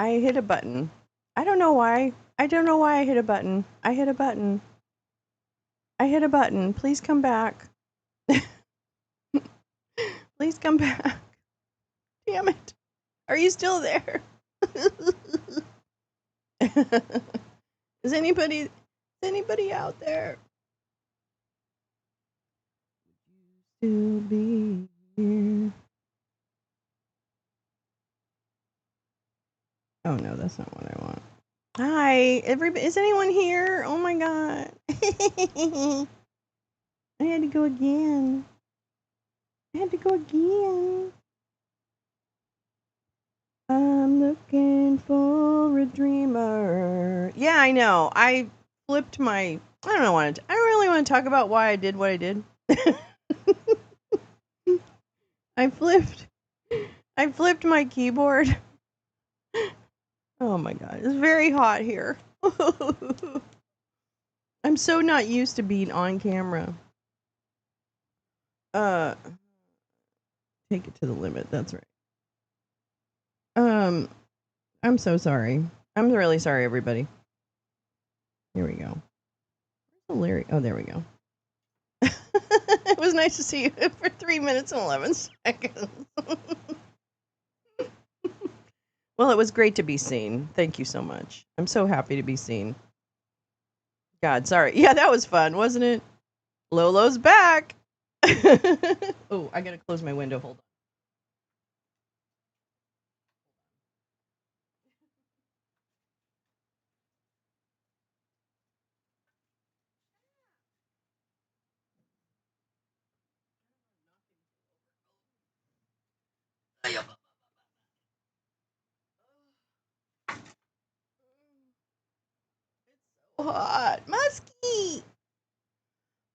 I hit a button. I don't know why. I don't know why I hit a button. I hit a button. I hit a button. Please come back. Please come back. Damn it. Are you still there? Is anybody out there? To be here. Oh no, that's not what I want. Hi, everybody. Is anyone here? Oh my god. I had to go again. I'm looking for a dreamer. Yeah, I know. I flipped my. I don't know what. I don't really want to talk about why I did what I did. I flipped my keyboard. Oh my god, it's very hot here. I'm so not used to being on camera. Take it to the limit. That's right. I'm so sorry. I'm really sorry, everybody. Here we go. Where's Larry? Oh, there we go. It was nice to see you for 3 minutes and 11 seconds. Well, it was great to be seen. Thank you so much. I'm so happy to be seen. God, sorry. Yeah, that was fun, wasn't it? Lolo's back. Oh, I gotta close my window. Hold on. Hot. Musky.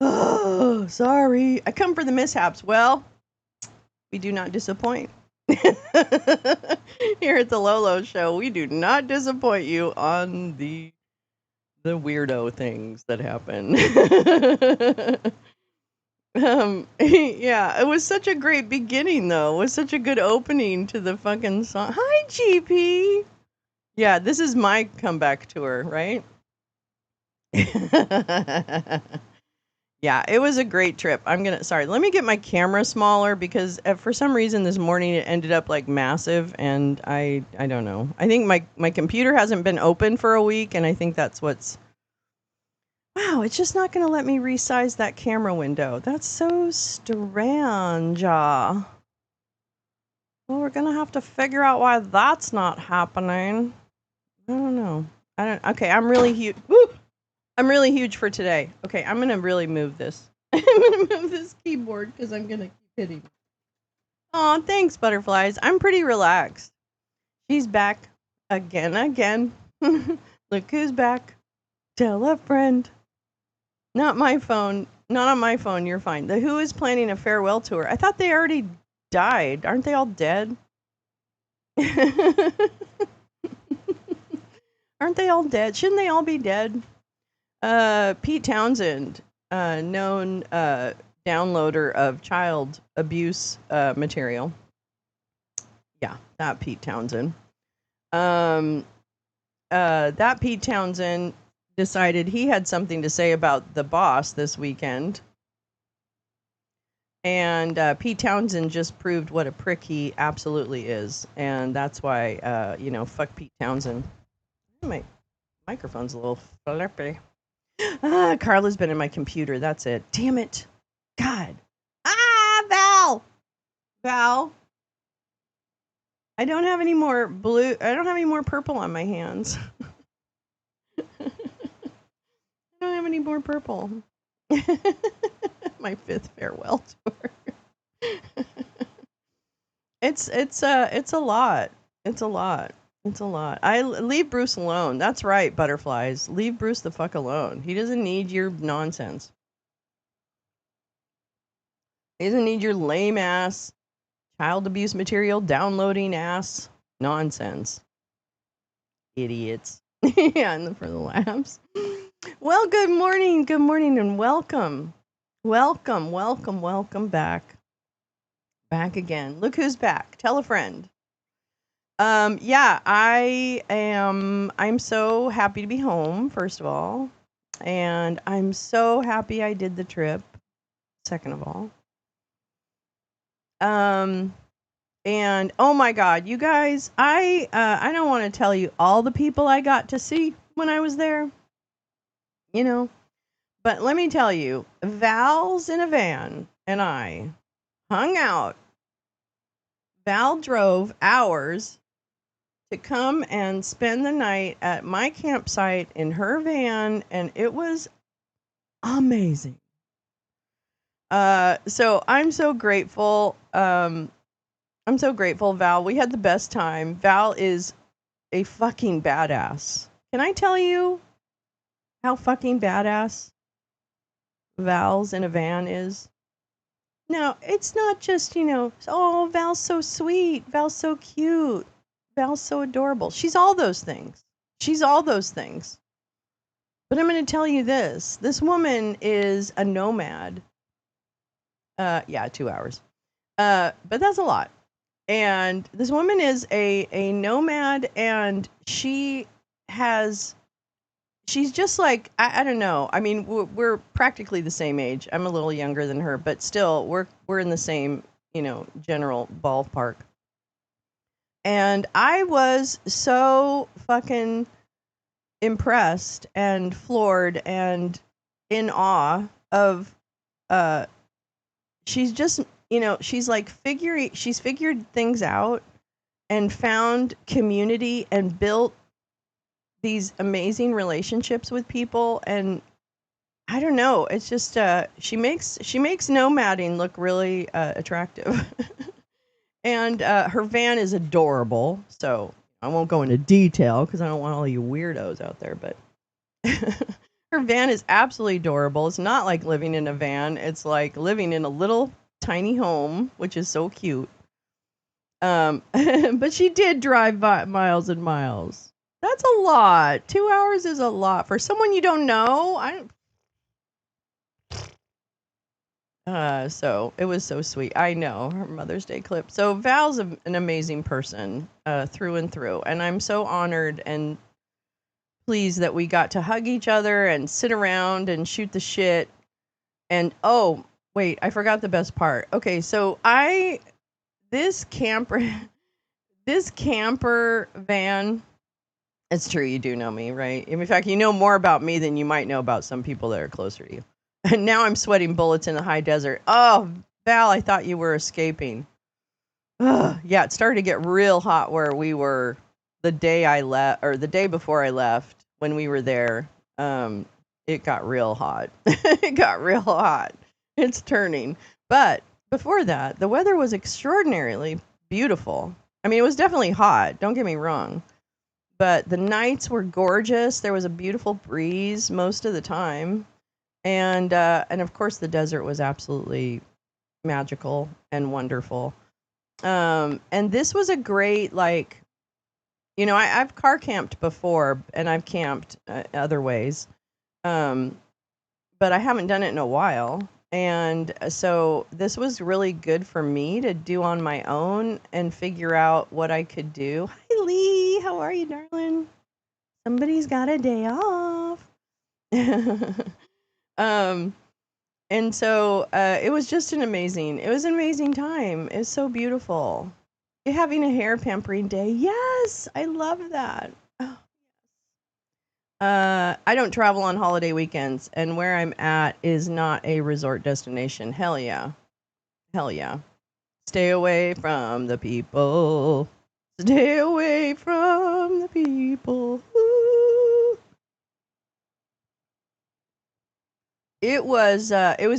Oh, sorry. I come for the mishaps. Well, we do not disappoint. Here at the Lolo Show, we do not disappoint you on the weirdo things that happen. Yeah, it was such a great beginning, though. It was such a good opening to the fucking song. Hi, GP. Yeah, this is my comeback tour, right? Yeah, it was a great trip. Sorry, let me get my camera smaller because for some reason this morning it ended up like massive and I don't know. I think my computer hasn't been open for a week and I think that's what's. Wow, it's just not going to let me resize that camera window. That's so strange. Well, we're going to have to figure out why that's not happening. I don't know. Okay, I'm really huge. I'm really huge for today. Okay, I'm going to really move this. I'm going to move this keyboard because I'm going to keep hitting. Oh, thanks, butterflies. I'm pretty relaxed. She's back again. Look who's back. Tell a friend. Not my phone. Not on my phone. You're fine. The Who is planning a farewell tour. I thought they already died. Aren't they all dead? Aren't they all dead? Shouldn't they all be dead? Pete Townsend, known downloader of child abuse material. Yeah, that Pete Townsend. That Pete Townsend decided he had something to say about The Boss this weekend. And Pete Townsend just proved what a prick he absolutely is. And that's why, fuck Pete Townsend. My microphone's a little flippy. Carla's been in my computer. That's it. Damn it. God. Val. I don't have any more blue. I don't have any more purple on my hands. I don't have any more purple. My 5th farewell tour. It's a lot. It's a lot. I leave Bruce alone. That's right, butterflies. Leave Bruce the fuck alone. He doesn't need your nonsense. He doesn't need your lame ass child abuse material downloading ass nonsense. Idiots. Yeah, and for the laughs. Well, good morning, and welcome. Welcome back. Back again. Look who's back. Tell a friend. Yeah, I'm so happy to be home, first of all. And I'm so happy I did the trip, second of all. Um, and oh my God, you guys, I don't want to tell you all the people I got to see when I was there, you know, but let me tell you, Val's in a van and I hung out. Val drove hours to come and spend the night at my campsite in her van, and it was amazing. So I'm so grateful. I'm so grateful, Val. We had the best time. Val is a fucking badass. Can I tell you how fucking badass Val's in a van is? No, it's not just, oh, Val's so sweet. Val's so cute. Val's so adorable. She's all those things. She's all those things. But I'm going to tell you this. This woman is a nomad. Yeah, 2 hours. But that's a lot. And this woman is a nomad, and she's just like, I don't know. I mean, we're practically the same age. I'm a little younger than her, but still we're in the same, general ballpark. And I was so fucking impressed and floored and in awe of uh she's just, she's figured things out and found community and built these amazing relationships with people. And I don't know, it's just she makes nomading look really attractive. And her van is adorable, so I won't go into detail because I don't want all you weirdos out there, but her van is absolutely adorable. It's not like living in a van, it's like living in a little tiny home, which is so cute. But she did drive miles and miles. That's a lot. 2 hours is a lot for someone you don't know. So it was so sweet. I know her Mother's Day clip. So Val's an amazing person, through and through, and I'm so honored and pleased that we got to hug each other and sit around and shoot the shit. And oh, wait, I forgot the best part. Okay, so this camper this camper van. It's true, you do know me, right? In fact, you know more about me than you might know about some people that are closer to you. And now I'm sweating bullets in the high desert. Oh, Val, I thought you were escaping. Ugh, yeah, it started to get real hot where we were the day I left, or the day before I left when we were there. It got real hot. It got real hot. It's turning. But before that, the weather was extraordinarily beautiful. I mean, it was definitely hot, don't get me wrong. But the nights were gorgeous. There was a beautiful breeze most of the time. And of course the desert was absolutely magical and wonderful. And this was a great, like, I've car camped before and I've camped other ways. But I haven't done it in a while. And so this was really good for me to do on my own and figure out what I could do. Hi, Lee. How are you, darling? Somebody's got a day off. um, and so it was just it was an amazing time. It was so beautiful. You're having a hair pampering day. Yes, I love that. Oh. I don't travel on holiday weekends, and where I'm at is not a resort destination. Hell yeah. Hell yeah. Stay away from the people. Stay away from the people. Ooh. It was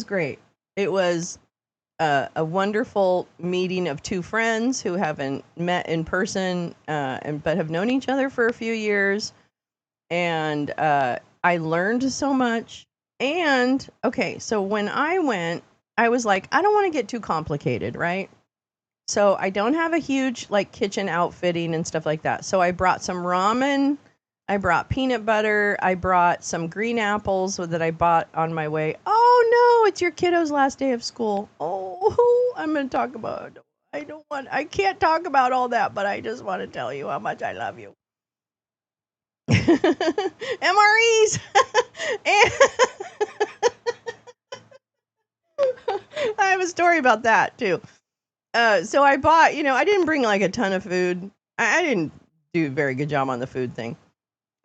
great. It was a wonderful meeting of two friends who haven't met in person, but have known each other for a few years. And I learned so much. And okay, so when I went, I was like, I don't want to get too complicated, right? So I don't have a huge like kitchen outfitting and stuff like that. So I brought some ramen, I brought peanut butter, I brought some green apples that I bought on my way. Oh no, it's your kiddo's last day of school. Oh, I'm going to talk about I can't talk about all that, but I just want to tell you how much I love you. MREs. And I have a story about that too. So I bought, I didn't bring like a ton of food. I didn't do a very good job on the food thing.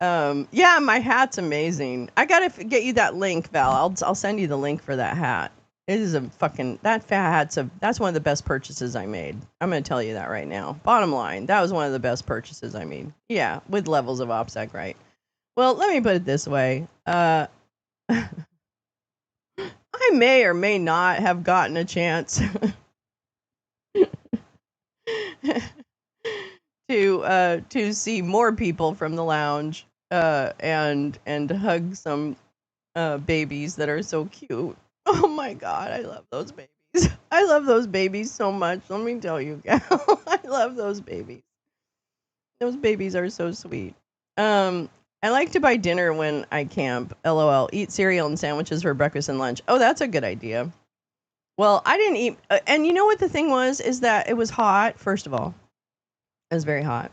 Yeah, my hat's amazing. I gotta get you that link, Val. I'll send you the link for that hat. It is a fucking that fat that's one of the best purchases I made. I'm gonna tell you that right now. Bottom line, that was one of the best purchases I made. Yeah, with levels of OPSEC, right? Well, let me put it this way. I may or may not have gotten a chance to see more people from the lounge and hug some babies that are so cute. Oh my god, I love those babies. I love those babies so much. Let me tell you, gal. I love those babies. Those babies are so sweet. Um, I like to buy dinner when I camp. LOL. Eat cereal and sandwiches for breakfast and lunch. Oh, that's a good idea. Well, I didn't eat, and you know what the thing was is that it was hot. First of all, it was very hot,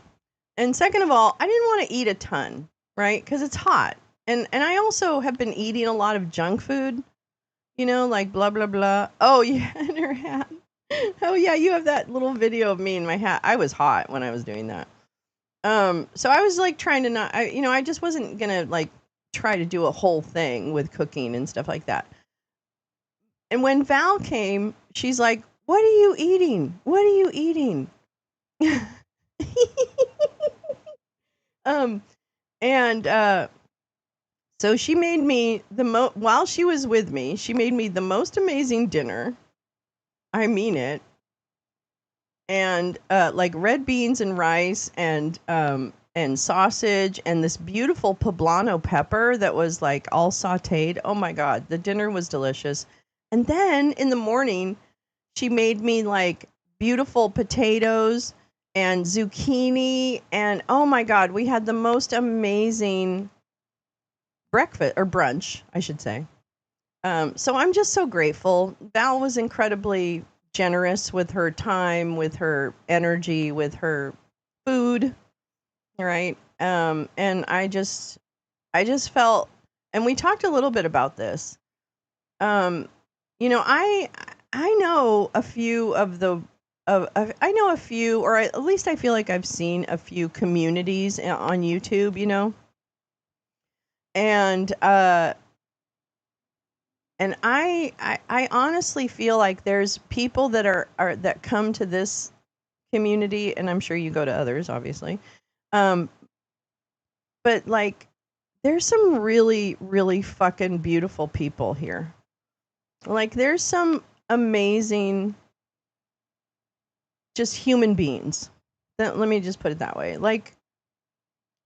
and second of all, I didn't want to eat a ton, right? Because it's hot, and I also have been eating a lot of junk food. Like blah blah blah. Oh yeah, and her hat. Oh yeah, you have that little video of me in my hat. I was hot when I was doing that. So I was like trying to not, I just wasn't gonna like try to do a whole thing with cooking and stuff like that. And when Val came, she's like, "What are you eating? What are you eating?" um, and so she made me while she was with me, she made me the most amazing dinner. I mean it. And like red beans and rice and sausage and this beautiful poblano pepper that was like all sautéed. Oh my god, the dinner was delicious. And then in the morning, she made me like beautiful potatoes and zucchini and oh my god, we had the most amazing breakfast or brunch, I should say. So I'm just so grateful. Val was incredibly generous with her time, with her energy, with her food, right? And I just felt, and we talked a little bit about this. Um, I know a few of I know a few, or at least I feel like I've seen a few communities on YouTube, and and I honestly feel like there's people that are that come to this community, and I'm sure you go to others, obviously. Um, but like, there's some really, really fucking beautiful people here. Like, there's some amazing, just human beings. Let me just put it that way. Like,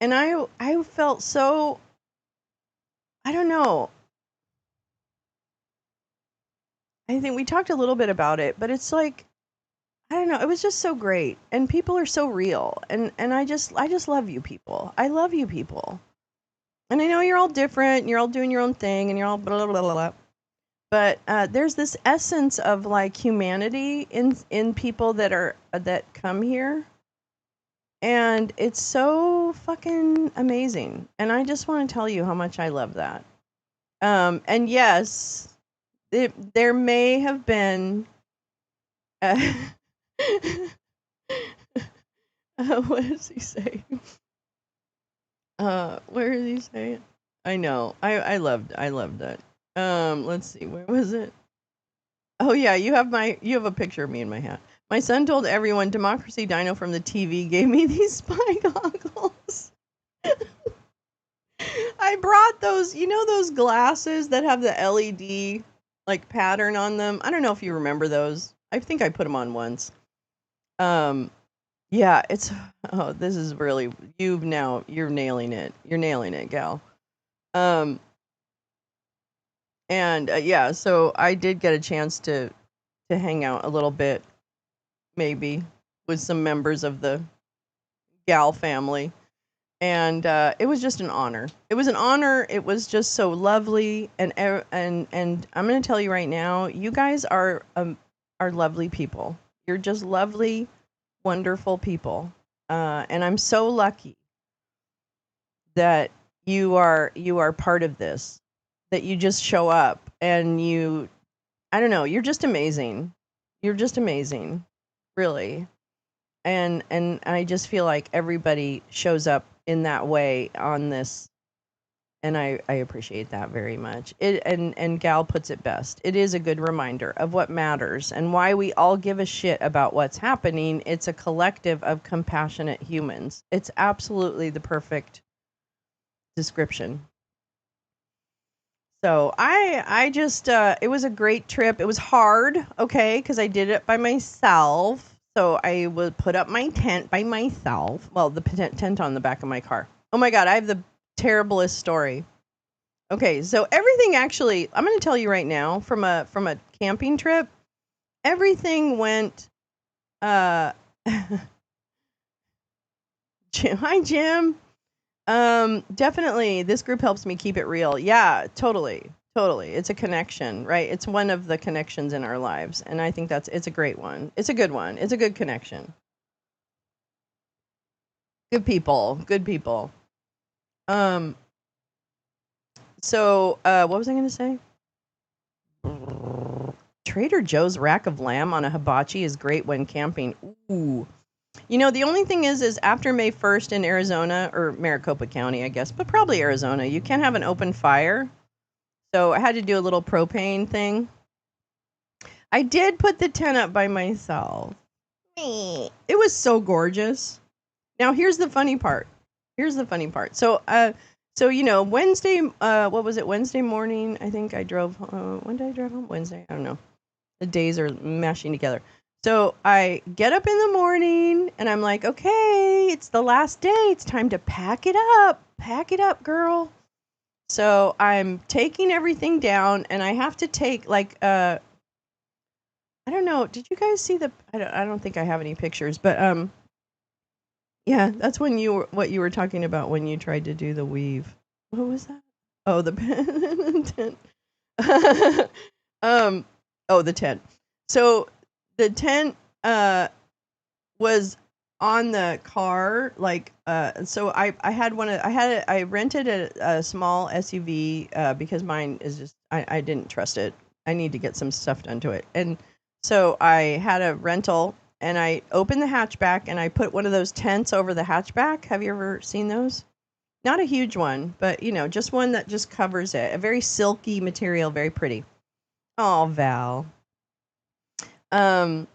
and I felt so, I don't know. I think we talked a little bit about it, but it's like I don't know, it was just so great, and people are so real, and I just love you people. I love you people. And I know you're all different, and you're all doing your own thing, and you're all blah, blah, blah, blah, blah. But, there's this essence of, like, humanity in people that come here, and it's so fucking amazing, and I just wanna tell you how much I love that. And yes, there may have been, uh what does he say? Where did he say it? I know. I loved it. Let's see. Where was it? Oh yeah, you have a picture of me in my hat. My son told everyone Democracy Dino from the TV gave me these spy goggles. I brought those, those glasses that have the LED like pattern on them. I don't know if you remember those. I think I put them on once. Um Yeah, it's oh, this is really you're nailing it. You're nailing it, gal. Um, and yeah, so I did get a chance to hang out a little bit, maybe, with some members of the gal family, and it was just an honor. It was an honor. It was just so lovely, and I'm gonna tell you right now, you guys are lovely people. You're just lovely, wonderful people. And I'm so lucky that you are part of this, that you just show up and I don't know, you're just amazing. You're just amazing, really. And I just feel like everybody shows up in that way on this, and I appreciate that very much. And Gal puts it best. It is a good reminder of what matters and why we all give a shit about what's happening. It's a collective of compassionate humans. It's absolutely the perfect description. So I just it was a great trip. It was hard, okay, because I did it by myself. So I would put up my tent by myself. Well, the tent on the back of my car. Oh my god, I have the terriblest story. Okay, so everything actually, I'm going to tell you right now from a camping trip, everything went. Jim, hi Jim. Definitely this group helps me keep it real. Yeah, totally. Totally. It's a connection, right? It's one of the connections in our lives, and I think it's a great one. It's a good one. It's a good connection. Good people. Good people. Um so what was I going to say? Trader Joe's rack of lamb on a hibachi is great when camping. Ooh. You know, the only thing is after May 1st in Arizona, or Maricopa County, I guess, but probably Arizona, you can't have an open fire. So I had to do a little propane thing. I did put the tent up by myself. It was so gorgeous. Now here's the funny part. So Wednesday, what was it? Wednesday morning, I think I drove. When did I drive home? Wednesday. I don't know. The days are mashing together. So I get up in the morning and I'm like, okay, it's the last day. It's time to pack it up. Pack it up, girl. So I'm taking everything down, and I have to take like I don't know. Did you guys see the? I don't think I have any pictures, but yeah, that's when what you were talking about when you tried to do the weave. What was that? Oh, the tent. um, oh, the tent. So the tent was on the car, like so I had I rented a small SUV because mine is just I didn't trust it. I need to get some stuff done to it. And so I had a rental, and I opened the hatchback and I put one of those tents over the hatchback. Have you ever seen those? Not a huge one, but just one that just covers it. A very silky material, very pretty. Oh, Val. Um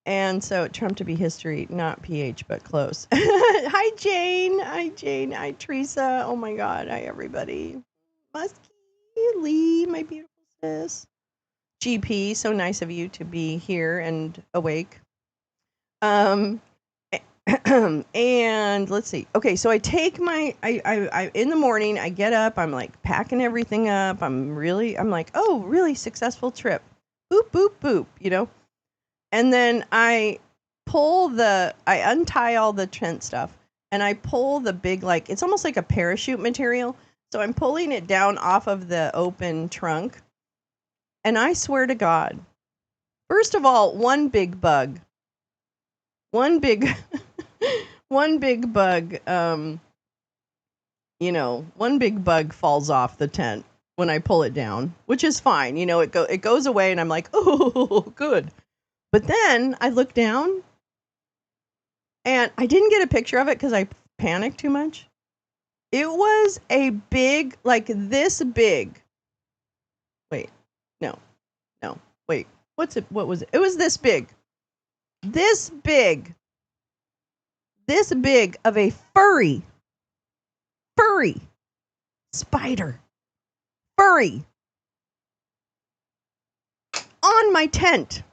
And so Trump to be history, not PH, but close. Hi, Jane. Hi, Jane. Hi, Teresa. Oh, my God. Hi, everybody. Muskie, Lee, my beautiful sis. GP, so nice of you to be here and awake. Um, and let's see. Okay, so I take I in the morning, I get up, I'm like packing everything up. I'm like, oh, really successful trip. Boop, boop, boop. And then I untie all the tent stuff, and I pull the big, like, it's almost like a parachute material. So I'm pulling it down off of the open trunk. And I swear to God, first of all, one big bug, one big, one big bug, one big bug falls off the tent when I pull it down, which is fine. It goes away, and I'm like, oh, good. But then I look down, and I didn't get a picture of it because I panicked too much. It was a big, like this big. Wait, no, wait. What was it? It was this big. This big. This big of a furry spider. Furry. On my tent.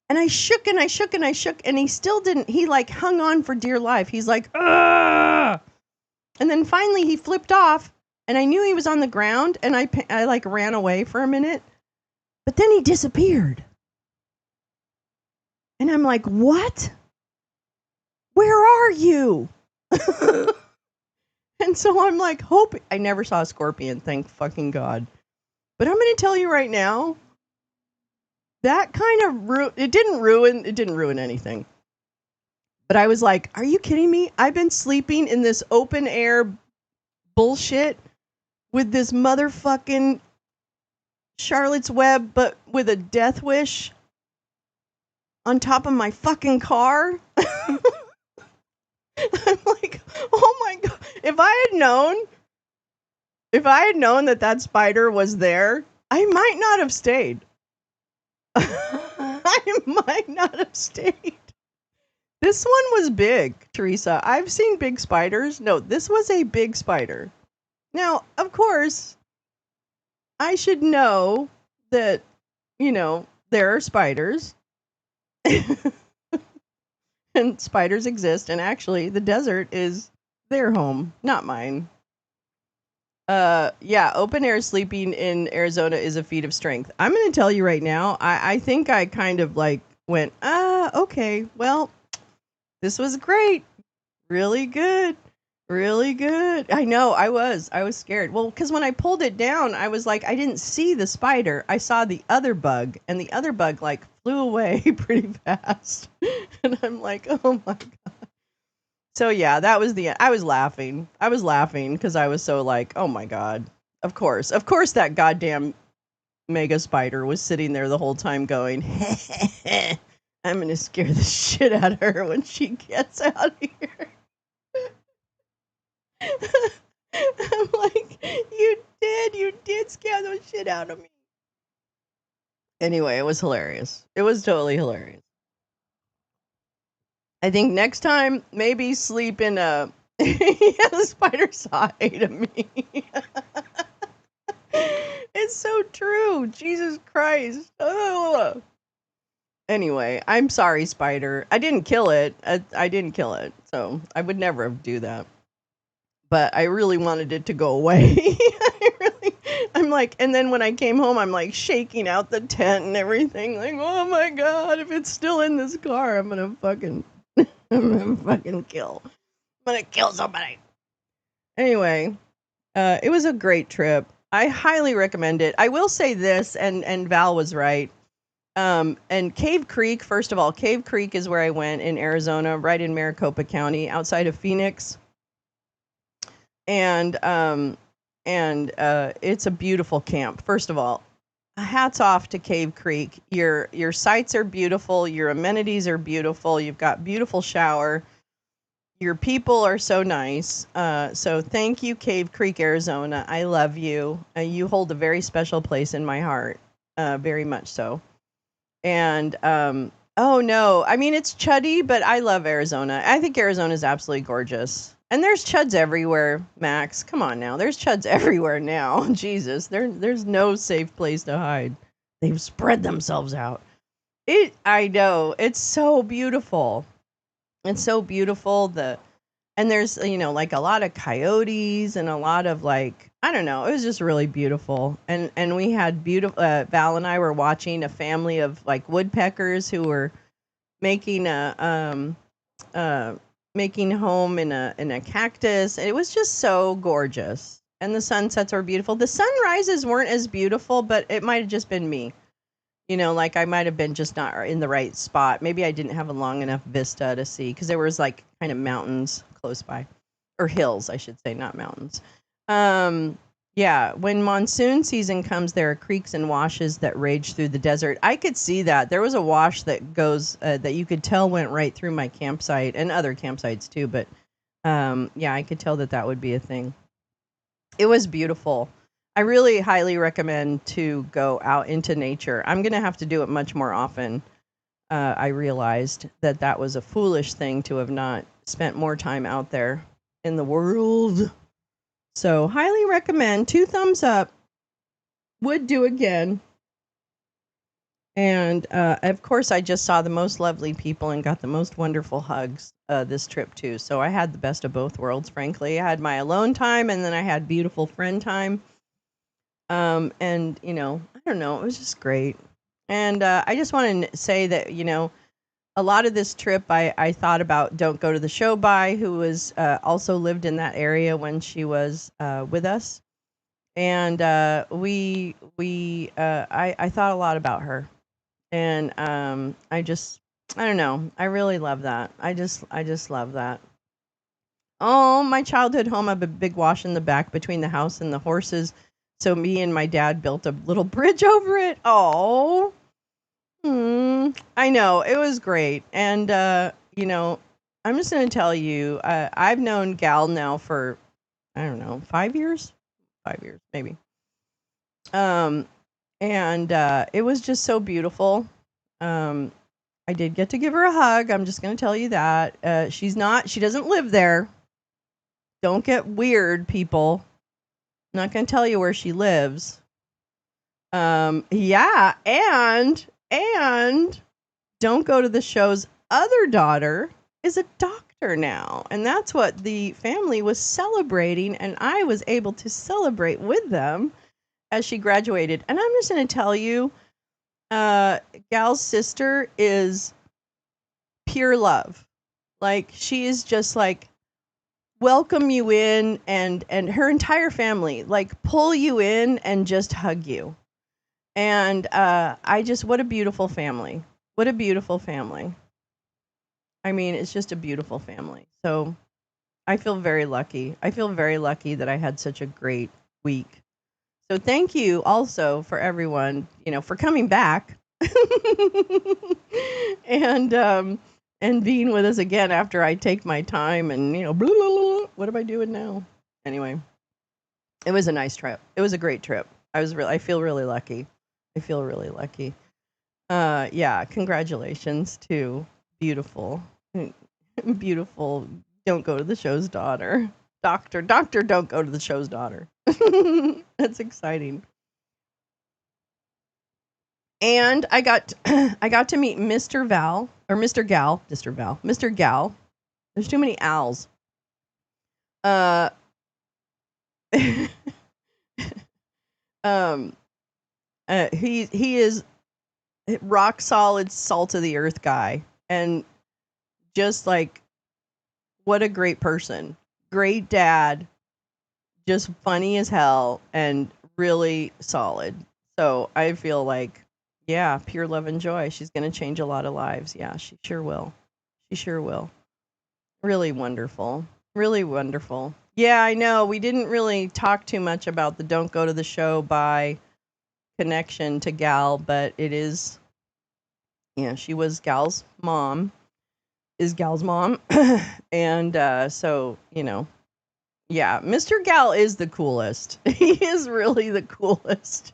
And I shook and I shook and I shook, and he still didn't. He like hung on for dear life. He's like, ah. And then finally he flipped off, and I knew he was on the ground, and I like ran away for a minute, but then he disappeared. And I'm like, what? Where are you? And so I'm like, I never saw a scorpion, thank fucking God. But I'm going to tell you right now, that kind of it didn't ruin anything. But I was like, are you kidding me? I've been sleeping in this open air bullshit with this motherfucking Charlotte's Web, but with a death wish on top of my fucking car. I'm like, oh my God. If I had known that spider was there, I might not have stayed. I might not have stayed. This one was big, Teresa. I've seen big spiders. No, this was a big spider. Now, of course, I should know that, there are spiders. And spiders exist, and actually the desert is their home, not mine. Yeah, open air sleeping in Arizona is a feat of strength. I'm going to tell you right now, I think I kind of like went, okay, well, this was great. Really good. Really good. I know, I was scared. Well, because when I pulled it down, I was like, I didn't see the spider. I saw the other bug, and the other bug like flew away pretty fast. And I'm like, oh my God. So yeah, that was I was laughing. I was laughing because I was so like, oh my God. Of course that goddamn mega spider was sitting there the whole time going, I'm going to scare the shit out of her when she gets out of here. I'm like, you did scare the shit out of me. Anyway, it was hilarious. It was totally hilarious. I think next time, maybe sleep in a. Yeah, the spider saw 8 of me. It's so true. Jesus Christ. Oh. Anyway, I'm sorry, spider. I didn't kill it. I didn't kill it. So I would never do that. But I really wanted it to go away. I'm like, and then when I came home, I'm like shaking out the tent and everything. Like, oh my God, if it's still in this car, I'm going to fucking kill. I'm going to kill somebody. Anyway, it was a great trip. I highly recommend it. I will say this, and Val was right. And Cave Creek, first of all, Cave Creek is where I went in Arizona, right in Maricopa County, outside of Phoenix. And it's a beautiful camp. First of all, hats off to Cave Creek. Your sites are beautiful. Your amenities are beautiful. You've got beautiful shower. Your people are so nice. So thank you, Cave Creek, Arizona. I love you. You hold a very special place in my heart, very much so. And oh no, I mean it's chuddy, but I love Arizona. I think Arizona is absolutely gorgeous. And there's chuds everywhere, Max. Come on now. There's chuds everywhere now. Jesus, there's no safe place to hide. They've spread themselves out. I know. It's so beautiful. It's so beautiful. And there's, like a lot of coyotes and a lot of like, I don't know. It was just really beautiful. And we had beautiful, Val and I were watching a family of like woodpeckers who were making making home in a cactus. It was just so gorgeous. And the sunsets were beautiful. The sunrises weren't as beautiful, but it might have just been me. Like I might have been just not in the right spot. Maybe I didn't have a long enough vista to see because there was like kind of mountains close by, or hills, I should say, not mountains. Yeah, when monsoon season comes, there are creeks and washes that rage through the desert. I could see that. There was a wash that goes that you could tell went right through my campsite and other campsites too. But yeah, I could tell that would be a thing. It was beautiful. I really highly recommend to go out into nature. I'm going to have to do it much more often. I realized that was a foolish thing to have not spent more time out there in the world. So highly recommend. 2 thumbs up. Would do again. And of course, I just saw the most lovely people and got the most wonderful hugs this trip too. So I had the best of both worlds, frankly. I had my alone time and then I had beautiful friend time. And, I don't know, it was just great. And I just want to say that, a lot of this trip, I thought about Don't Go to the Show By, who was also lived in that area when she was with us. And I thought a lot about her. And I don't know. I really love that. I just love that. Oh, my childhood home had a big wash in the back between the house and the horses. So me and my dad built a little bridge over it. Oh, I know. It was great. And, I'm just going to tell you, I've known Gal now for, I don't know, 5 years? 5 years, maybe. Um, and it was just so beautiful. Um, I did get to give her a hug. I'm just going to tell you that. She doesn't live there. Don't get weird, people. I'm not going to tell you where she lives. Yeah, and don't go to the show's other daughter is a doctor now, and that's what the family was celebrating, and I was able to celebrate with them as she graduated. And I'm just going to tell you, Gal's sister is pure love. Like, she is just like welcome you in, and her entire family like pull you in and just hug you. And what a beautiful family. What a beautiful family. I mean, it's just a beautiful family. So I feel very lucky. I feel very lucky that I had such a great week. So thank you also for everyone, for coming back and being with us again after I take my time and blah, blah, blah, what am I doing now? Anyway, it was a nice trip. It was a great trip. I feel really lucky. I feel really lucky. Yeah, congratulations to beautiful, beautiful. Don't go to the show's daughter, doctor. Don't go to the show's daughter. That's exciting. And I got I got to meet Mr. Val or Mr. Gal, Mr. Val, Mr. Gal. There's too many Al's. Uh, um, he is rock solid, salt of the earth guy, and just like what a great person, great dad, just funny as hell, and really solid. So I feel like, yeah, pure love and joy. She's gonna change a lot of lives. Yeah, she sure will. She sure will. Really wonderful. Really wonderful. Yeah, I know. We didn't really talk too much about the Don't Go to the Show by connection to Gal, but it is, she was Gal's mom, is Gal's mom. And so, yeah, Mr. Gal is the coolest. He is really the coolest.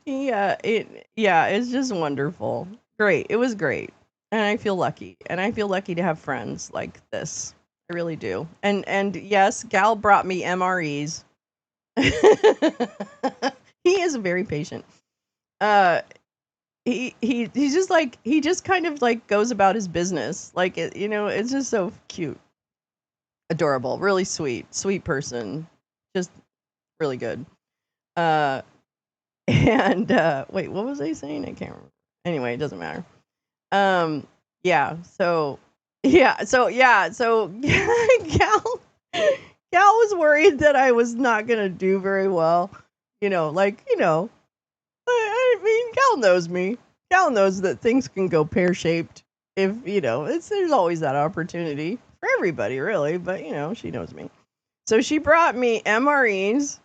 It's just wonderful. Great. It was great. And I feel lucky. And I feel lucky to have friends like this. I really do. And yes, Gal brought me MREs. He is very patient. Uh he's just like he just kind of like goes about his business. Like it's just so cute. Adorable, really sweet person. Just really good. Uh and wait, what was I saying? I can't remember. Anyway, it doesn't matter. Um yeah, so so Gal Gal was worried that I was not going to do very well. I mean, Gal knows me. Gal knows that things can go pear-shaped if, there's always that opportunity for everybody really, but she knows me. So she brought me MREs,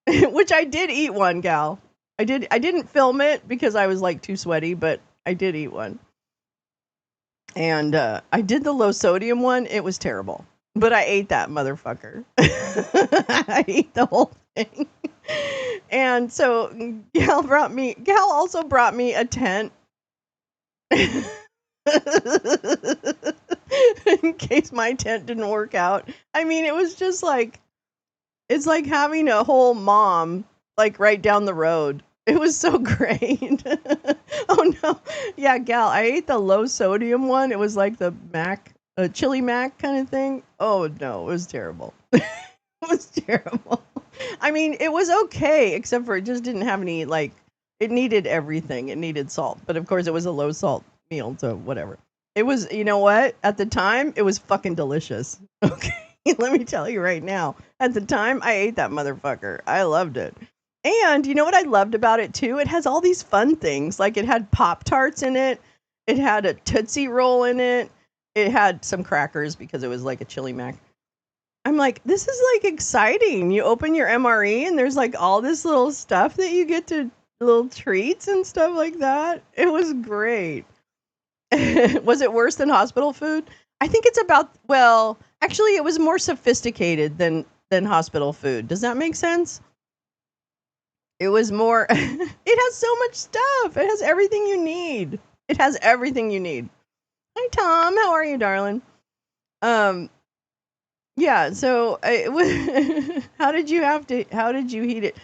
which I did eat one, Gal. I didn't film it because I was like too sweaty, but I did eat one. And I did the low sodium one. It was terrible. But I ate that motherfucker. I ate the whole thing. And so Gal also brought me a tent. In case my tent didn't work out. I mean, it was just like, it's like having a whole mom like right down the road. It was so great. Oh no. Yeah, Gal, I ate the low sodium one. It was like the chili mac kind of thing. Oh no, it was terrible. It was terrible. I mean, it was okay, except for it just didn't have any, like, it needed everything. It needed salt. But of course, it was a low salt meal, so whatever. It was, you know what? At the time, it was fucking delicious. Okay. Let me tell you right now. At the time, I ate that motherfucker. I loved it. And you know what I loved about it too? It has all these fun things. Like it had Pop Tarts in it. It had a Tootsie Roll in it. It had some crackers because it was like a chili mac. I'm like, this is like exciting. You open your MRE and there's like all this little stuff that you get to little treats and stuff like that. It was great. Was it worse than hospital food? I think it's about, well, actually it was more sophisticated than hospital food. Does that make sense? It was more it has so much stuff. It has everything you need. It has everything you need. Hi Tom, how are you, darling? Um yeah, so how did you heat it?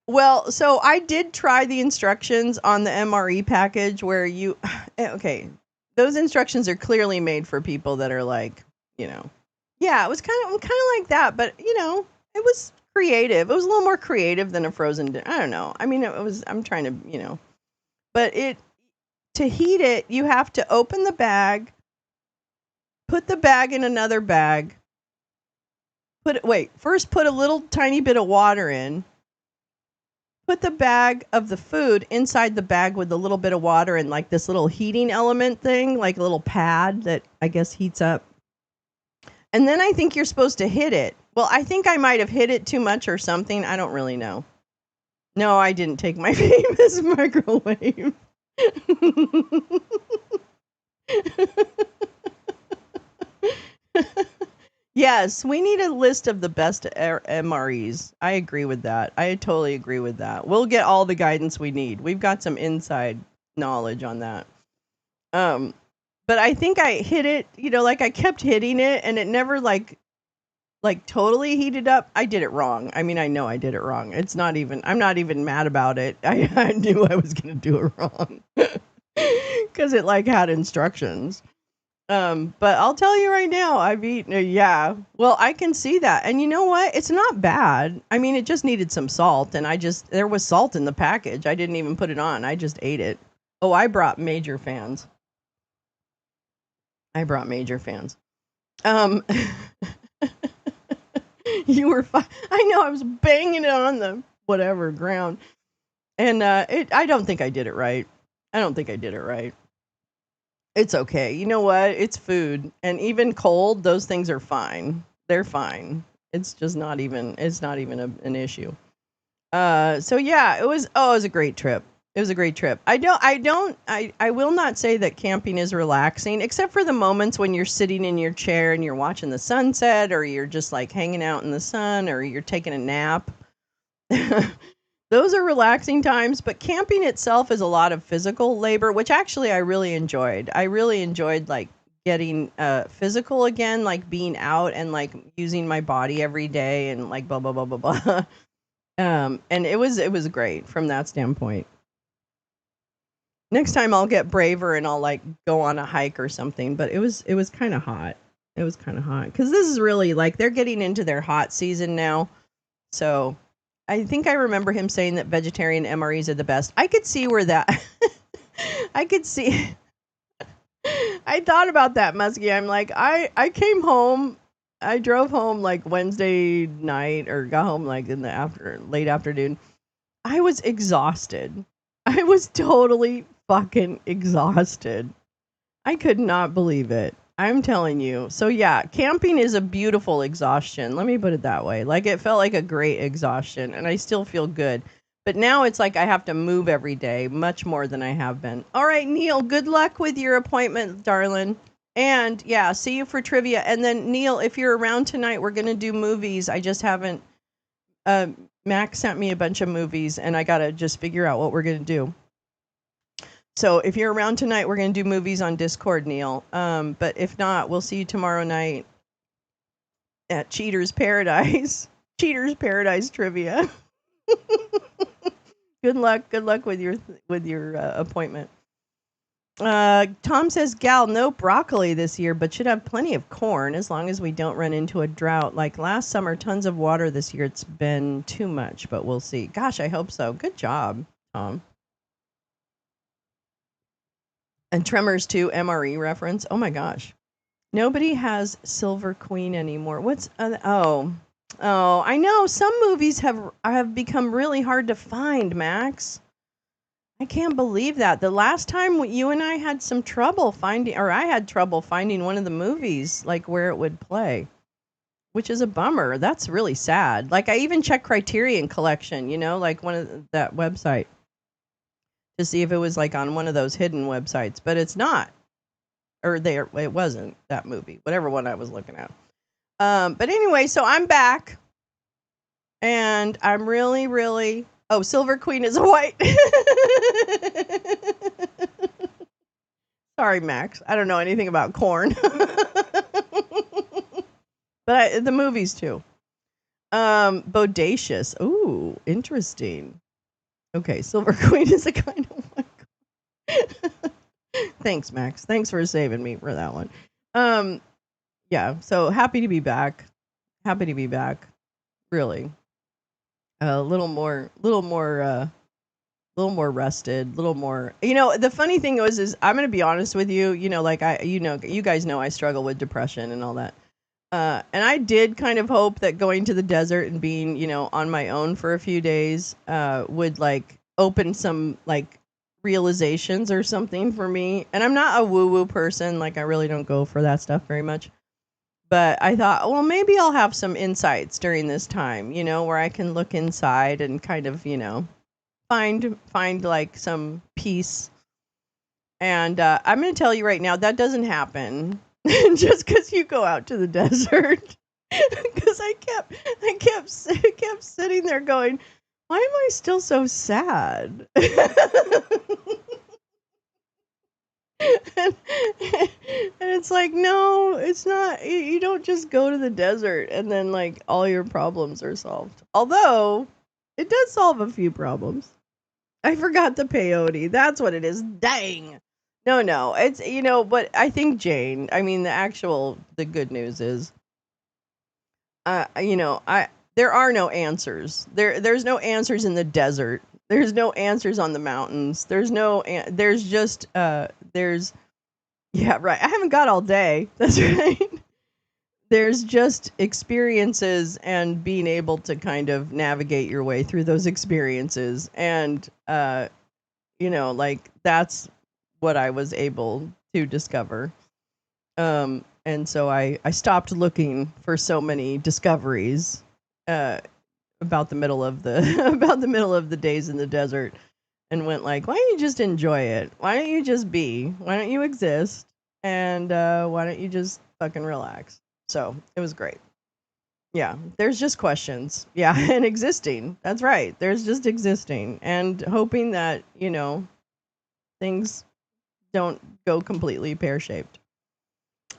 Well, so I did try the instructions on the MRE package where you okay, those instructions are clearly made for people that are like, you know. Yeah, it was kind of like that, but it was creative. It was a little more creative than a frozen I don't know. I mean, it was I'm trying to. But it to heat it, you have to open the bag, put the bag in another bag. First put a little tiny bit of water in. Put the bag of the food inside the bag with a little bit of water and like this little heating element thing, like a little pad that I guess heats up. And then I think you're supposed to hit it. Well, I think I might have hit it too much or something. I don't really know. No, I didn't take my famous microwave. Yes, we need a list of the best MREs. I agree with that. I totally agree with that. We'll get all the guidance we need. We've got some inside knowledge on that. Um, but I think I hit it, like I kept hitting it and it never like totally heated up. I did it wrong. I mean, I know I did it wrong. I'm not even mad about it. I knew I was going to do it wrong because it like had instructions. But I'll tell you right now, I've eaten, yeah. Well, I can see that. And you know what? It's not bad. I mean, it just needed some salt and there was salt in the package. I didn't even put it on. I just ate it. Oh, I brought major fans. Um, you were fine. I know I was banging it on the whatever ground. And, I don't think I did it right. It's okay. You know what? It's food, and even cold, those things are fine. They're fine. It's not even an issue. So yeah, it was a great trip. It was a great trip. I will not say that camping is relaxing, except for the moments when you're sitting in your chair and you're watching the sunset, or you're just like hanging out in the sun, or you're taking a nap. Those are relaxing times, but camping itself is a lot of physical labor, which actually I really enjoyed. I really enjoyed like getting physical again, like being out and like using my body every day and like blah blah blah blah blah. And it was great from that standpoint. Next time I'll get braver and I'll like go on a hike or something, but it was kind of hot. It was kind of hot cuz this is really like they're getting into their hot season now. So I think I remember him saying that vegetarian MREs are the best. I could see where that I could see I thought about that, Muskie. I'm like, I came home, I drove home like Wednesday night or got home like in the late afternoon. I was exhausted. I was totally fucking exhausted. I could not believe it. I'm telling you. So yeah, camping is a beautiful exhaustion. Let me put it that way. Like it felt like a great exhaustion and I still feel good. But now it's like I have to move every day much more than I have been. All right, Neil, good luck with your appointment, darling. And yeah, see you for trivia. And then Neil, if you're around tonight, we're going to do movies. I just haven't Max sent me a bunch of movies and I got to just figure out what we're going to do. So if you're around tonight, we're going to do movies on Discord, Neil. But if not, we'll see you tomorrow night at Cheater's Paradise. Cheater's Paradise trivia. Good luck with your appointment. Tom says, Gal, no broccoli this year, but should have plenty of corn as long as we don't run into a drought. Like last summer, tons of water this year. It's been too much, but we'll see. Gosh, I hope so. Good job, Tom. And Tremors 2 MRE reference. Oh my gosh. Nobody has Silver Queen anymore. What's oh Oh, I know some movies have become really hard to find, Max. I can't believe that. The last time you and I had some trouble finding, or I had trouble finding one of the movies, like where it would play, which is a bummer. That's really sad. Like I even checked Criterion Collection, like that website to see if it was like on one of those hidden websites, but it's not. Or there, it wasn't that movie, whatever one I was looking at. But anyway, so I'm back, and I'm really, really. Oh, Silver Queen is white. Sorry, Max. I don't know anything about corn. But the movies too. Bodacious. Ooh, interesting. Okay, Silver Queen is a kind of one. Thanks, Max. Thanks for saving me for that one. Yeah, so happy to be back. Happy to be back. Really. A little more rested, little more. The funny thing is I'm going to be honest with you, like you guys know I struggle with depression and all that. And I did kind of hope that going to the desert and being, on my own for a few days, would like open some like realizations or something for me. And I'm not a woo-woo person, like I really don't go for that stuff very much. But I thought, well, maybe I'll have some insights during this time, where I can look inside and kind of, find like some peace. And I'm going to tell you right now that doesn't happen just because you go out to the desert. Because I kept sitting there going, why am I still so sad? and, it's like, no, it's not. You don't just go to the desert and then like all your problems are solved. Although it does solve a few problems. I forgot the peyote. That's what it is. Dang. No. It's but I think Jane. I mean, the good news is, I there are no answers. There's no answers in the desert. There's no answers on the mountains. There's just there's yeah, right. I haven't got all day. That's right. There's just experiences and being able to kind of navigate your way through those experiences. And like that's what I was able to discover. And so I stopped looking for so many discoveries about the middle of the about the middle of the days in the desert, and went like, why don't you just enjoy it? Why don't you just be? Why don't you exist? And why don't you just fucking relax? So it was great. Yeah, there's just questions. Yeah, and existing. That's right. There's just existing and hoping that, things don't go completely pear-shaped.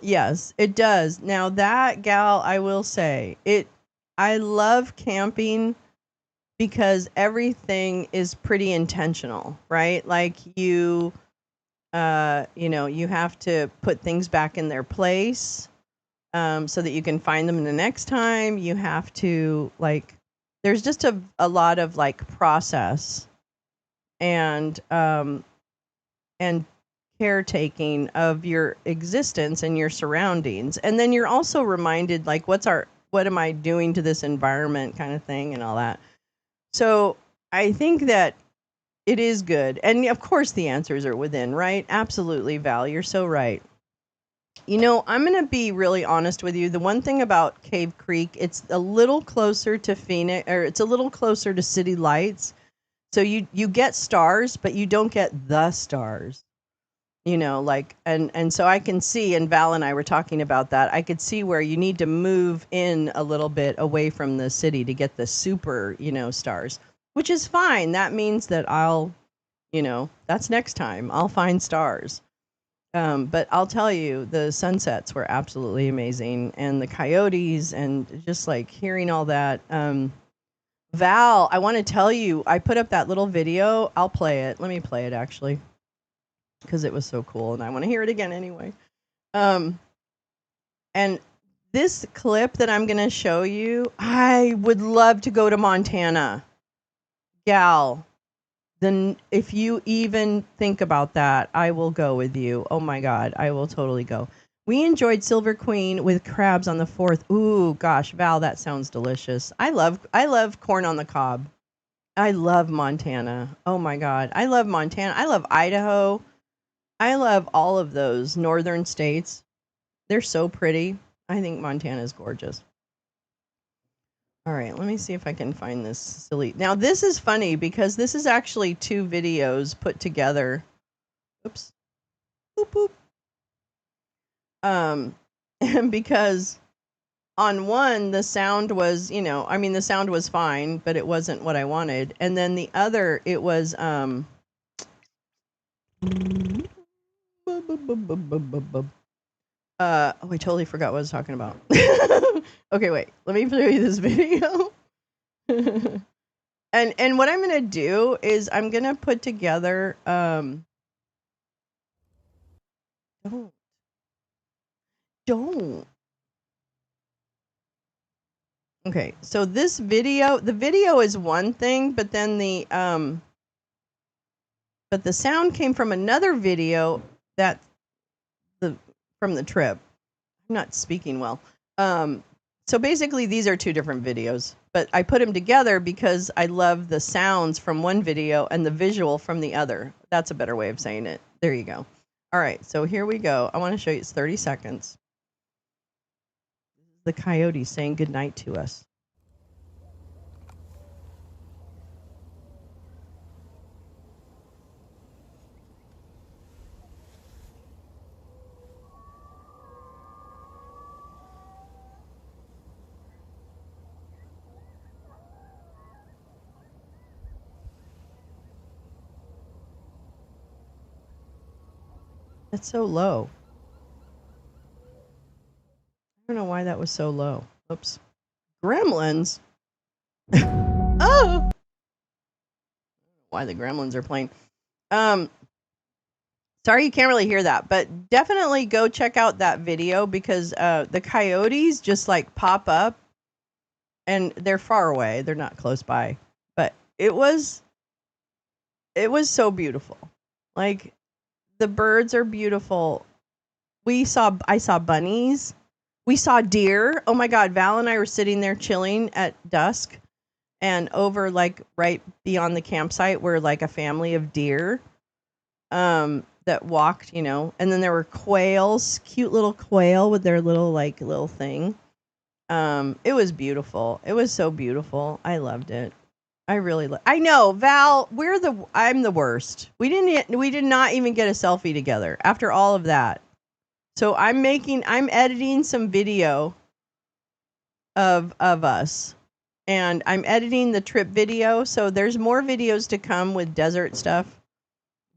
Yes, it does. Now that gal, I will say, I love camping because everything is pretty intentional, right? Like you have to put things back in their place, so that you can find them the next time. You have to like, there's just a lot of like process and caretaking of your existence and your surroundings. And then you're also reminded like what am I doing to this environment kind of thing and all that. So I think that it is good. And of course the answers are within, right? Absolutely, Val. You're so right. I'm going to be really honest with you. The one thing about Cave Creek, it's a little closer to Phoenix, or it's a little closer to City Lights. So you get stars, but you don't get the stars. Like, and so I can see, and Val and I were talking about that. I could see where you need to move in a little bit away from the city to get the super, stars, which is fine. That means that that's next time I'll find stars. But I'll tell you, the sunsets were absolutely amazing, and the coyotes, and just like hearing all that. Val, I want to tell you, I put up that little video. I'll play it. Let me play it actually, because it was so cool, and I want to hear it again anyway. And this clip that I'm going to show you, I would love to go to Montana. Gal, then if you even think about that, I will go with you. Oh my God, I will totally go. We enjoyed Silver Queen with crabs on the 4th. Ooh, gosh, Val, that sounds delicious. I love corn on the cob. I love Montana. Oh my God. I love Montana. I love Idaho. I love all of those northern states. They're so pretty. I think Montana is gorgeous. All right, let me see if I can find this silly. Now, this is funny because this is actually 2 videos put together. Oops. Boop, boop. And because on one, the sound was, the sound was fine, but it wasn't what I wanted. And then the other, it was, oh, I totally forgot what I was talking about. Okay, wait, let me show you this video. And what I'm gonna do is I'm gonna put together don't. Okay, so this video, the video is one thing, but then but the sound came from another video that from the trip. I'm not speaking well. So basically these are 2 different videos, but I put them together because I love the sounds from one video and the visual from the other. That's a better way of saying it. There you go. All right, so here we go. I want to show you, it's 30 seconds. The coyote saying goodnight to us. That's so low. I don't know why that was so low. Oops. Gremlins? Oh! Why the gremlins are playing. Sorry you can't really hear that, but definitely go check out that video because the coyotes just like pop up and they're far away. They're not close by. But it was so beautiful. Like the birds are beautiful. I saw bunnies. We saw deer. Oh my God, Val and I were sitting there chilling at dusk, and over like right beyond the campsite were like a family of deer that walked, and then there were quails, cute little quail with their little thing. It was beautiful. It was so beautiful. I loved it. I know, Val, I'm the worst. We did not even get a selfie together after all of that. So I'm editing some video of us, and I'm editing the trip video. So there's more videos to come with desert stuff,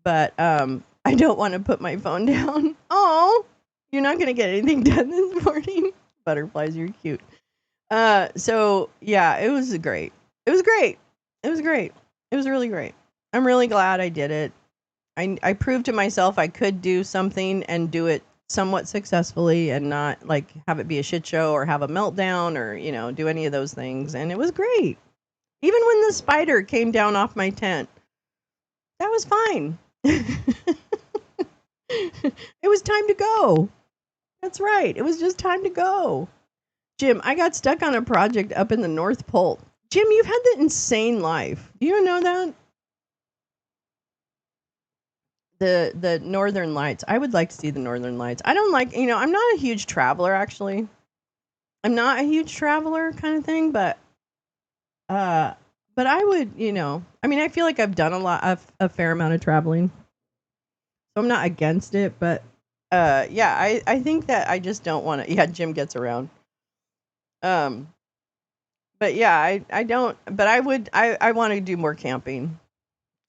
but I don't want to put my phone down. Oh, you're not going to get anything done this morning. Butterflies, you're cute. So yeah, it was great. It was great. It was great. It was really great. I'm really glad I did it. I proved to myself I could do something and do it somewhat successfully and not like have it be a shit show or have a meltdown or, do any of those things. And it was great. Even when the spider came down off my tent, that was fine. It was time to go. That's right. It was just time to go. Jim, I got stuck on a project up in the North Pole. Jim, you've had the insane life. Do you know that? The Northern Lights. I would like to see the Northern Lights. I don't like, I'm not a huge traveler actually. I'm not a huge traveler kind of thing, but I would, I feel like I've done a fair amount of traveling. So I'm not against it, but yeah, I think that I just don't want to. Yeah, Jim gets around. But yeah, I don't, but I want to do more camping.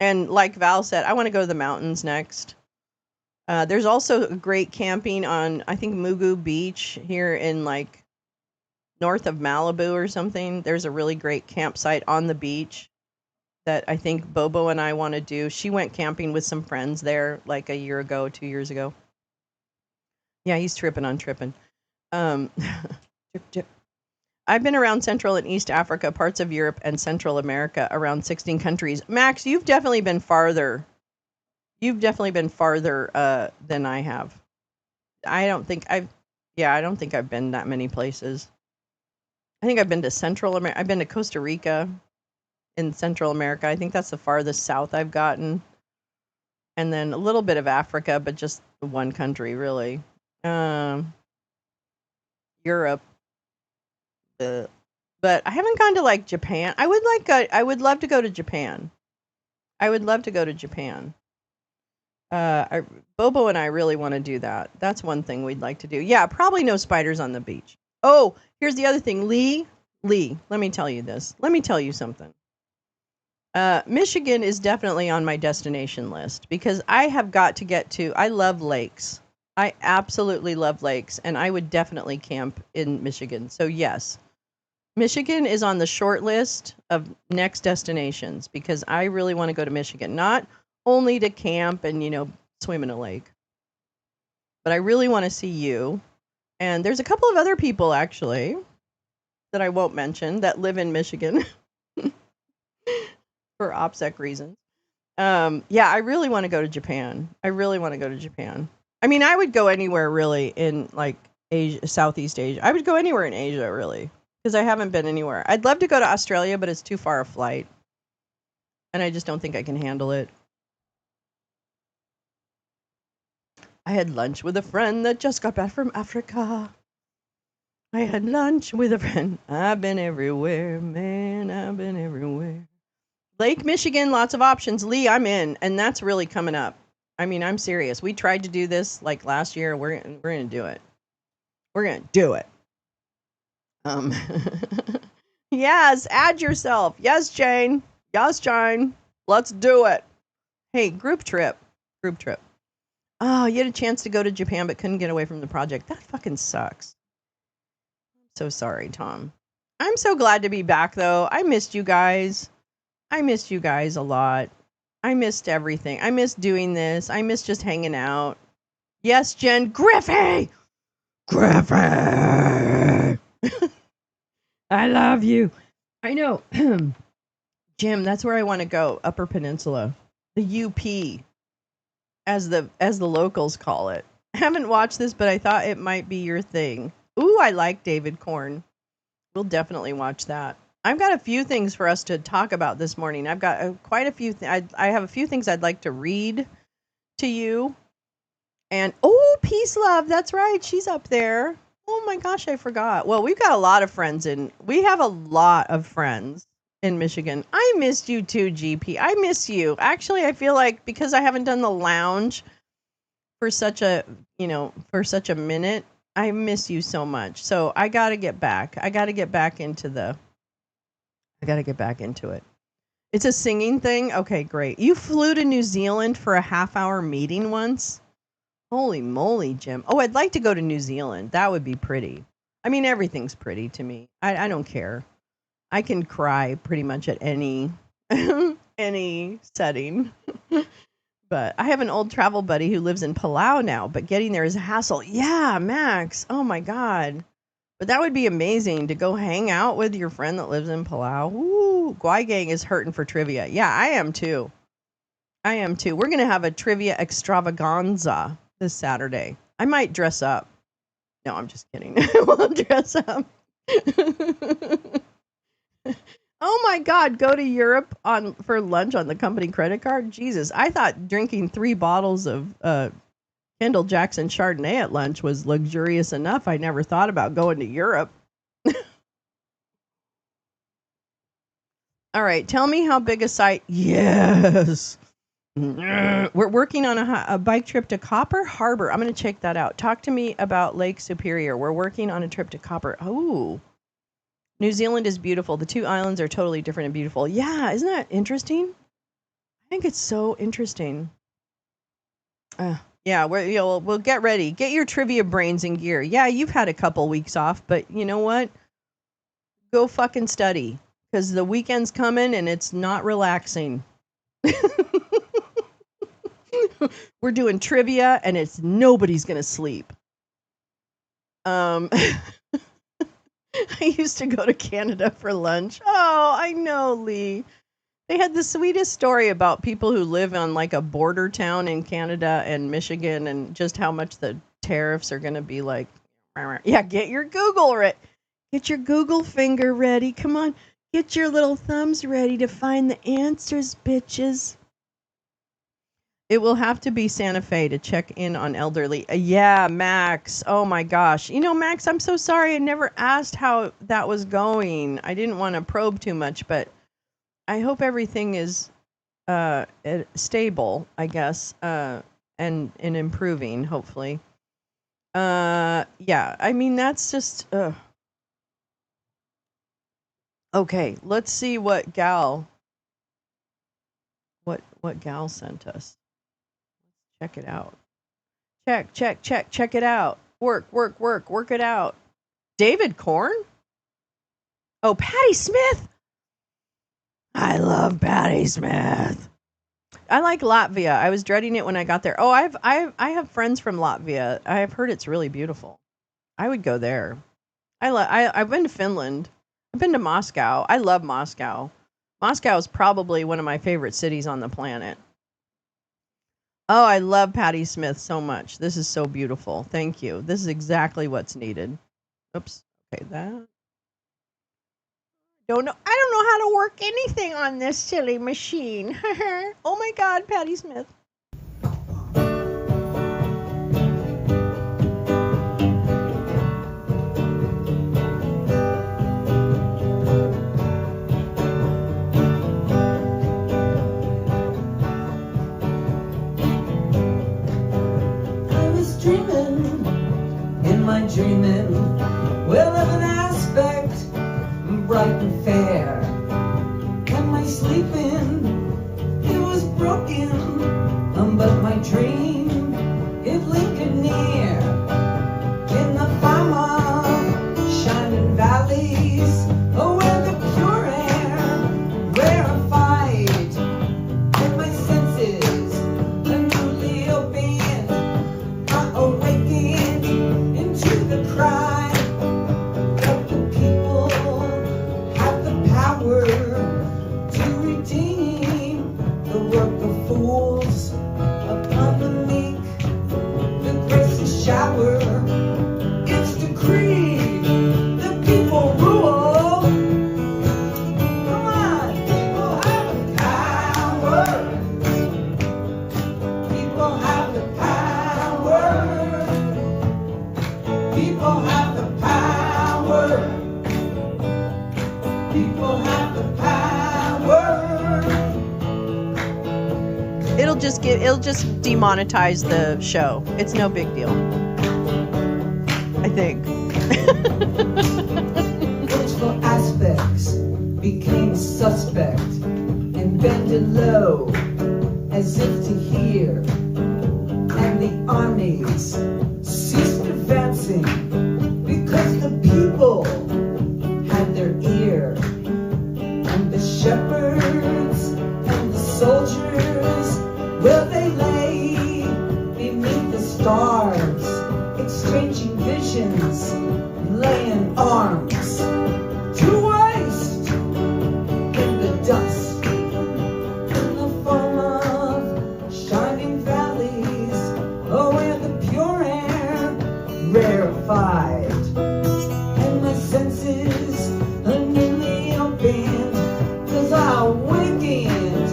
And like Val said, I want to go to the mountains next. There's also great camping on, I think, Mugu Beach here in like north of Malibu or something. There's a really great campsite on the beach that I think Bobo and I want to do. She went camping with some friends there like a year ago, 2 years ago. Yeah, he's tripping. I've been around Central and East Africa, parts of Europe, and Central America, around 16 countries. Max, you've definitely been farther. You've definitely been farther than I have. I don't think I've yeah, I don't think I've been that many places. I think I've been to Central America. I've been to Costa Rica in Central America. I think that's the farthest south I've gotten. And then a little bit of Africa, but just one country really. Um, Europe. But I haven't gone to like Japan. I would love to go to Japan. I would love to go to Japan. I, Bobo and I really want to do that. That's one thing we'd like to do. Yeah, probably no spiders on the beach. Oh, here's the other thing, Lee. Let me tell you this. Let me tell you something. Michigan is definitely on my destination list because I have got to get to. I love lakes. I absolutely love lakes, and I would definitely camp in Michigan. So yes, Michigan is on the short list of next destinations because I really want to go to Michigan, not only to camp and, swim in a lake, but I really want to see you. And there's a couple of other people actually that I won't mention that live in Michigan for OPSEC reasons. Yeah, I really want to go to Japan. I really want to go to Japan. I mean, I would go anywhere really in like Asia, Southeast Asia. I would go anywhere in Asia really because I haven't been anywhere. I'd love to go to Australia, but it's too far a flight. And I just don't think I can handle it. I had lunch with a friend that just got back from Africa. I had lunch with a friend. I've been everywhere, man. I've been everywhere. Lake Michigan, lots of options. Lee, I'm in, and that's really coming up. I mean, I'm serious. We tried to do this like last year. We're gonna do it. We're gonna do it. Um, yes, add yourself. Yes, Jane. Yes, Jane. Let's do it. Hey, group trip. Group trip. Oh, you had a chance to go to Japan but couldn't get away from the project. That fucking sucks. I'm so sorry, Tom. I'm so glad to be back though. I missed you guys. I missed you guys a lot. I missed everything. I missed doing this. I missed just hanging out. Yes, Jen. Griffey! Griffey! I love you. I know. Jim, that's where I want to go. Upper Peninsula. The UP, as the locals call it. I haven't watched this, but I thought it might be your thing. Ooh, I like David Korn. We'll definitely watch that. I've got a few things for us to talk about this morning. I've got quite a few. I have a few things I'd like to read to you. And oh, Peace Love, that's right. She's up there. Oh my gosh, I forgot. Well, we've got a lot of friends we have a lot of friends in Michigan. I missed you too, GP. I miss you. Actually, I feel like because I haven't done the lounge for such a, minute, I miss you so much. So I got to get back. I got to get back into it. It's a singing thing? Okay, great. You flew to New Zealand for a half-hour meeting once? Holy moly, Jim. Oh, I'd like to go to New Zealand. That would be pretty. I mean, everything's pretty to me. I don't care. I can cry pretty much at any any setting. But I have an old travel buddy who lives in Palau now, but getting there is a hassle. Yeah, Max. Oh my God. But that would be amazing to go hang out with your friend that lives in Palau. Woo! Guai Gang is hurting for trivia. Yeah, I am too. We're going to have a trivia extravaganza this Saturday. I might dress up. No, I'm just kidding. I won't dress up. Oh my God, go to Europe for lunch on the company credit card? Jesus, I thought drinking 3 bottles of Kendall Jackson Chardonnay at lunch was luxurious enough. I never thought about going to Europe. All right, tell me how big a site. Yes. We're working on a bike trip to Copper Harbor. I'm going to check that out. Talk to me about Lake Superior. We're working on a trip to Copper. Oh, New Zealand is beautiful. The 2 islands are totally different and beautiful. Yeah, isn't that interesting? I think it's so interesting. Yeah, we'll get ready. Get your trivia brains in gear. Yeah, you've had a couple weeks off, but you know what? Go fucking study because the weekend's coming and it's not relaxing. We're doing trivia and nobody's gonna sleep. I used to go to Canada for lunch. Oh, I know, Lee. They had the sweetest story about people who live on like a border town in Canada and Michigan and just how much the tariffs are going to be like, yeah, get your Get your Google finger ready. Come on. Get your little thumbs ready to find the answers, bitches. It will have to be Santa Fe to check in on elderly. Yeah, Max. Oh my gosh. Max, I'm so sorry. I never asked how that was going. I didn't want to probe too much, but I hope everything is stable, I guess, and improving, hopefully. Yeah, I mean, that's just, okay, let's see what gal sent us. Check it out. Check it out. Work it out. David Korn? Oh, Patti Smith. I love Patti Smith. I like Latvia. I was dreading it when I got there. Oh, I have friends from Latvia. I've heard it's really beautiful. I would go there. I've been to Finland. I've been to Moscow. I love Moscow. Moscow is probably one of my favorite cities on the planet. Oh, I love Patti Smith so much. This is so beautiful. Thank you. This is exactly what's needed. Oops. Okay, that. I don't know how to work anything on this silly machine. Oh my God, Patti Smith. Dreaming, well, of an aspect bright and fair. And my sleeping, it was broken, but my dream, it lingered near. In the farmer, shining valleys, oh, where the pure air, rarefied, and my senses, newly opened, are awakened into the cry of the people have the power to redeem the work of fools upon the meek, the gracious shower. It's decreed the people rule. Come on, people have the power. People have the power. People have the power. People have the power. It'll just demonetize the show. It's no big deal. I think. Cultural aspects became suspect and bended low as if to hear. And the armies ceased advancing because the people had their ear. And the shepherds and the soldiers, well, they lay beneath the stars, exchanging visions, laying arms to waste in the dust, in the form of shining valleys, oh, where the pure air rarefied, and my senses are newly opened, 'cause I awakened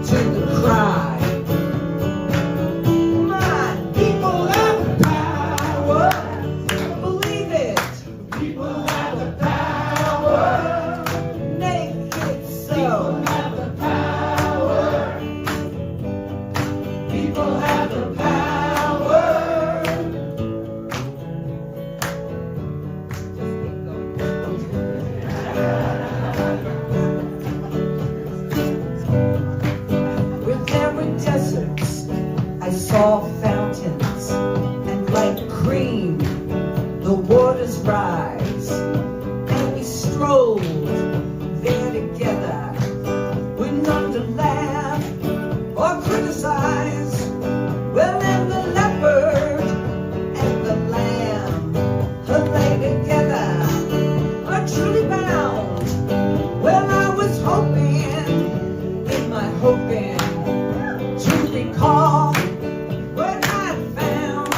to the cry. My people have the power, believe it. People have the power, make it so. People have the power. People have the power. Where there were deserts, I saw fountains, and like cream, the waters rise, and we strolled there together, with none to laugh or criticize. Well, and the leopard and the lamb lay together, are truly bound. Well, I was hoping, in my hoping, to recall what I'd found.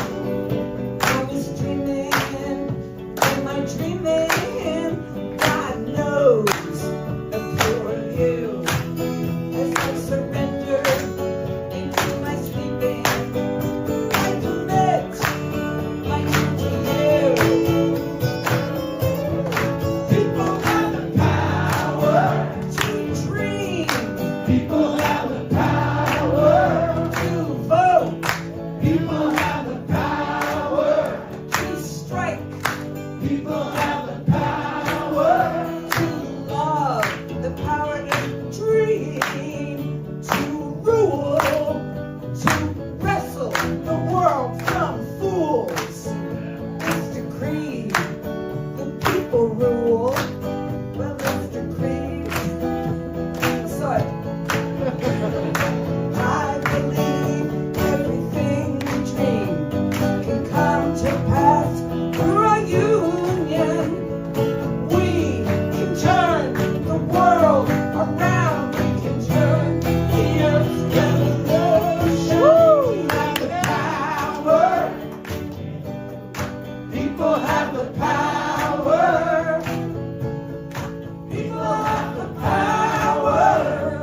People have the power to love, the power to dream, to rule, to wrestle the world from fools. It's decreed the people rule. Well, it's decreed. Sorry. I believe everything we dream can come to pass through our union. We can turn the world around. We can turn the earth's revolution. We have the power. People have the power. People have the power.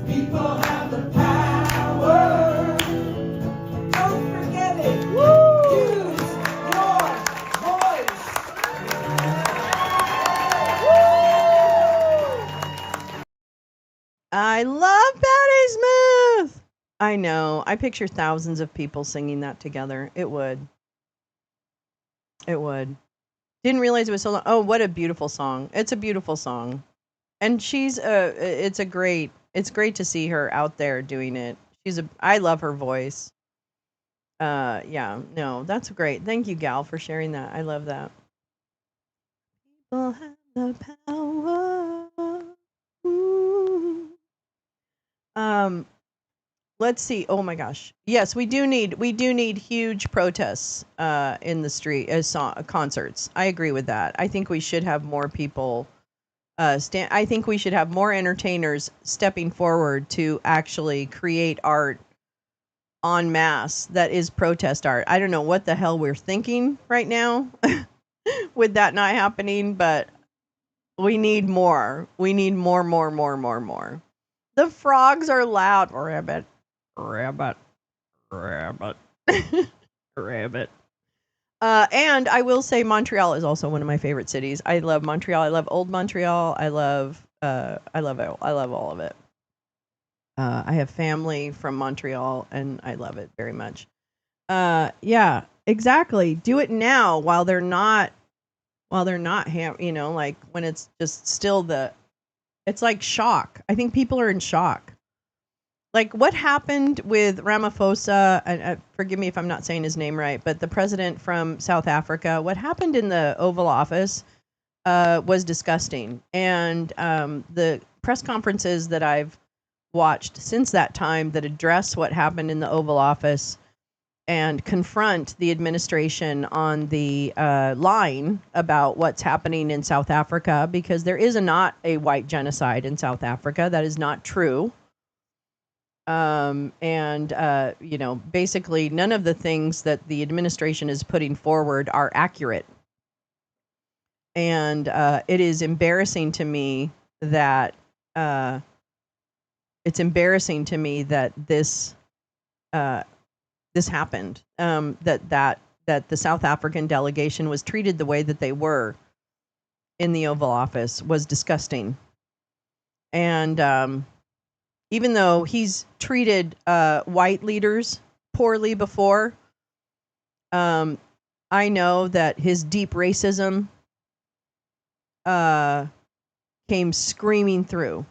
People have the power. Don't forget it. Use your voice. I love Patty Smith. I know. I picture thousands of people singing that together. It would. It would. Didn't realize it was so long. Oh, what a beautiful song. It's a beautiful song. And it's great to see her out there doing it. I love her voice. Yeah, no, that's great. Thank you, Gal, for sharing that. I love that. People have the power. Ooh. Let's see. Oh my gosh. Yes, we do need huge protests in the street as concerts. I agree with that. I think we should have more people I think we should have more entertainers stepping forward to actually create art en masse that is protest art. I don't know what the hell we're thinking right now with that not happening, but we need more. We need more, more, more, more, more. The frogs are loud. Rabbit, rabbit, rabbit, rabbit. And I will say Montreal is also one of my favorite cities. I love Montreal. I love old Montreal. I love it. I love all of it. I have family from Montreal and I love it very much. Yeah, exactly. Do it now while they're not like when it's just still it's like shock. I think people are in shock. Like what happened with Ramaphosa, and forgive me if I'm not saying his name right, but the president from South Africa, what happened in the Oval Office was disgusting. And the press conferences that I've watched since that time that address what happened in the Oval Office and confront the administration on the line about what's happening in South Africa, because there is not a white genocide in South Africa. That is not true. Basically none of the things that the administration is putting forward are accurate. And it is embarrassing to me that this happened. That the South African delegation was treated the way that they were in the Oval Office was disgusting. And even though he's treated white leaders poorly before, I know that his deep racism came screaming through.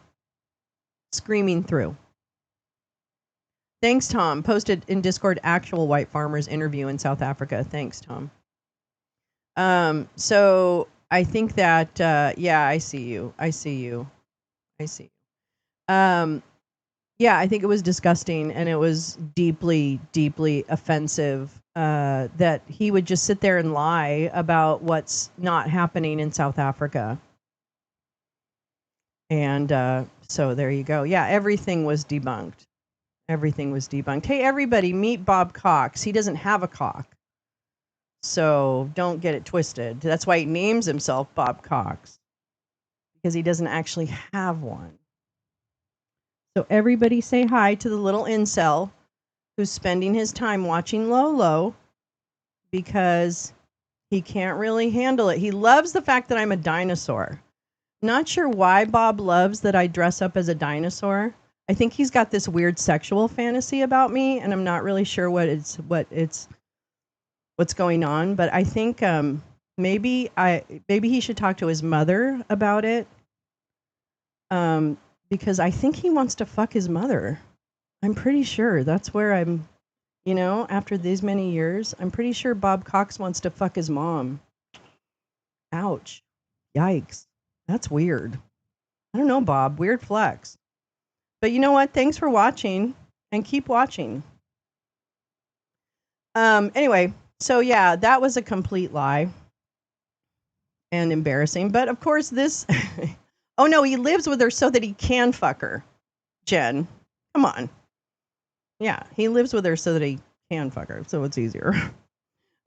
Thanks, Tom. Posted in Discord actual white farmers interview in South Africa. Thanks, Tom. So I think that I see you. Yeah, I think it was disgusting and it was deeply, deeply offensive that he would just sit there and lie about what's not happening in South Africa. And so there you go. Yeah, everything was debunked. Hey, everybody, meet Bob Cox. He doesn't have a cock. So don't get it twisted. That's why he names himself Bob Cox, because he doesn't actually have one. So everybody say hi to the little incel who's spending his time watching Lolo because he can't really handle it. He loves the fact that I'm a dinosaur. Not sure why Bob loves that I dress up as a dinosaur. I think he's got this weird sexual fantasy about me, and I'm not really sure what it's what's going on. But I think maybe he should talk to his mother about it. Um, because I think he wants to fuck his mother. I'm pretty sure that's where I'm. After these many years, I'm pretty sure Bob Cox wants to fuck his mom. Ouch. Yikes. That's weird. I don't know, Bob. Weird flex. But you know what? Thanks for watching and keep watching. Anyway, so yeah, that was a complete lie and embarrassing. But of course, this. Oh no, he lives with her so that he can fuck her. Jen, come on. Yeah, he lives with her so that he can fuck her, so it's easier.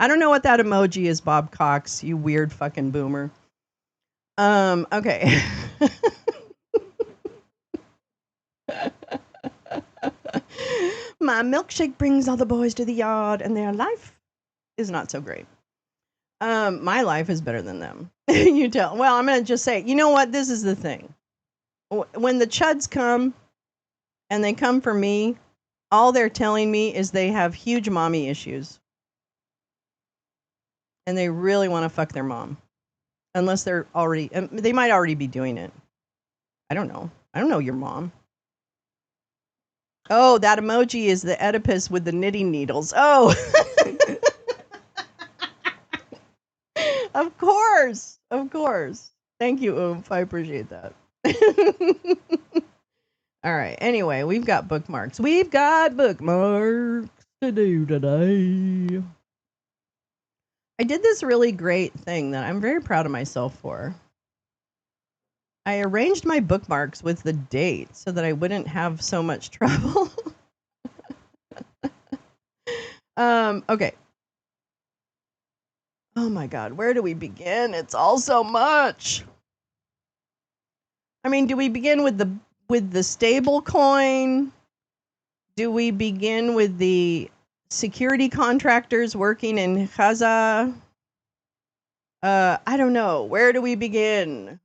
I don't know what that emoji is, Bob Cox, you weird fucking boomer. Okay. My milkshake brings all the boys to the yard, and their life is not so great. My life is better than them. You tell. Well, I'm gonna just say, you know what? This is the thing. When the chuds come, and they come for me, all they're telling me is they have huge mommy issues, and they really want to fuck their mom, unless they're already. They might already be doing it. I don't know. I don't know your mom. Oh, that emoji is the Oedipus with the knitting needles. Oh, of course. Of course. Thank you, Oomph. I appreciate that. All right. Anyway, we've got bookmarks. We've got bookmarks to do today. I did this really great thing that I'm very proud of myself for. I arranged my bookmarks with the date so that I wouldn't have so much trouble. Okay. Oh my God, where do we begin? It's all so much. I mean, do we begin with the stable coin? Do we begin with the security contractors working in Gaza? I don't know. Where do we begin?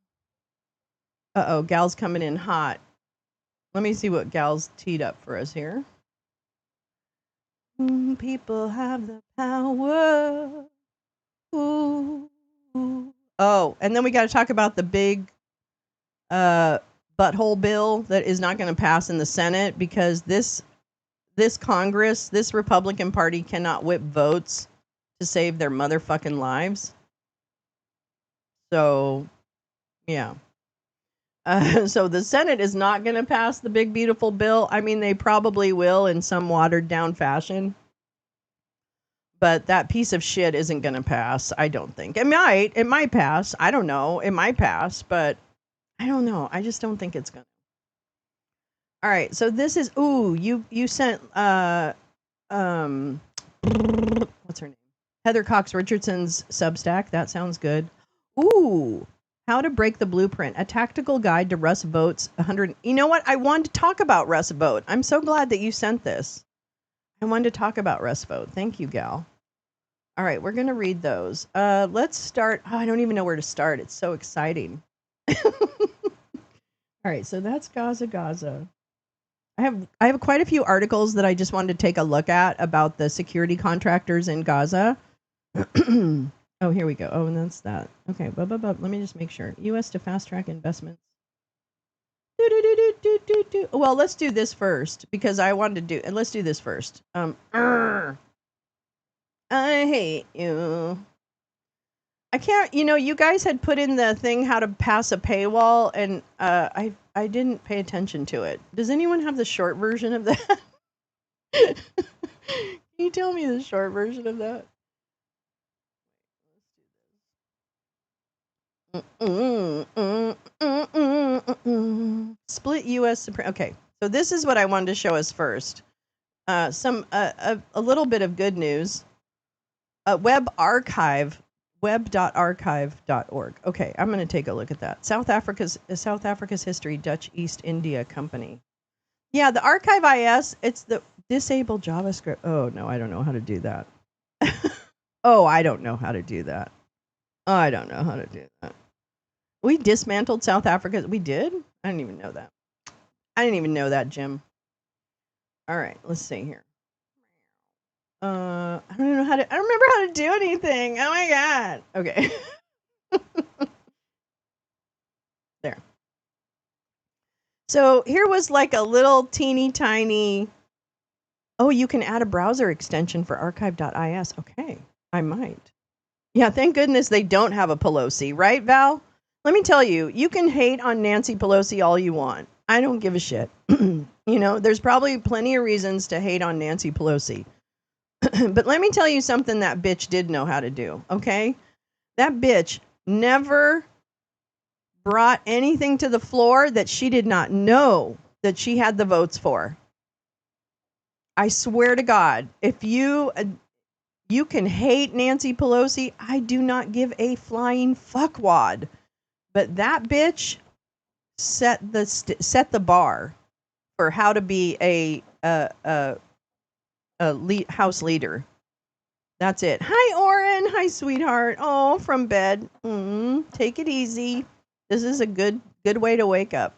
Uh-oh, Gal's coming in hot. Let me see what Gal's teed up for us here. People have the power. Ooh. Oh, and then we got to talk about the big butthole bill that is not going to pass in the Senate because this Congress, this Republican Party cannot whip votes to save their motherfucking lives. So, yeah. So the Senate is not going to pass the big beautiful bill. I mean, they probably will in some watered down fashion. But that piece of shit isn't going to pass, I don't think. It might pass. I don't know. It might pass, but I don't know. I just don't think it's going to. All right. So this is you sent what's her name? Heather Cox Richardson's Substack. That sounds good. Ooh, How to Break the Blueprint, a tactical guide to Rust Vote's 100. You know what? I wanted to talk about Rust Vote. I'm so glad that you sent this. I wanted to talk about Rust Vote. Thank you, gal. All right, we're going to read those. Let's start. Oh, I don't even know where to start. It's so exciting. All right, so that's Gaza. I have quite a few articles that I just wanted to take a look at about the security contractors in Gaza. Oh, here we go. Oh, and that's that. Okay, let me just make sure. U.S. to fast track investments. Well, let's do this first because I wanted to do. And let's do this first. I hate you. I can't. You guys had put in the thing how to pass a paywall, and I didn't pay attention to it. Does anyone have the short version of that? Can you tell me the short version of that? Split U.S. Supreme. Okay, so this is what I wanted to show us first. A little bit of good news. Web.archive.org. Okay, I'm going to take a look at that. South Africa's history, Dutch East India Company. Yeah, the Archive IS. It's the disabled JavaScript. Oh no, I don't know how to do that. I don't know how to do that. We dismantled South Africa. We did? I didn't even know that. Jim. All right, let's see here. I don't know how to. I don't remember how to do anything. Oh my god. Okay. There. So here was like a little teeny tiny. Oh, you can add a browser extension for archive.is. Okay, I might. Yeah, thank goodness they don't have a Pelosi, right, Val? Let me tell you, you can hate on Nancy Pelosi all you want. I don't give a shit. There's probably plenty of reasons to hate on Nancy Pelosi. But let me tell you something that bitch did know how to do, okay? That bitch never brought anything to the floor that she did not know that she had the votes for. I swear to God, if you can hate Nancy Pelosi, I do not give a flying fuckwad. But that bitch set the bar for how to be a house leader. That's it. Hi, Oren. Hi, sweetheart. Oh, from bed. Take it easy. This is a good way to wake up.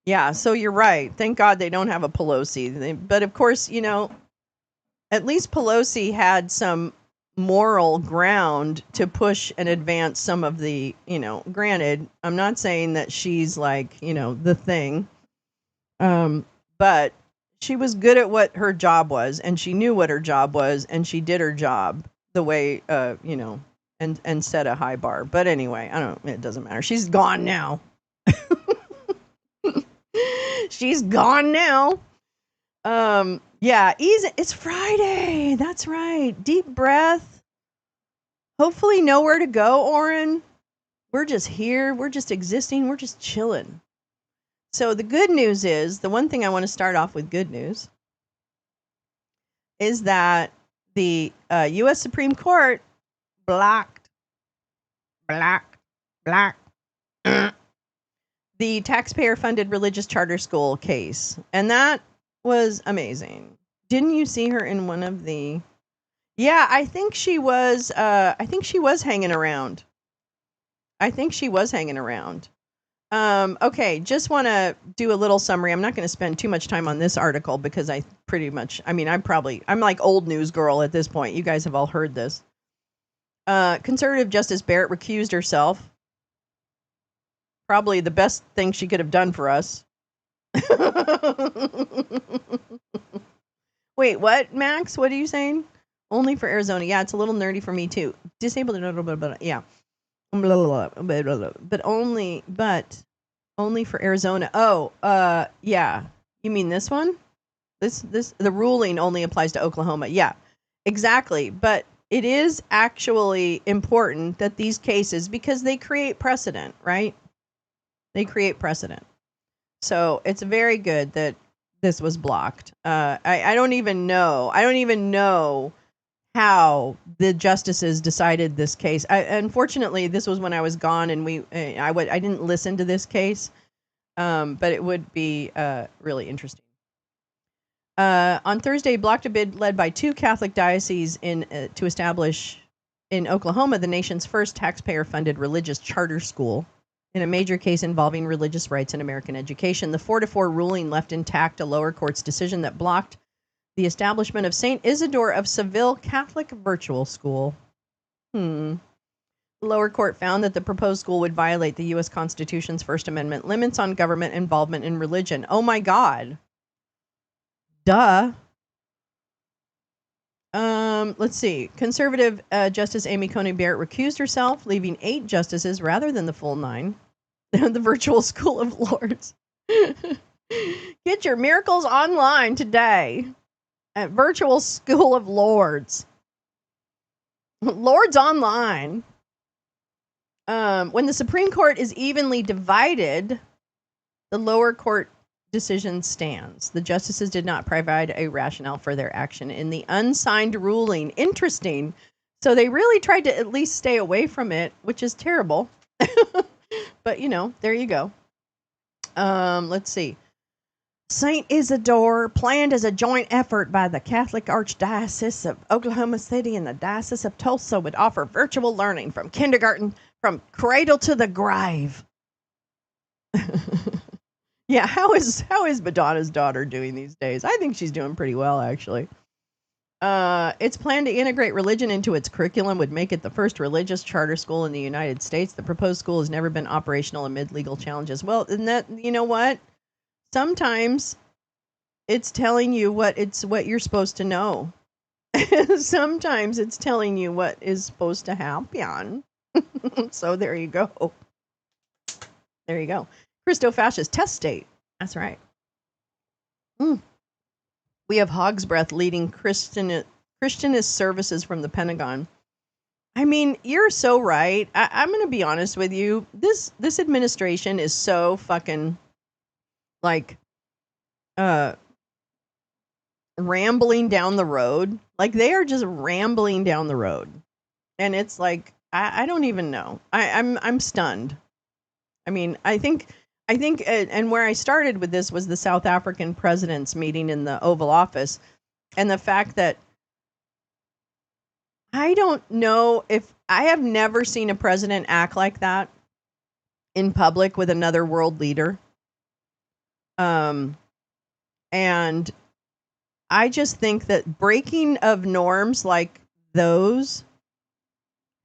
Yeah, so you're right. Thank God they don't have a Pelosi. But of course, at least Pelosi had some moral ground to push and advance some of the, granted, I'm not saying that she's like, the thing. But she was good at what her job was, and she knew what her job was, and she did her job the way, and set a high bar. But anyway, it doesn't matter. She's gone now. She's gone now. Yeah, easy. It's Friday. That's right. Deep breath. Hopefully nowhere to go, Oren. We're just here. We're just existing. We're just chilling. So the good news is, the one thing I want to start off with good news is that the U.S. Supreme Court blocked the taxpayer-funded religious charter school case, and that was amazing. Didn't you see her in one of the? Yeah, I think she was. I think she was hanging around. Okay, just want to do a little summary. I'm not going to spend too much time on this article because I'm like old news girl at this point. You guys have all heard this. Conservative Justice Barrett recused herself. Probably the best thing she could have done for us. Wait, what, Max? What are you saying? Only for Arizona. Yeah, it's a little nerdy for me too. Disabled and yeah. But only for Arizona. Oh, yeah. You mean this one? The ruling only applies to Oklahoma. Yeah, exactly. But it is actually important that these cases, because they create precedent, right? They create precedent. So it's very good that this was blocked. I don't even know how the justices decided this case. Unfortunately, this was when I was gone, and I didn't listen to this case. But it would be really interesting. On Thursday, blocked a bid led by two Catholic dioceses to establish in Oklahoma the nation's first taxpayer-funded religious charter school in a major case involving religious rights and American education. The 4-4 ruling left intact a lower court's decision that blocked the establishment of St. Isidore of Seville Catholic Virtual School. The lower court found that the proposed school would violate the U.S. Constitution's First Amendment limits on government involvement in religion. Oh my God. Duh. Let's see. Conservative Justice Amy Coney Barrett recused herself, leaving 8 justices rather than the full 9. The Virtual School of Lords. Get your miracles online today at Virtual School of Lords. Lords online. When the Supreme Court is evenly divided, the lower court decision stands. The justices did not provide a rationale for their action in the unsigned ruling. Interesting. So they really tried to at least stay away from it, which is terrible. But, there you go. Let's see. St. Isidore, planned as a joint effort by the Catholic Archdiocese of Oklahoma City and the Diocese of Tulsa, would offer virtual learning from kindergarten, from cradle to the grave. Yeah, how is Madonna's daughter doing these days? I think she's doing pretty well, actually. Its plan to integrate religion into its curriculum would make it the first religious charter school in the United States. The proposed school has never been operational amid legal challenges. Well, and that, you know what? Sometimes it's telling you what you're supposed to know. Sometimes it's telling you what is supposed to happen. So there you go. There you go. Christo-fascist test state. That's right. We have Hog's Breath leading Christianist services from the Pentagon. I mean, you're so right. I'm going to be honest with you. This administration is so fucking like rambling down the road. Like they are just rambling down the road, and it's like I don't even know. I'm stunned. I mean, I think, and where I started with this was the South African president's meeting in the Oval Office, and the fact that I don't know if I have never seen a president act like that in public with another world leader. And I just think that breaking of norms like those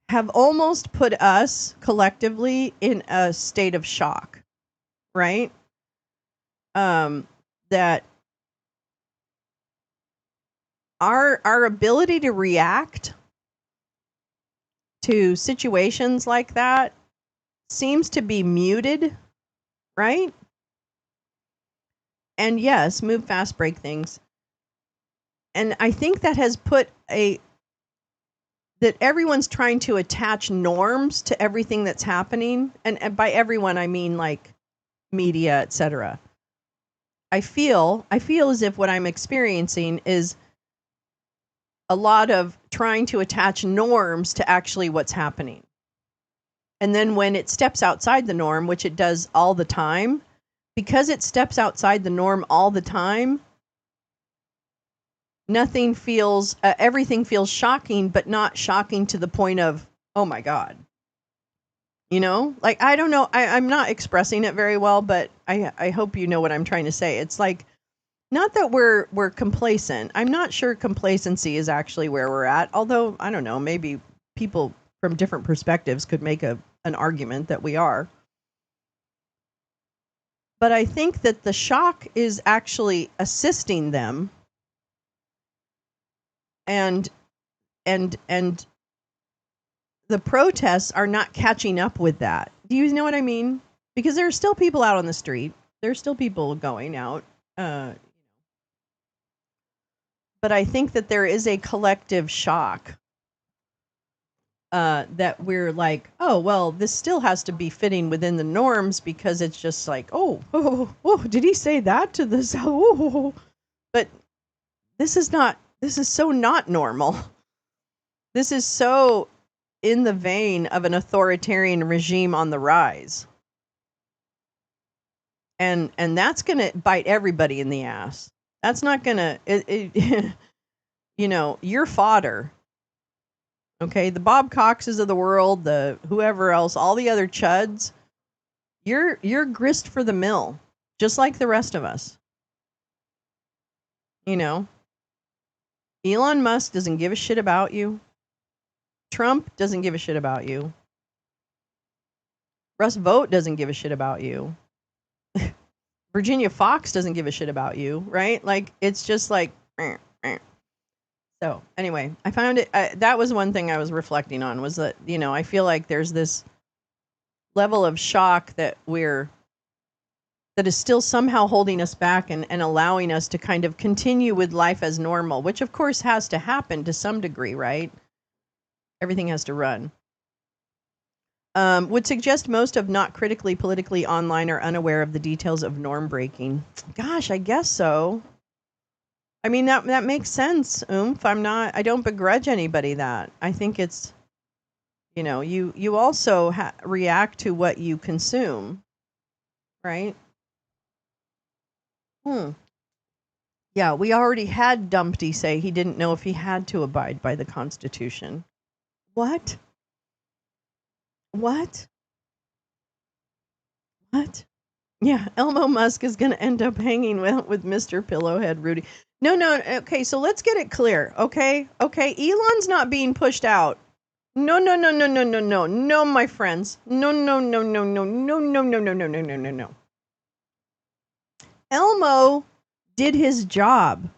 have almost put us collectively in a state of shock, right? That our ability to react to situations like that seems to be muted, right? And yes, move fast, break things. And I think that has put that everyone's trying to attach norms to everything that's happening. And by everyone, I mean like media, etc. I feel as if what I'm experiencing is a lot of trying to attach norms to actually what's happening. And then when it steps outside the norm, which it does all the time, because it steps outside the norm all the time, everything feels shocking, but not shocking to the point of, oh my God. You know, like, I don't know. I'm not expressing it very well, but I hope you know what I'm trying to say. It's like, not that we're complacent. I'm not sure complacency is actually where we're at. Although, I don't know, maybe people from different perspectives could make an argument that we are. But I think that the shock is actually assisting them, and the protests are not catching up with that. Do you know what I mean? Because there are still people out on the street. There's still people going out. But I think that there is a collective shock that we're like, oh, well, this still has to be fitting within the norms, because it's just like, oh, did he say that to this? Oh, but this is so not normal. This is so in the vein of an authoritarian regime on the rise. And that's going to bite everybody in the ass. That's not going to, you're fodder. Okay, the Bob Coxes of the world, the whoever else, all the other chuds, you're grist for the mill, just like the rest of us. You know, Elon Musk doesn't give a shit about you. Trump doesn't give a shit about you. Russ Vought doesn't give a shit about you. Virginia Fox doesn't give a shit about you, right? Like, it's just like, So anyway, I found it, that was one thing I was reflecting on, was that, I feel like there's this level of shock that is still somehow holding us back and allowing us to kind of continue with life as normal, which of course has to happen to some degree, right? Everything has to run. Would suggest most of not critically politically online are unaware of the details of norm breaking. Gosh, I guess so. I mean, that makes sense. I don't begrudge anybody that. I think it's, you also react to what you consume, right? Yeah, we already had Dumpty say he didn't know if he had to abide by the Constitution. What? Yeah, Elmo Musk is going to end up hanging with Mr. Pillowhead Rudy. No, no. Okay, so let's get it clear. Okay, Elon's not being pushed out. No, no, no, no, no, no, no, no, my friends. No, no, no, no, no, no, no, no, no, no, no, no, no, no. Elmo did his job.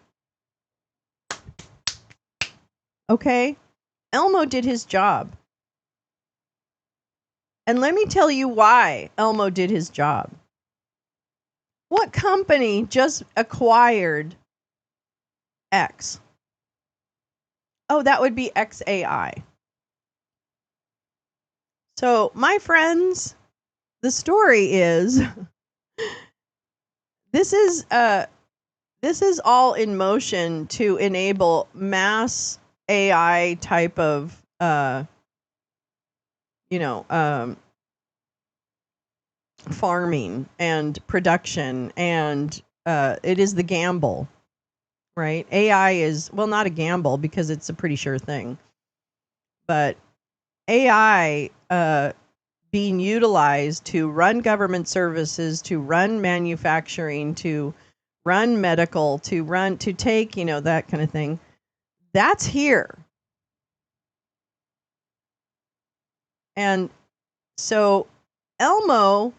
Okay, Elmo did his job. And let me tell you why Elmo did his job. What company just acquired X? Oh, that would be XAI. So, my friends, the story is this is all in motion to enable mass AI type of farming and production, and it is the gamble, right? AI is, well, not a gamble because it's a pretty sure thing, but AI being utilized to run government services, to run manufacturing, to run medical, to take, that kind of thing. That's here. And so Elmo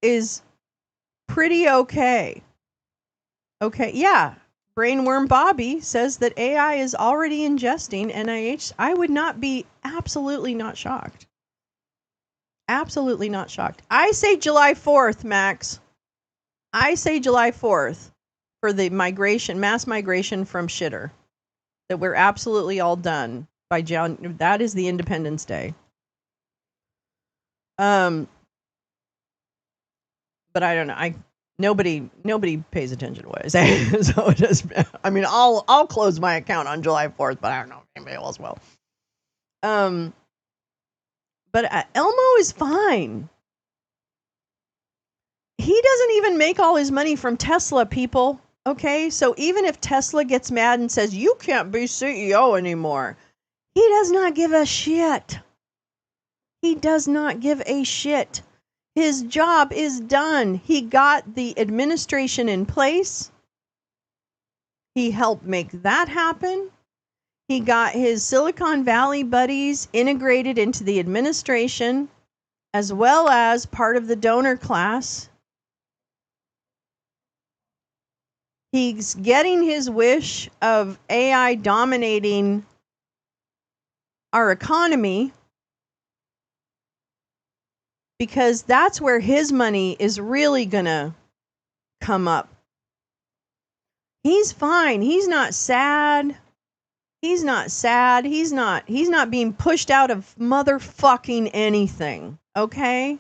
is pretty okay. Okay, yeah. Brainworm Bobby says that AI is already ingesting NIH. I would not be absolutely not shocked. Absolutely not shocked. I say July 4th, Max. I say July 4th for the mass migration from shitter. That we're absolutely all done by June. That is the Independence Day. But I don't know. Nobody pays attention to what I say. So it just, I mean, I'll close my account on July 4th, but I don't know if anybody else will. But Elmo is fine. He doesn't even make all his money from Tesla, people. Okay, so even if Tesla gets mad and says you can't be CEO anymore, he does not give a shit. He does not give a shit. His job is done. He got the administration in place. He helped make that happen. He got his Silicon Valley buddies integrated into the administration, as well as part of the donor class. He's getting his wish of AI dominating our economy because that's where his money is really going to come up. He's fine. He's not sad. He's not sad. He's not being pushed out of motherfucking anything. Okay?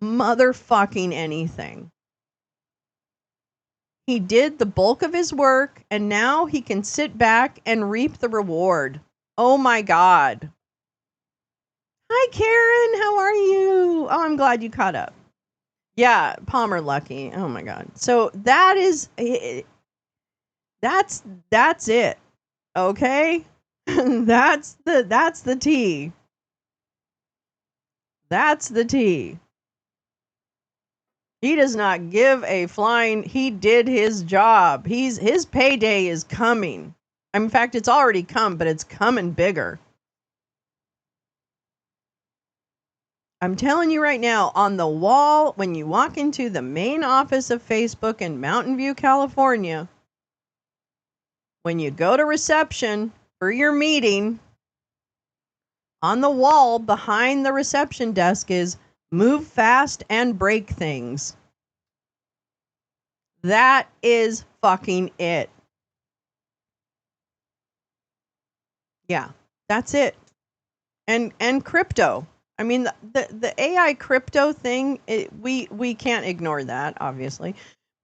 Motherfucking anything. He did the bulk of his work, and now he can sit back and reap the reward. Oh my God. Hi, Karen. How are you? Oh, I'm glad you caught up. Yeah, Palmer Lucky. Oh my God. So that's it. Okay? that's the tea. That's the tea. He does not give a flying. He did his job. His payday is coming. In fact, it's already come, but it's coming bigger. I'm telling you right now, on the wall, when you walk into the main office of Facebook in Mountain View, California, when you go to reception for your meeting, on the wall behind the reception desk is move fast and break things. That is fucking it. Yeah, that's it. And crypto. I mean, the AI crypto thing, we can't ignore that, obviously.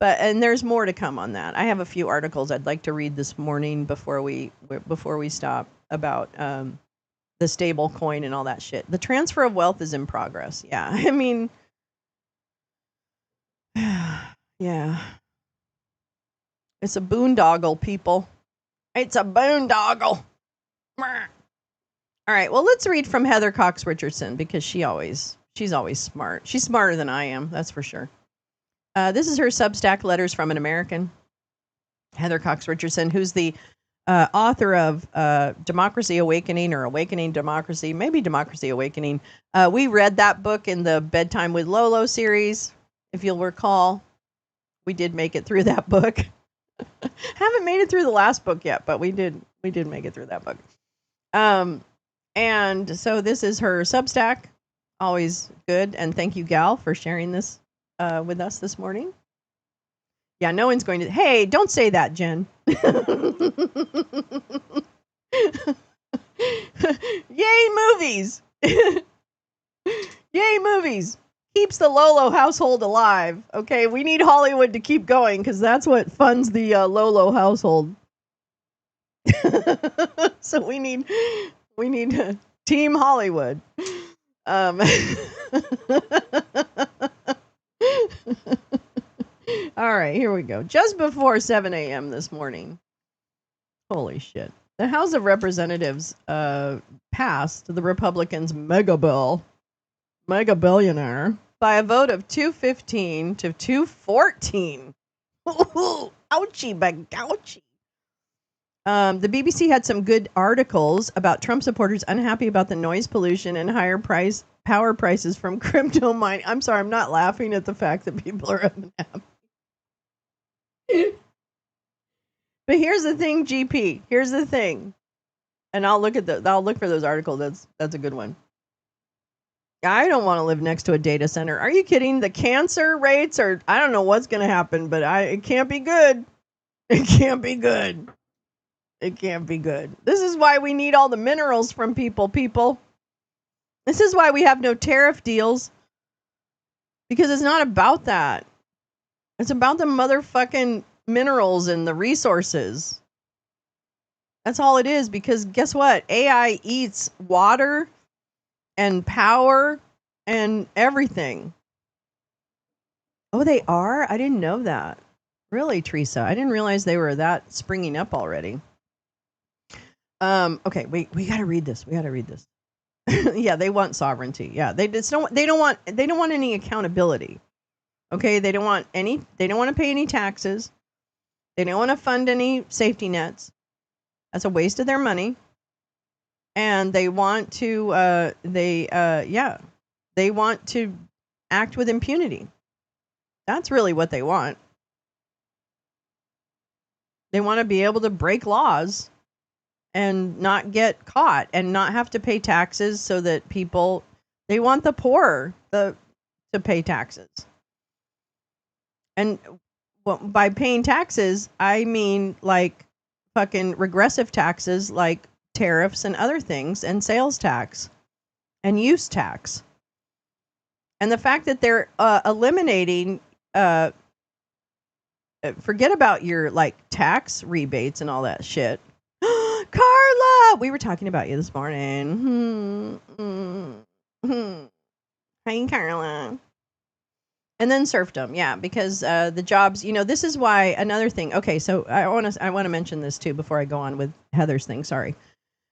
And there's more to come on that. I have a few articles I'd like to read this morning before we stop about the stable coin and all that shit. The transfer of wealth is in progress. Yeah, I mean, yeah. It's a boondoggle, people. It's a boondoggle. All right, well, let's read from Heather Cox Richardson because she's always smart. She's smarter than I am, that's for sure. This is her Substack, Letters from an American. Heather Cox Richardson, who's the author of Democracy Awakening or Awakening Democracy, maybe Democracy Awakening. We read that book in the Bedtime with Lolo series, if you'll recall. We did make it through that book. Haven't made it through the last book yet, but we did make it through that book. And so this is her Substack. Always good. And thank you, Gal, for sharing this with us this morning. Yeah, no one's going to. Hey, don't say that, Jen. Yay, movies. Yay, movies. Keeps the Lolo household alive. Okay, we need Hollywood to keep going because that's what funds the Lolo household. So we need Team Hollywood. All right, here we go. Just before 7 a.m. this morning. Holy shit. The House of Representatives passed the Republicans' mega billionaire, by a vote of 215 to 214. Ouchie bagouchie. The BBC had some good articles about Trump supporters unhappy about the noise pollution and higher power prices from crypto mining. I'm sorry, I'm not laughing at the fact that people are unhappy. But here's the thing, GP. Here's the thing. And I'll look for those articles. That's a good one. I don't want to live next to a data center. Are you kidding? The cancer rates are, I don't know what's going to happen, but it can't be good. It can't be good. It can't be good. This is why we need all the minerals from people. This is why we have no tariff deals. Because it's not about that. It's about the motherfucking minerals and the resources. That's all it is. Because guess what? AI eats water and power and everything. Oh, they are? I didn't know that. Really, Teresa? I didn't realize they were that springing up already. Okay, we got to read this. Yeah, they want sovereignty. Yeah, they don't want any accountability. Okay, they don't want to pay any taxes. They don't want to fund any safety nets. That's a waste of their money. And they want to they want to act with impunity. That's really what they want. They want to be able to break laws and not get caught and not have to pay taxes so that they want the poor to pay taxes. And by paying taxes, I mean like fucking regressive taxes like tariffs and other things and sales tax and use tax. And the fact that they're eliminating forget about your like tax rebates and all that shit. Carla, we were talking about you this morning. Hi, Carla. And then serfdom, yeah, because the jobs, this is why another thing. Okay, so I want to mention this too before I go on with Heather's thing. Sorry.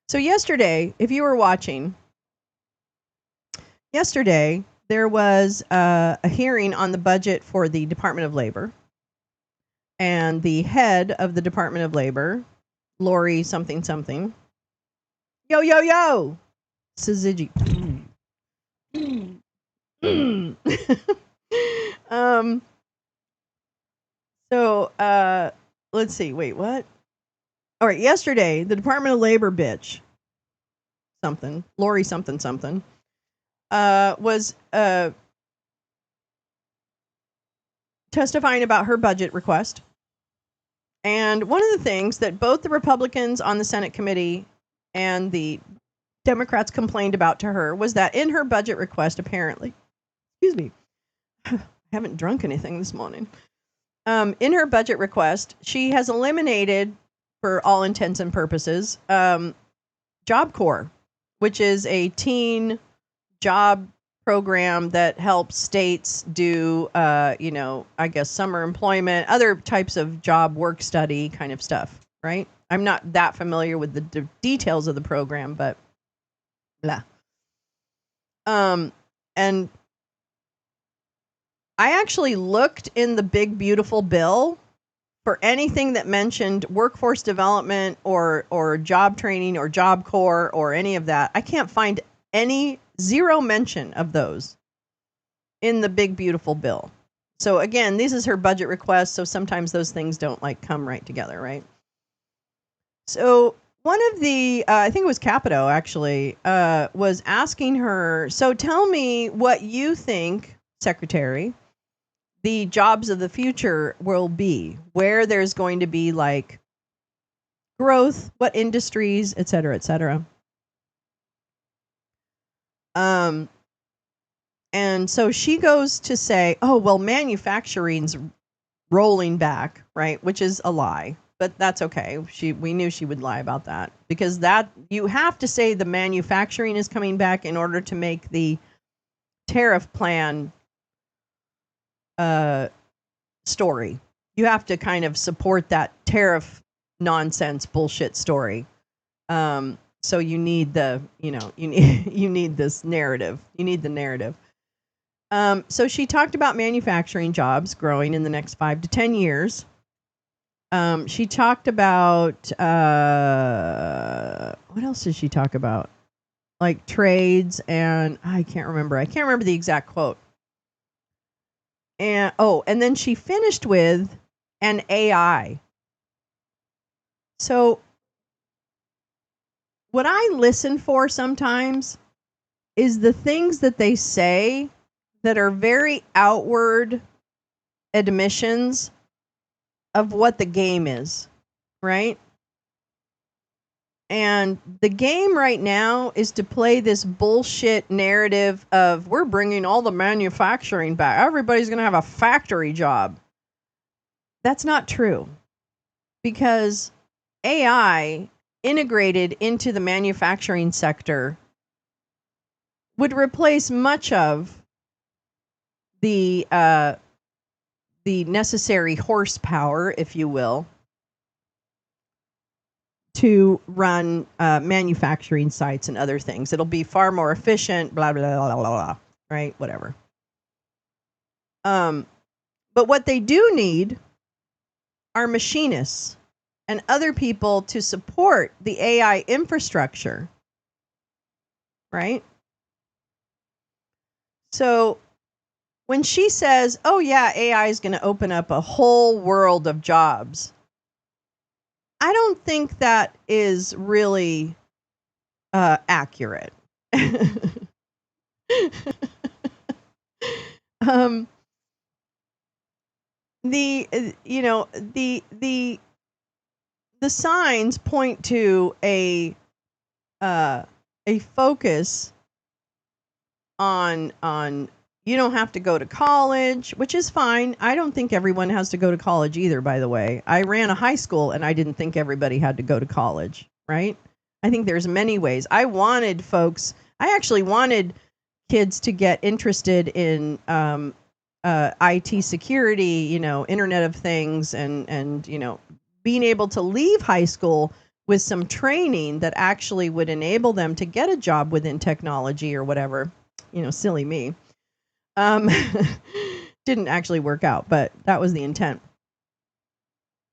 So yesterday, if you were watching, there was a hearing on the budget for the Department of Labor, and the head of the Department of Labor, Lori something, yo, Syzygy. So let's see. Wait, what? All right, yesterday, the Department of Labor bitch, Lori something, was testifying about her budget request. And one of the things that both the Republicans on the Senate committee and the Democrats complained about to her was that in her budget request, apparently, excuse me, I haven't drunk anything this morning. In her budget request, she has eliminated, for all intents and purposes, Job Corps, which is a teen job program that helps states do, I guess, summer employment, other types of job work study kind of stuff, right? I'm not that familiar with the details of the program, but blah. And I actually looked in the big, beautiful bill for anything that mentioned workforce development or job training or job corps or any of that. I can't find any zero mention of those in the big beautiful bill. So again, this is her budget request, so sometimes those things don't like come right together, right? So one of the, I think it was Capito actually, was asking her, so tell me what you think, Secretary, the jobs of the future will be, where there's going to be like growth, what industries, et cetera, et cetera. And so she goes to say, oh, well, manufacturing's rolling back, right? Which is a lie, but that's okay. We knew she would lie about that because that you have to say the manufacturing is coming back in order to make the tariff plan story. You have to kind of support that tariff nonsense bullshit story. So you need the, you need this narrative. You need the narrative. So she talked about manufacturing jobs growing in the next 5 to 10 years. She talked about what else did she talk about? Like trades and I can't remember the exact quote. And then she finished with an AI. So what I listen for sometimes is the things that they say that are very outward admissions of what the game is, right? And the game right now is to play this bullshit narrative of we're bringing all the manufacturing back. Everybody's going to have a factory job. That's not true because AI integrated into the manufacturing sector would replace much of the necessary horsepower, if you will, to run manufacturing sites and other things. It'll be far more efficient, blah, blah, blah, blah, blah, right? Whatever. But what they do need are machinists and other people to support the AI infrastructure, right? So when she says, oh, yeah, AI is going to open up a whole world of jobs, I don't think that is really accurate. The signs point to a focus on you don't have to go to college, which is fine. I don't think everyone has to go to college either, by the way. I ran a high school and I didn't think everybody had to go to college, right? I think there's many ways. I actually wanted kids to get interested in IT security, Internet of Things, and being able to leave high school with some training that actually would enable them to get a job within technology or whatever. Silly me. Didn't actually work out, but that was the intent.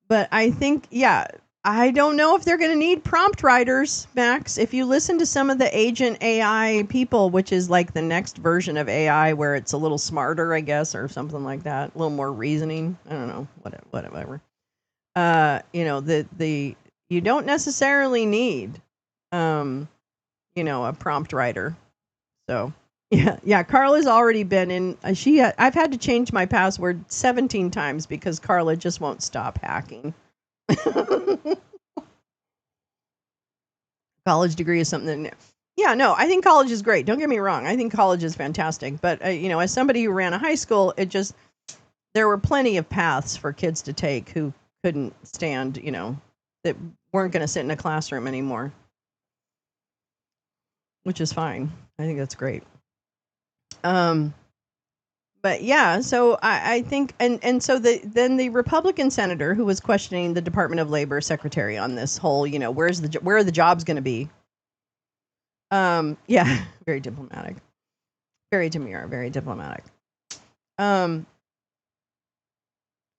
But I think, yeah, I don't know if they're going to need prompt writers, Max. If you listen to some of the agent AI people, which is like the next version of AI where it's a little smarter, I guess, or something like that, a little more reasoning. I don't know, whatever. You don't necessarily need, a prompt writer. So yeah. Carla's already been in. I've had to change my password 17 times because Carla just won't stop hacking. College degree is something that, yeah, no, I think college is great. Don't get me wrong. I think college is fantastic. But, as somebody who ran a high school, there were plenty of paths for kids to take who couldn't stand, that weren't going to sit in a classroom anymore, which is fine. I think that's great. But yeah, so I think, and so then the Republican senator who was questioning the Department of Labor secretary on this whole, where are the jobs going to be? Yeah, very diplomatic, very demure, very diplomatic.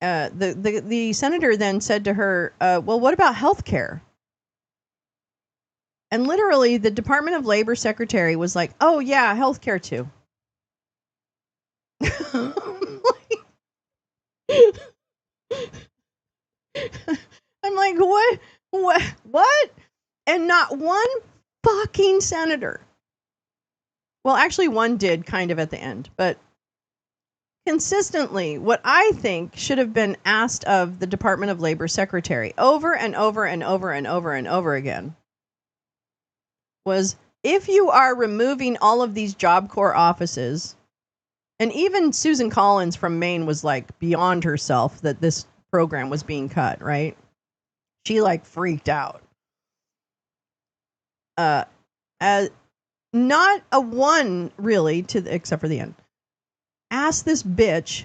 The senator then said to her, well, what about health care? And literally, the Department of Labor secretary was like, oh, yeah, health care too. I'm like, what? What? What? And not one fucking senator. Well, actually, one did kind of at the end, but consistently, what I think should have been asked of the Department of Labor secretary over and over and over and over and over again was, if you are removing all of these Job Corps offices, and even Susan Collins from Maine was like beyond herself that this program was being cut, right? She like freaked out. As not a one really except for the end. Ask this bitch,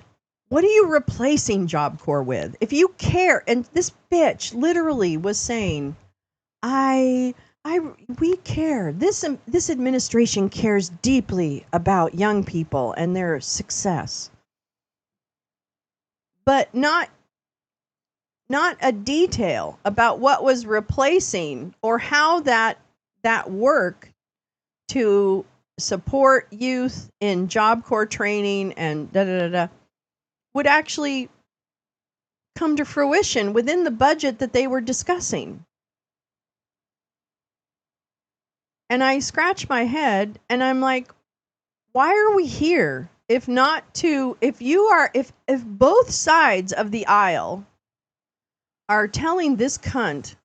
what are you replacing Job Corps with? If you care, and this bitch literally was saying, we care. This administration cares deeply about young people and their success, but not a detail about what was replacing or how that work to support youth in Job Corps training and would actually come to fruition within the budget that they were discussing. And I scratch my head and I'm like, why are we here if not to, if both sides of the aisle are telling this cunt,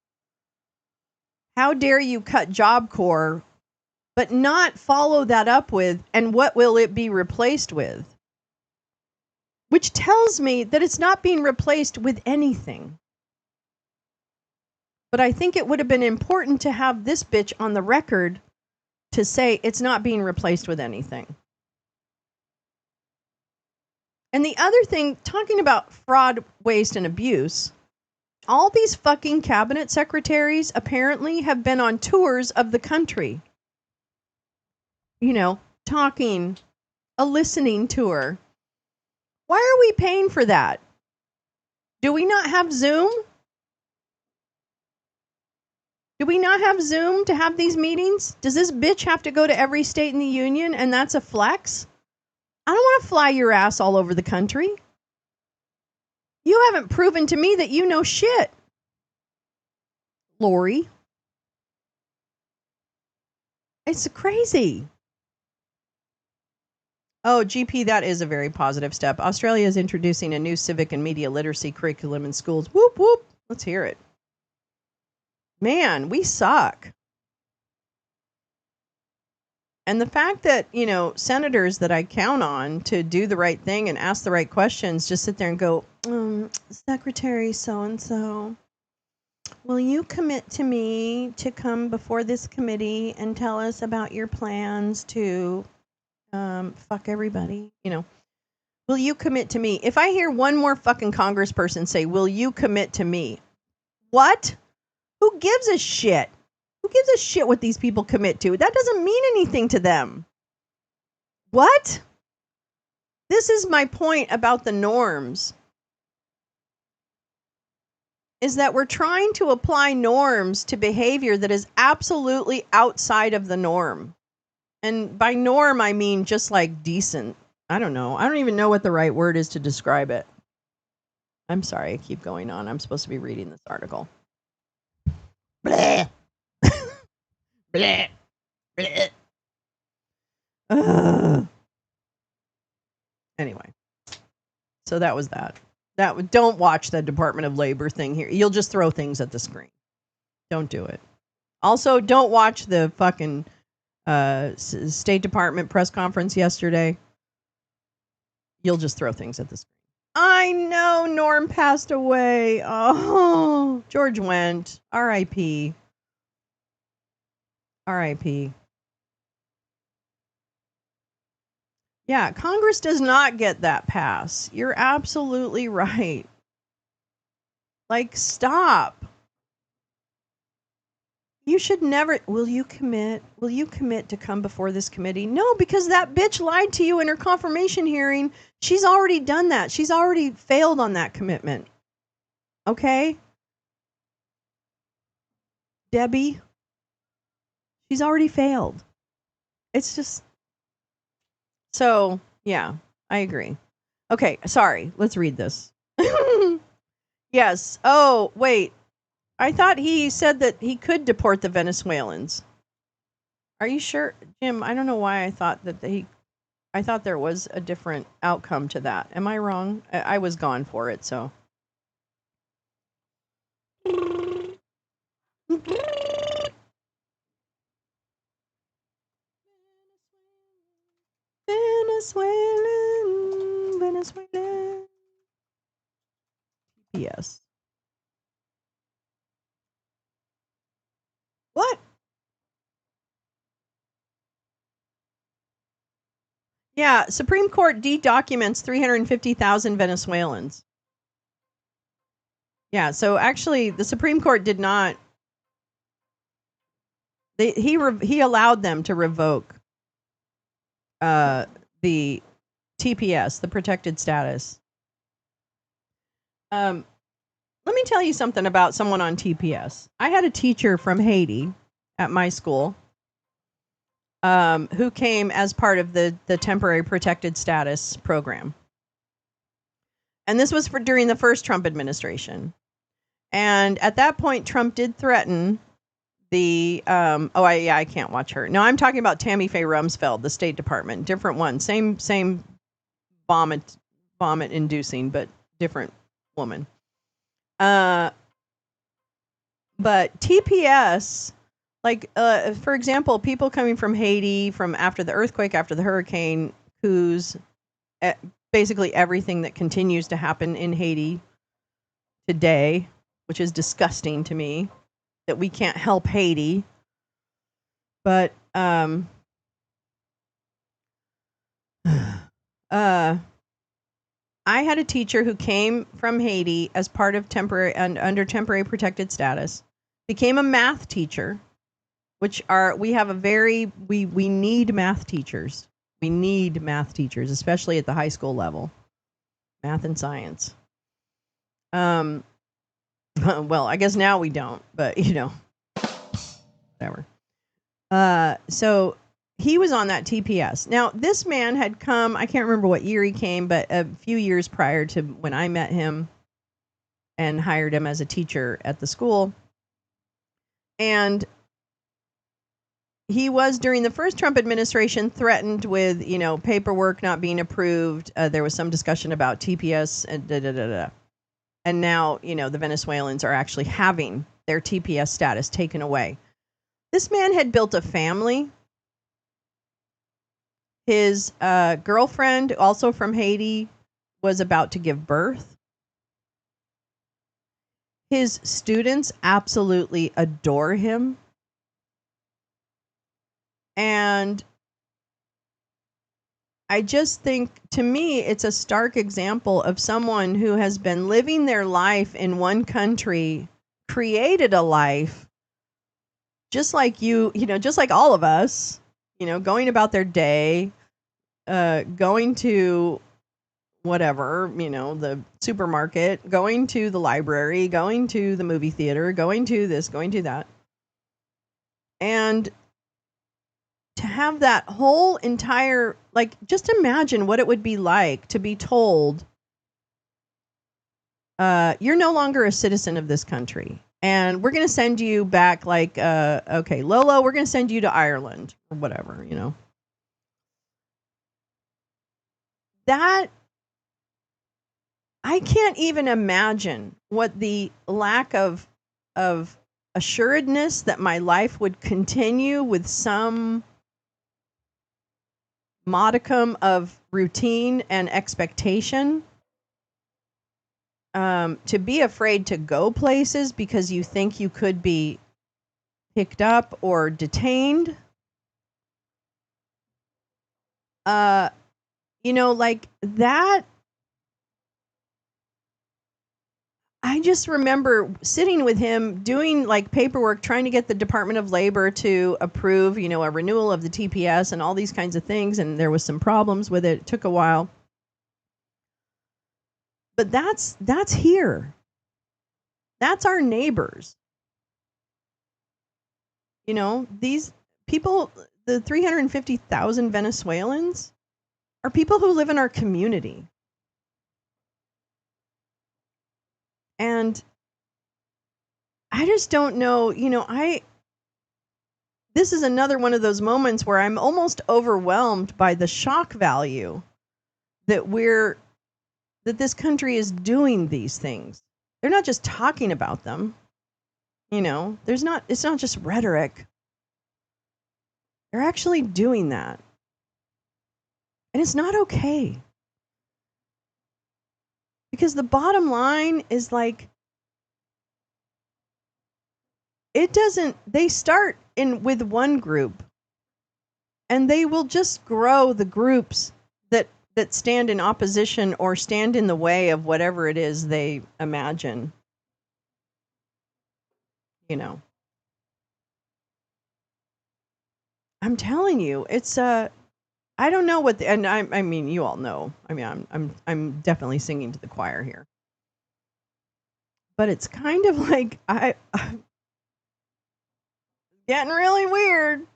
how dare you cut Job Corps, but not follow that up with, and what will it be replaced with? Which tells me that it's not being replaced with anything. But I think it would have been important to have this bitch on the record to say it's not being replaced with anything. And the other thing, talking about fraud, waste, and abuse, all these fucking cabinet secretaries apparently have been on tours of the country. You know, talking, a listening tour. Why are we paying for that? Do we not have Zoom? Do we not have Zoom to have these meetings? Does this bitch have to go to every state in the union and that's a flex? I don't want to fly your ass all over the country. You haven't proven to me that you know shit, Lori. It's crazy. Oh, GP, that is a very positive step. Australia is introducing a new civic and media literacy curriculum in schools. Whoop, whoop. Let's hear it. Man, we suck. And the fact that, senators that I count on to do the right thing and ask the right questions just sit there and go, Secretary so-and-so, will you commit to me to come before this committee and tell us about your plans to fuck everybody? Will you commit to me? If I hear one more fucking congressperson say, will you commit to me? What? Who gives a shit? Who gives a shit what these people commit to? That doesn't mean anything to them. What? This is my point about the norms. Is that we're trying to apply norms to behavior that is absolutely outside of the norm. And by norm, I mean just like decent. I don't know. I don't even know what the right word is to describe it. I'm sorry, I keep going on. I'm supposed to be reading this article. Bleh. Bleh. Bleh. Anyway, so that was that. Don't watch the Department of Labor thing here. You'll just throw things at the screen. Don't do it. Also, don't watch the fucking State Department press conference yesterday. You'll just throw things at the screen. I know Norm passed away. Oh, George went. R.I.P. R.I.P. Yeah, Congress does not get that pass. You're absolutely right. Like, stop. You should never. Will you commit? Will you commit to come before this committee? No, because that bitch lied to you in her confirmation hearing. She's already done that. She's already failed on that commitment. Okay? Debbie, she's already failed. It's just. So, yeah, I agree. Okay, sorry. Let's read this. Yes. Oh, wait. I thought he said that he could deport the Venezuelans. Are you sure, Jim? I don't know why I thought that I thought there was a different outcome to that. Am I wrong? I was gone for it, so. Venezuelan. Yes. What? Yeah, Supreme Court documents 350,000 Venezuelans. Yeah, so actually, the Supreme Court did not. He allowed them to revoke the TPS, the protected status. Let me tell you something about someone on TPS. I had a teacher from Haiti at my school who came as part of the temporary protected status program. And this was during the first Trump administration. And at that point, Trump did threaten the I can't watch her. No, I'm talking about Tammy Faye Rumsfeld, the State Department, different one, same vomit inducing, but different woman. But TPS, like for example, people coming from Haiti, from after the earthquake, after the hurricane, who's basically everything that continues to happen in Haiti today, which is disgusting to me that we can't help Haiti. But I had a teacher who came from Haiti as part of temporary and under temporary protected status, became a math teacher, which we have a very we need math teachers. We need math teachers, especially at the high school level, math and science. Well, I guess now we don't, but whatever. So he was on that TPS. Now, this man had come, I can't remember what year he came, but a few years prior to when I met him and hired him as a teacher at the school. And he was, during the first Trump administration, threatened with, paperwork not being approved. There was some discussion about TPS and da-da-da-da. And now, the Venezuelans are actually having their TPS status taken away. This man had built a family. His girlfriend, also from Haiti, was about to give birth. His students absolutely adore him. And I just think, to me, it's a stark example of someone who has been living their life in one country, created a life, just like just like all of us, going about their day, going to whatever, the supermarket, going to the library, going to the movie theater, going to this, going to that. And to have that whole entire, just imagine what it would be like to be told, you're no longer a citizen of this country. And we're going to send you back, okay, Lolo, we're going to send you to Ireland or whatever, That, I can't even imagine what the lack of assuredness that my life would continue with some modicum of routine and expectation. To be afraid to go places because you think you could be picked up or detained. Like that. I just remember sitting with him doing like paperwork, trying to get the Department of Labor to approve, a renewal of the TPS and all these kinds of things. And there was some problems with it. It took a while. But that's here. That's our neighbors. These people, the 350,000 Venezuelans, are people who live in our community. And I just don't know, this is another one of those moments where I'm almost overwhelmed by the shock value that this country is doing these things. They're not just talking about them. It's not just rhetoric. They're actually doing that. And it's not okay. Because the bottom line is like, they start with one group, and they will just grow the groups that stand in opposition or stand in the way of whatever it is they imagine. I'm telling you, it's I don't know and I mean, you all know. I mean, I'm definitely singing to the choir here. But it's kind of like getting really weird.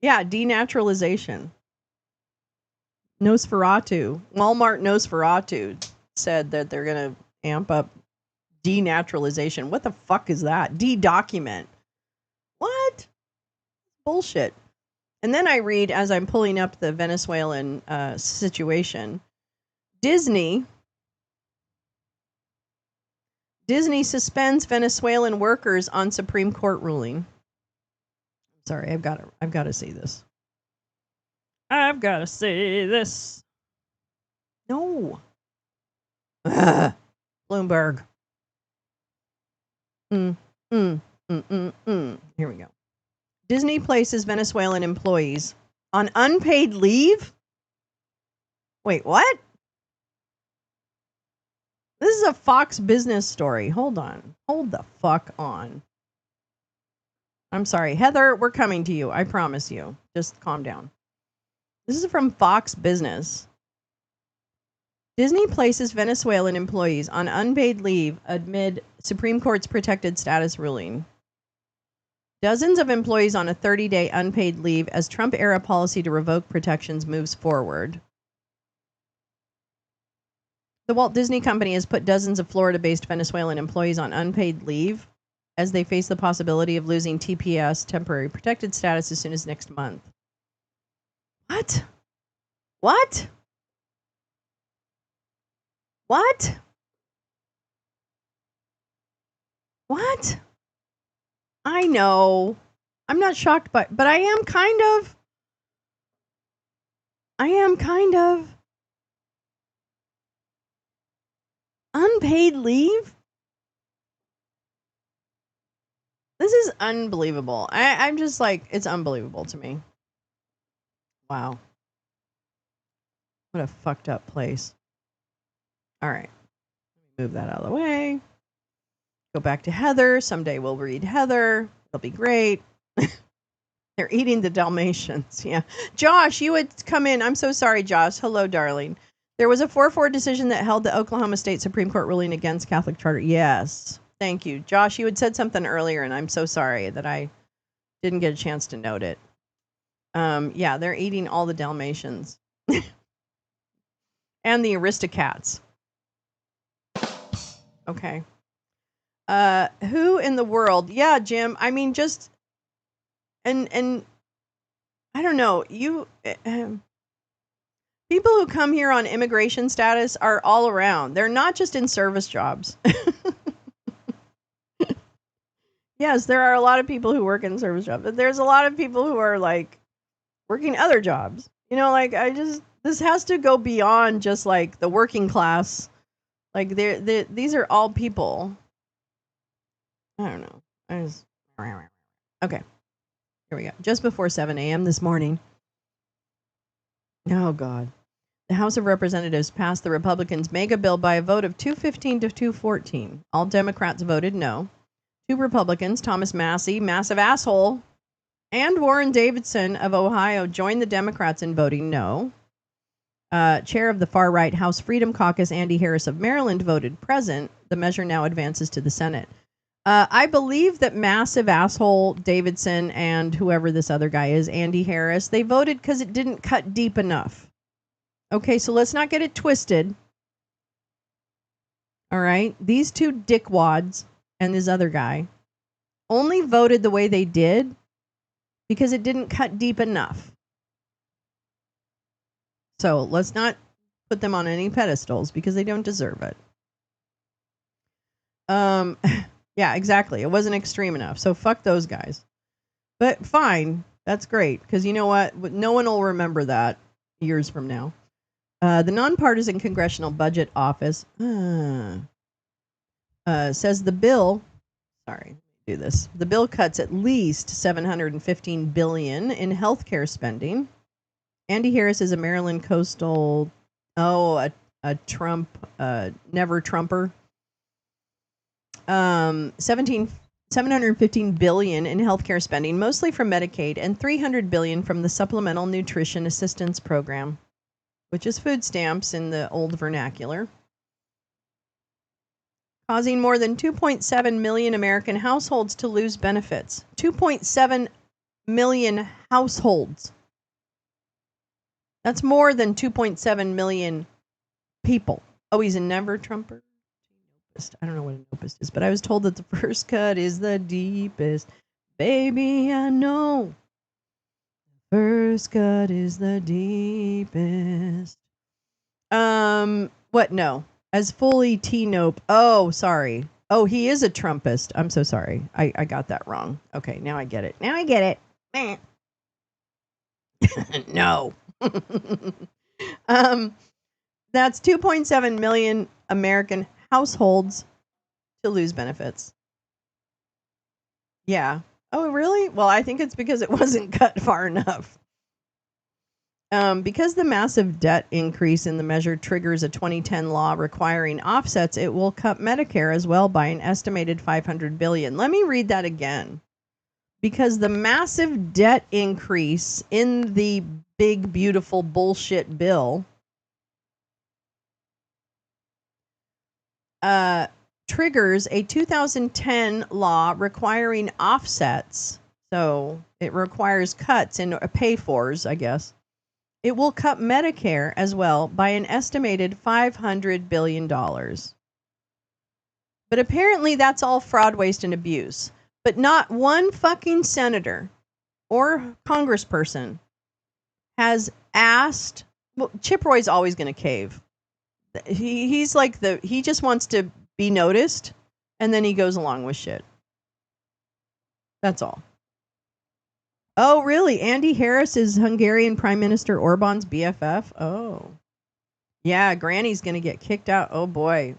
Yeah, denaturalization. Nosferatu. Walmart Nosferatu said that they're going to amp up denaturalization. What the fuck is that? De-document. What? Bullshit. And then I read, as I'm pulling up the Venezuelan situation, Disney suspends Venezuelan workers on Supreme Court ruling. Sorry, I've got to see this. I've got to see this. No. Bloomberg. Here we go. Disney places Venezuelan employees on unpaid leave? Wait, what? This is a Fox Business story. Hold on. Hold the fuck on. I'm sorry. Heather, we're coming to you. I promise you. Just calm down. This is from Fox Business. Disney places Venezuelan employees on unpaid leave amid Supreme Court's protected status ruling. Dozens of employees on a 30-day unpaid leave as Trump-era policy to revoke protections moves forward. The Walt Disney Company has put dozens of Florida-based Venezuelan employees on unpaid leave as they face the possibility of losing TPS, temporary protected status, as soon as next month. What? What? What? What? I know. I'm not shocked but I am kind of. Unpaid leave? This is unbelievable. I'm just like, it's unbelievable to me. Wow. What a fucked up place. All right. Move that out of the way. Go back to Heather. Someday we'll read Heather. It'll be great. They're eating the Dalmatians. Yeah. Josh, you would come in. I'm so sorry, Josh. Hello, darling. There was a 4-4 decision that held the Oklahoma State Supreme Court ruling against Catholic charter. Yes. Thank you. Josh, you had said something earlier, and I'm so sorry that I didn't get a chance to note it. Yeah, they're eating all the Dalmatians. And the Aristocats. Okay. Who in the world? Yeah, Jim. I mean, just and I don't know. People who come here on immigration status are all around. They're not just in service jobs. Yes, there are a lot of people who work in service jobs, but there's a lot of people who are like working other jobs. Like this has to go beyond just like the working class. Like these are all people. I don't know. Okay. Here we go. Just before 7 a.m. this morning. Oh, God. The House of Representatives passed the Republicans' mega bill by a vote of 215 to 214. All Democrats voted no. 2 Republicans, Thomas Massie, massive asshole, and Warren Davidson of Ohio joined the Democrats in voting no. Chair of the far-right House Freedom Caucus, Andy Harris of Maryland, voted present. The measure now advances to the Senate. I believe that massive asshole Davidson and whoever this other guy is, Andy Harris, they voted because it didn't cut deep enough. Okay, so let's not get it twisted. All right? These 2 dickwads and this other guy only voted the way they did because it didn't cut deep enough. So let's not put them on any pedestals because they don't deserve it. Yeah, exactly. It wasn't extreme enough. So fuck those guys. But fine. That's great. Because you know what? No one will remember that years from now. The Nonpartisan Congressional Budget Office says the bill, the bill cuts at least $715 billion in healthcare spending. Andy Harris is a Maryland coastal, a Trump, never Trumper. $715 billion in healthcare spending, mostly from Medicaid, and $300 billion from the Supplemental Nutrition Assistance Program, which is food stamps in the old vernacular, causing more than 2.7 million American households to lose benefits. 2.7 million households. That's more than 2.7 million people. Oh, he's a never Trumper? I don't know what a nopist is, but I was told that the first cut is the deepest. Baby, I know. First cut is the deepest. What? No. As fully T-nope. Oh, sorry. Oh, he is a Trumpist. I'm so sorry. I got that wrong. Okay, now I get it. No. That's 2.7 million American households to lose benefits. Yeah. Oh, really? Well, I think it's because it wasn't cut far enough. Because the massive debt increase in the measure triggers a 2010 law requiring offsets, it will cut Medicare as well by an estimated $500 billion. Let me read that again. Because the massive debt increase in the big, beautiful bullshit bill triggers a 2010 law requiring offsets. So it requires cuts in pay-fors, I guess. It will cut Medicare as well by an estimated $500 billion. But apparently that's all fraud, waste, and abuse. But not one fucking senator or congressperson has asked. Well, Chip Roy's always going to cave. He's like he just wants to be noticed, and then he goes along with shit. That's all. Oh, really? Andy Harris is Hungarian Prime Minister Orban's BFF? Oh. Yeah, Granny's going to get kicked out. Oh boy.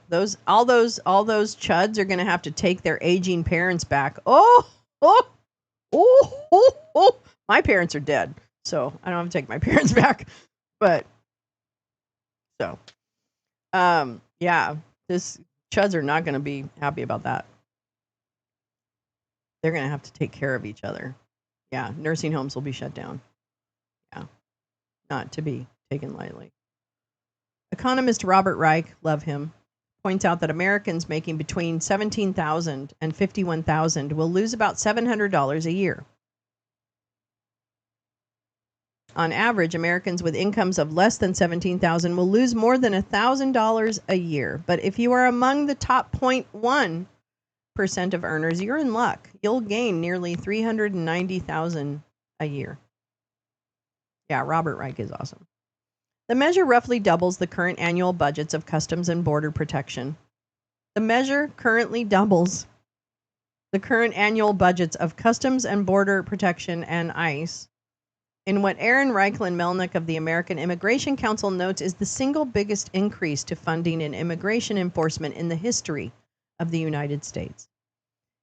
All those chuds are going to have to take their aging parents back. Oh. My parents are dead, so I don't have to take my parents back. But so yeah, this chuds are not going to be happy about that. They're going to have to take care of each other. Yeah, nursing homes will be shut down. Yeah, not to be taken lightly. Economist Robert Reich, love him, points out that Americans making between $17,000 and $51,000 will lose about $700 a year. On average, Americans with incomes of less than $17,000 will lose more than $1,000 a year. But if you are among the top 0.1% of earners, you're in luck. You'll gain nearly $390,000 a year. Yeah, Robert Reich is awesome. The measure roughly doubles the current annual budgets of Customs and Border Protection. The measure currently doubles the current annual budgets of Customs and Border Protection and ICE in what Aaron Reichlin Melnick of the American Immigration Council notes is the single biggest increase to funding in immigration enforcement in the history of the United States.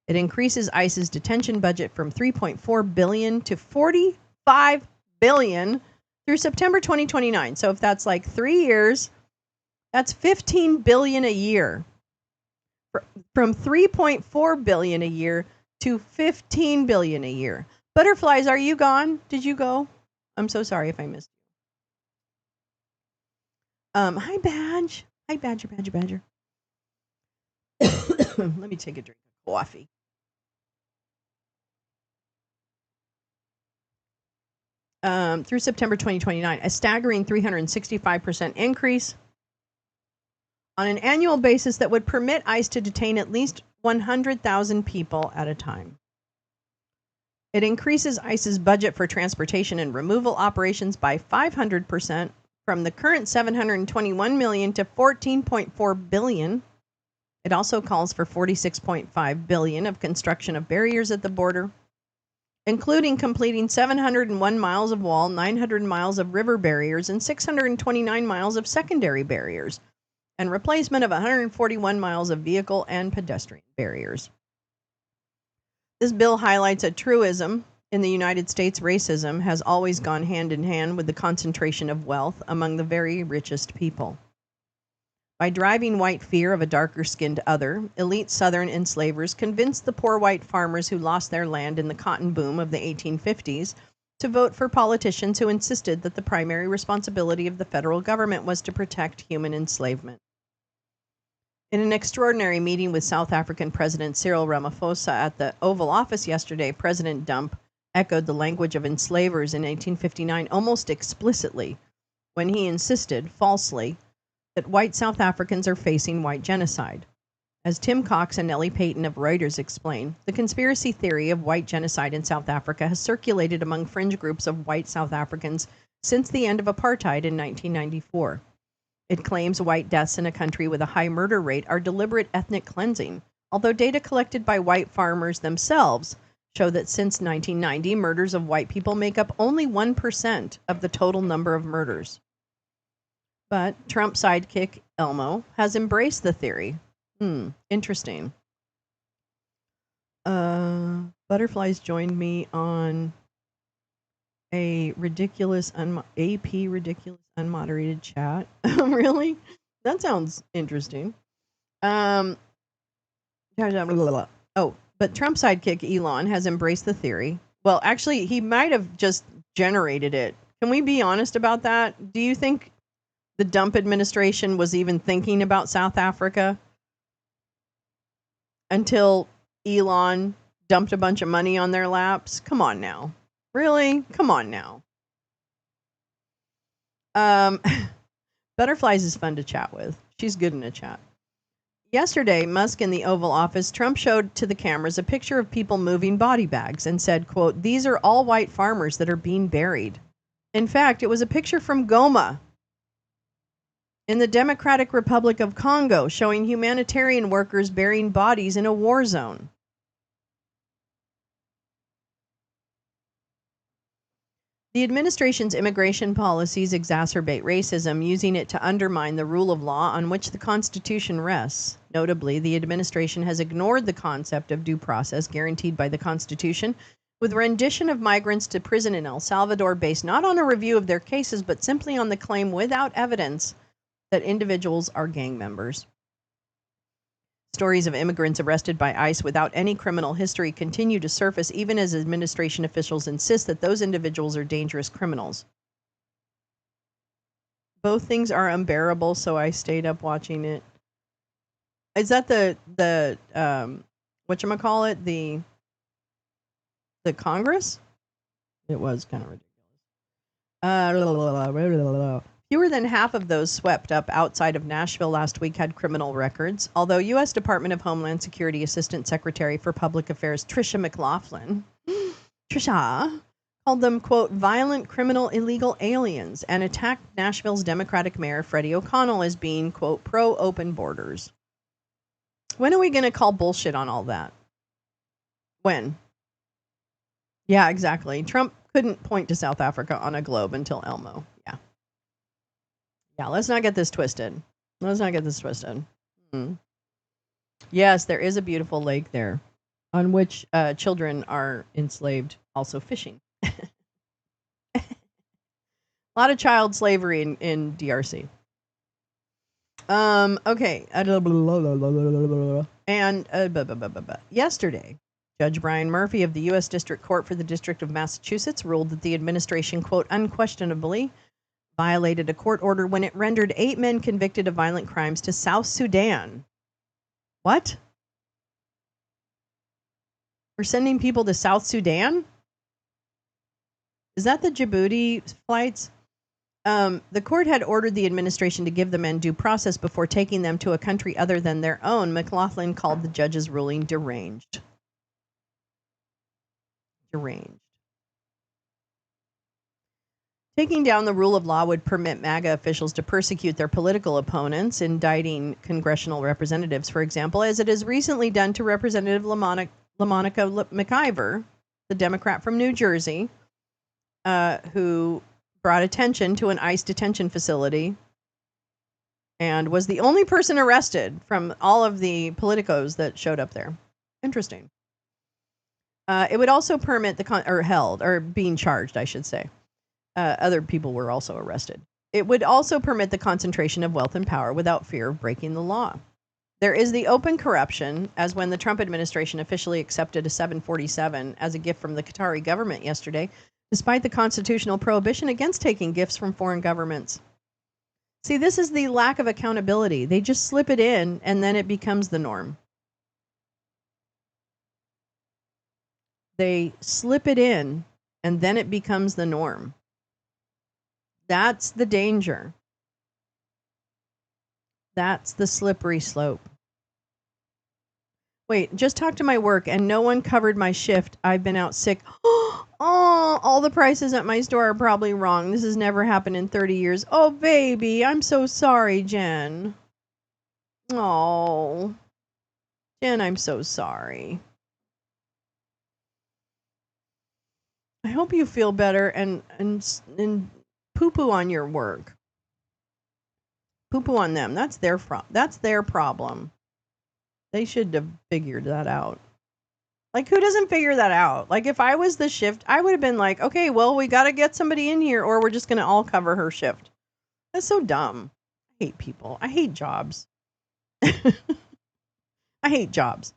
It increases ICE's detention budget from $3.4 billion to $45 billion, through September 2029. So if that's like 3 years, that's 15 billion a year. From 3.4 billion a year to 15 billion a year. Butterflies, are you gone? Did you go? I'm so sorry if I missed you. Hi Badge. Hi Badger. Let me take a drink of coffee. Through September 2029, a staggering 365% increase on an annual basis that would permit ICE to detain at least 100,000 people at a time. It increases ICE's budget for transportation and removal operations by 500% from the current 721 million to 14.4 billion. It also calls for 46.5 billion of construction of barriers at the border, including completing 701 miles of wall, 900 miles of river barriers, and 629 miles of secondary barriers, and replacement of 141 miles of vehicle and pedestrian barriers. This bill highlights a truism in the United States: racism has always gone hand in hand with the concentration of wealth among the very richest people. By driving white fear of a darker-skinned other, elite Southern enslavers convinced the poor white farmers who lost their land in the cotton boom of the 1850s to vote for politicians who insisted that the primary responsibility of the federal government was to protect human enslavement. In an extraordinary meeting with South African President Cyril Ramaphosa at the Oval Office yesterday, President Dump echoed the language of enslavers in 1859 almost explicitly when he insisted, falsely, that white South Africans are facing white genocide. As Tim Cox and Nellie Payton of Reuters explain, the conspiracy theory of white genocide in South Africa has circulated among fringe groups of white South Africans since the end of apartheid in 1994. It claims white deaths in a country with a high murder rate are deliberate ethnic cleansing, although data collected by white farmers themselves show that since 1990, murders of white people make up only 1% of the total number of murders. But Trump sidekick Elmo has embraced the theory. Interesting. Butterflies joined me on a ridiculous, AP ridiculous unmoderated chat. Really? That sounds interesting. Oh, but Trump sidekick Elon has embraced the theory. Well, actually, he might have just generated it. Can we be honest about that? Do you think the Dump administration was even thinking about South Africa until Elon dumped a bunch of money on their laps? Come on now. Really? Come on now. Butterflies is fun to chat with. She's good in a chat. Yesterday, Musk in the Oval Office, Trump showed to the cameras a picture of people moving body bags and said, quote, "These are all white farmers that are being buried." In fact, it was a picture from Goma in the Democratic Republic of Congo showing humanitarian workers burying bodies in a war zone. The administration's immigration policies exacerbate racism, using it to undermine the rule of law on which the Constitution rests. Notably, the administration has ignored the concept of due process guaranteed by the Constitution, with rendition of migrants to prison in El Salvador based not on a review of their cases, but simply on the claim without evidence that individuals are gang members. Stories of immigrants arrested by ICE without any criminal history continue to surface even as administration officials insist that those individuals are dangerous criminals. Both things are unbearable, so I stayed up watching it. Is that the whatchamacallit, the Congress? It was kind of ridiculous. Fewer than half of those swept up outside of Nashville last week had criminal records, although U.S. Department of Homeland Security Assistant Secretary for Public Affairs Tricia McLaughlin, called them, quote, violent criminal illegal aliens, and attacked Nashville's Democratic Mayor Freddie O'Connell as being, quote, pro-open borders. When are we going to call bullshit on all that? When? Yeah, exactly. Trump couldn't point to South Africa on a globe until Elmo. Yeah, let's not get this twisted. Yes, there is a beautiful lake there on which children are enslaved, also fishing. A lot of child slavery in DRC. Okay. And yesterday, Judge Brian Murphy of the U.S. District Court for the District of Massachusetts ruled that the administration, quote, unquestionably violated a court order when it rendered 8 men convicted of violent crimes to South Sudan. What? We're sending people to South Sudan? Is that the Djibouti flights? The court had ordered the administration to give the men due process before taking them to a country other than their own. McLaughlin called the judge's ruling deranged. Deranged. Taking down the rule of law would permit MAGA officials to persecute their political opponents, indicting congressional representatives, for example, as it has recently done to Representative LaMonica McIver, the Democrat from New Jersey, who brought attention to an ICE detention facility and was the only person arrested from all of the politicos that showed up there. Interesting. It would also permit being charged, I should say. Other people were also arrested. It would also permit the concentration of wealth and power without fear of breaking the law. There is the open corruption, as when the Trump administration officially accepted a 747 as a gift from the Qatari government yesterday, despite the constitutional prohibition against taking gifts from foreign governments. See, this is the lack of accountability. They just slip it in, and then it becomes the norm. They slip it in, and then it becomes the norm. That's the danger. That's the slippery slope. Wait, just talked to my work and no one covered my shift. I've been out sick. Oh, all the prices at my store are probably wrong. This has never happened in 30 years. Oh, baby, I'm so sorry, Jen. Oh, Jen, I'm so sorry. I hope you feel better and poo-poo on your work. Poo-poo on them. That's their problem. They should have figured that out. Like, who doesn't figure that out? Like, if I was the shift, I would have been like, okay, well, we got to get somebody in here or we're just going to all cover her shift. That's so dumb. I hate people. I hate jobs. I hate jobs.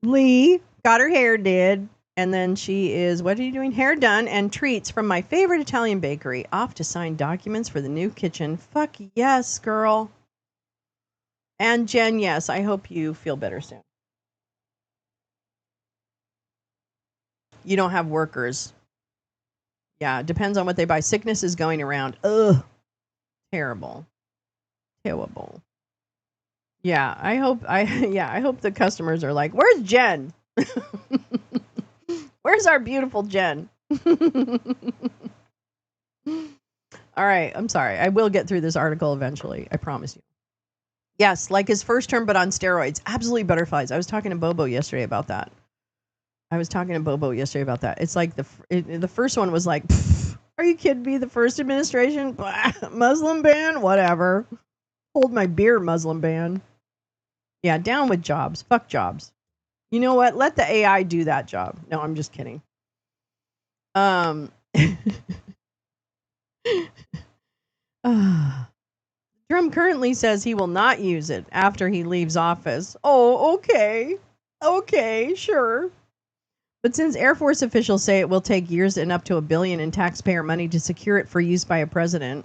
Lee got her hair did. And then she is, what are you doing? Hair done and treats from my favorite Italian bakery. Off to sign documents for the new kitchen. Fuck yes, girl. And Jen, yes, I hope you feel better soon. You don't have workers. Yeah, depends on what they buy. Sickness is going around. Ugh. Terrible. Terrible. Yeah, I hope the customers are like, where's Jen? Where's our beautiful Jen? All right, I'm sorry. I will get through this article eventually. I promise you. Yes, like his first term, but on steroids. Absolutely butterflies. I was talking to Bobo yesterday about that. It's like the first one was like, are you kidding me? The first administration? Muslim ban? Whatever. Hold my beer, Muslim ban. Yeah, down with jobs. Fuck jobs. You know what? Let the AI do that job. No, I'm just kidding. Trump currently says he will not use it after he leaves office. Oh, okay. Okay, sure. But since Air Force officials say it will take years and up to $1 billion in taxpayer money to secure it for use by a president,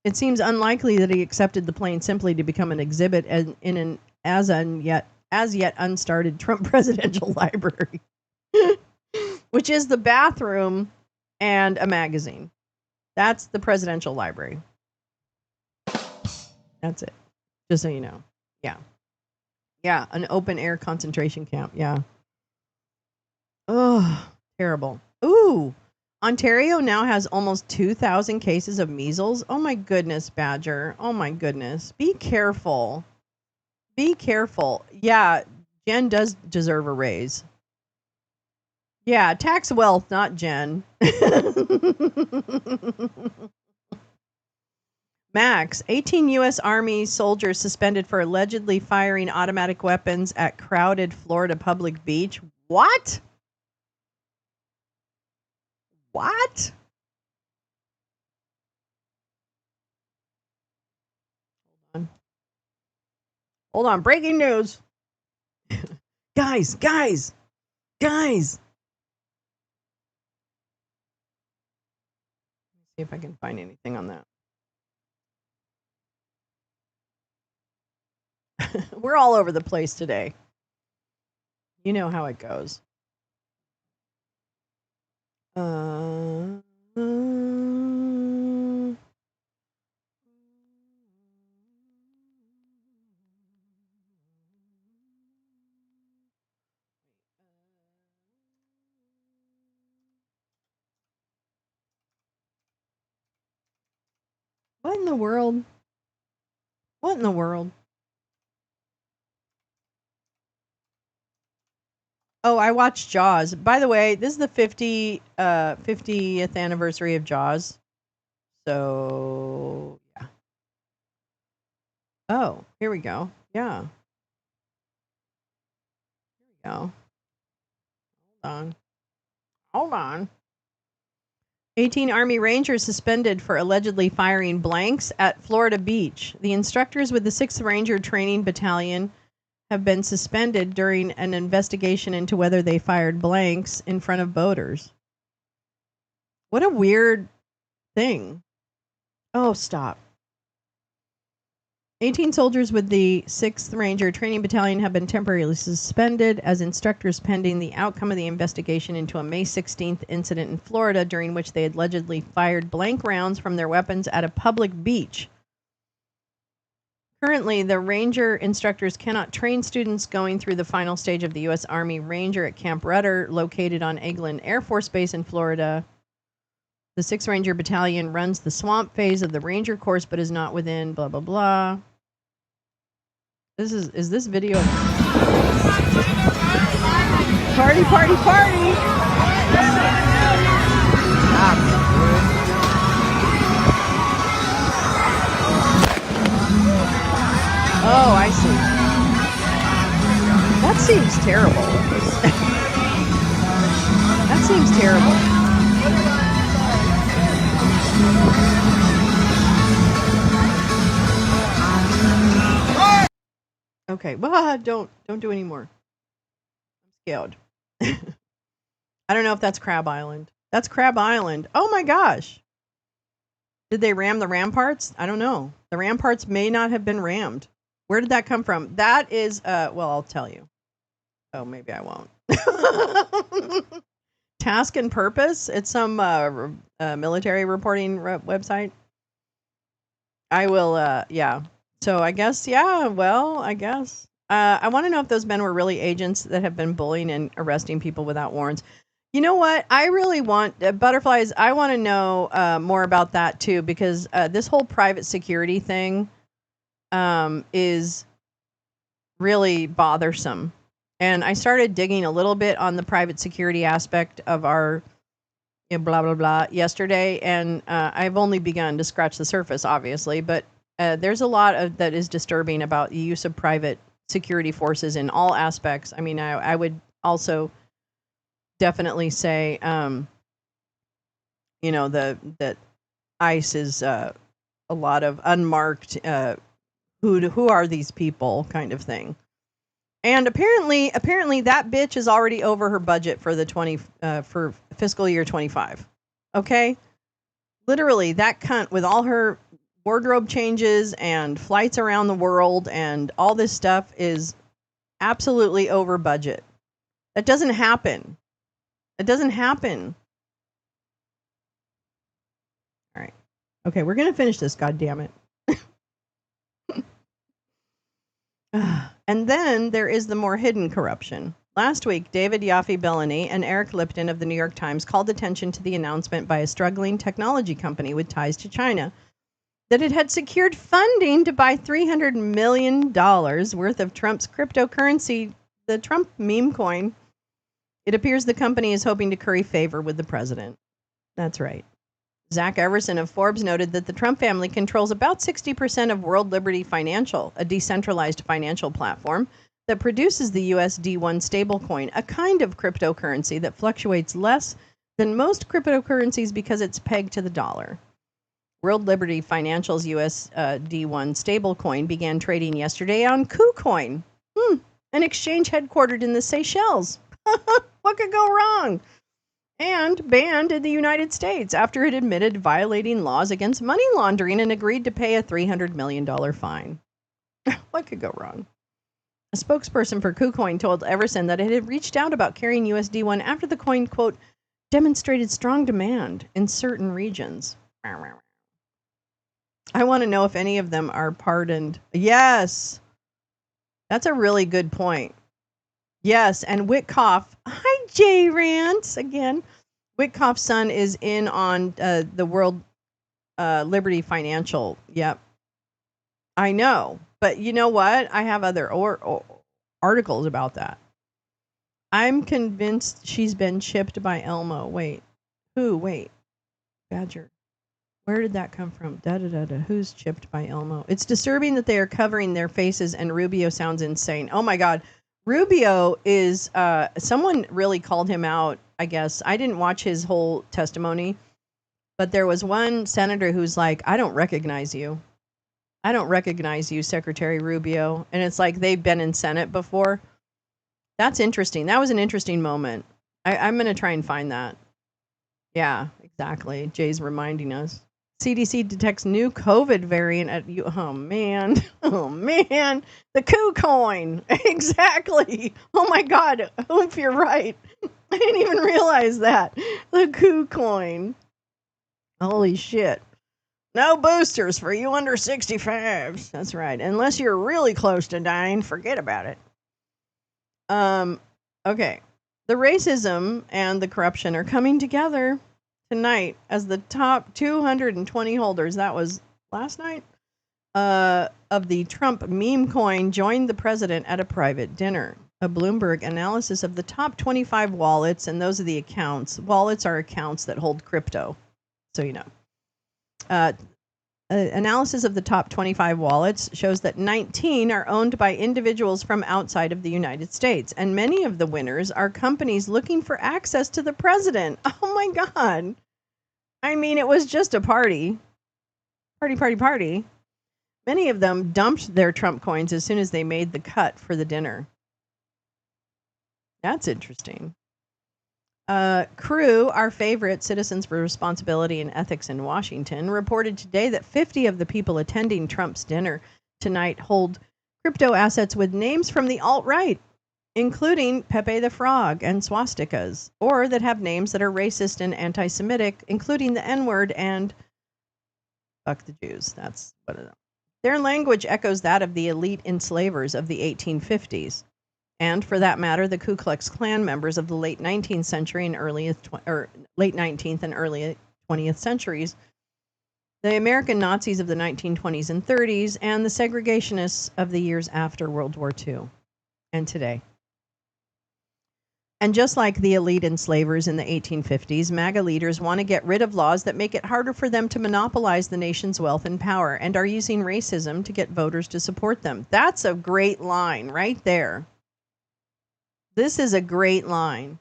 it seems unlikely that he accepted the plane simply to become an exhibit in an as yet unstarted Trump presidential library, which is the bathroom and a magazine. That's the presidential library. That's it. Just so you know. Yeah. Yeah, an open air concentration camp. Yeah. Oh, terrible. Ooh, Ontario now has almost 2,000 cases of measles. Oh my goodness, Badger. Oh my goodness. Be careful. Be careful. Yeah, Jen does deserve a raise. Yeah, tax wealth, not Jen. Max, 18 U.S. Army soldiers suspended for allegedly firing automatic weapons at crowded Florida public beach. What? What? Hold on, breaking news. Guys. See if I can find anything on that. We're all over the place today. You know how it goes. What in the world? What in the world? Oh, I watched Jaws. By the way, this is the 50th anniversary of Jaws. So, yeah. Oh, here we go. Yeah. Here we go. Hold on. 18 Army Rangers suspended for allegedly firing blanks at Florida Beach. The instructors with the 6th Ranger Training Battalion have been suspended during an investigation into whether they fired blanks in front of boaters. What a weird thing. Oh, stop. 18 soldiers with the 6th Ranger Training Battalion have been temporarily suspended as instructors pending the outcome of the investigation into a May 16th incident in Florida during which they allegedly fired blank rounds from their weapons at a public beach. Currently, the Ranger instructors cannot train students going through the final stage of the U.S. Army Ranger at Camp Rudder, located on Eglin Air Force Base in Florida. The 6th Ranger Battalion runs the swamp phase of the Ranger course, but is not within blah, blah, blah. Is this video? Party! Oh, I see. That seems terrible. That seems terrible. Okay, well, don't do any more. I'm scared. I don't know if that's Crab Island. That's Crab Island. Oh my gosh. Did they ram the ramparts? I don't know. The ramparts may not have been rammed. Where did that come from? That is, well, I'll tell you. Oh, maybe I won't. Task and Purpose. It's some military reporting website. I will, yeah. So I guess, yeah, well, I guess. I want to know if those men were really agents that have been bullying and arresting people without warrants. You know what? I really want, Butterflies, I want to know more about that too, because this whole private security thing is really bothersome. And I started digging a little bit on the private security aspect of our blah, blah, blah yesterday. And I've only begun to scratch the surface, obviously. But there's a lot of that is disturbing about the use of private security forces in all aspects. I mean, I would also definitely say, you know, that ICE is a lot of unmarked, who are these people kind of thing. And apparently that bitch is already over her budget for the for fiscal year 25. Okay? Literally, that cunt with all her wardrobe changes and flights around the world and all this stuff is absolutely over budget. That doesn't happen. It doesn't happen. All right. Okay, we're going to finish this, goddammit. And then there is the more hidden corruption. Last week, David Yaffe-Bellany and Eric Lipton of the New York Times called attention to the announcement by a struggling technology company with ties to China that it had secured funding to buy $300 million worth of Trump's cryptocurrency, the Trump meme coin. It appears the company is hoping to curry favor with the president. That's right. Zach Everson of Forbes noted that the Trump family controls about 60% of World Liberty Financial, a decentralized financial platform that produces the USD1 stablecoin, a kind of cryptocurrency that fluctuates less than most cryptocurrencies because it's pegged to the dollar. World Liberty Financial's USD1 stablecoin began trading yesterday on KuCoin, an exchange headquartered in the Seychelles. What could go wrong? And banned in the United States after it admitted violating laws against money laundering and agreed to pay a $300 million fine. What could go wrong? A spokesperson for KuCoin told Everson that it had reached out about carrying USD1 after the coin, quote, demonstrated strong demand in certain regions. I want to know if any of them are pardoned. Yes. That's a really good point. Yes, and Witkoff. Hi, Jay Rance. Again, Witkoff's son is in on the World Liberty Financial. Yep. I know. But you know what? I have other articles about that. I'm convinced she's been chipped by Elmo. Wait. Who? Wait. Badger. Where did that come from? Da-da-da-da. Who's chipped by Elmo? It's disturbing that they are covering their faces, and Rubio sounds insane. Oh, my God. Rubio is, someone really called him out, I guess. I didn't watch his whole testimony, but there was one senator who's like, I don't recognize you. I don't recognize you, Secretary Rubio. And it's like they've been in Senate before. That's interesting. That was an interesting moment. I'm going to try and find that. Yeah, exactly. Jay's reminding us. CDC detects new COVID variant at you. Oh, man. Oh, man. The KuCoin. Exactly. Oh, my God. I hope you're right. I didn't even realize that. The KuCoin. Holy shit. No boosters for you under 65s. That's right. Unless you're really close to dying, forget about it. Okay. The racism and the corruption are coming together tonight as the top 220 holders, that was last night, of the Trump meme coin joined the president at a private dinner. A Bloomberg analysis of the top 25 wallets, and those are the accounts. Wallets are accounts that hold crypto, so you know. Analysis of the top 25 wallets shows that 19 are owned by individuals from outside of the United States, and many of the winners are companies looking for access to the president. Oh my God. I mean, it was just a party. Party. Many of them dumped their Trump coins as soon as they made the cut for the dinner. That's interesting. Crew, our favorite Citizens for Responsibility and Ethics in Washington, reported today that 50 of the people attending Trump's dinner tonight hold crypto assets with names from the alt-right, including Pepe the Frog and swastikas, or that have names that are racist and anti-Semitic, including the N-word and fuck the Jews. That's what it is. Their language echoes that of the elite enslavers of the 1850s. And for that matter, the Ku Klux Klan members of the late 19th century and late 19th and early 20th centuries, the American Nazis of the 1920s and 30s, and the segregationists of the years after World War II and today. And just like the elite enslavers in the 1850s, MAGA leaders want to get rid of laws that make it harder for them to monopolize the nation's wealth and power, and are using racism to get voters to support them. That's a great line right there. This is a great line.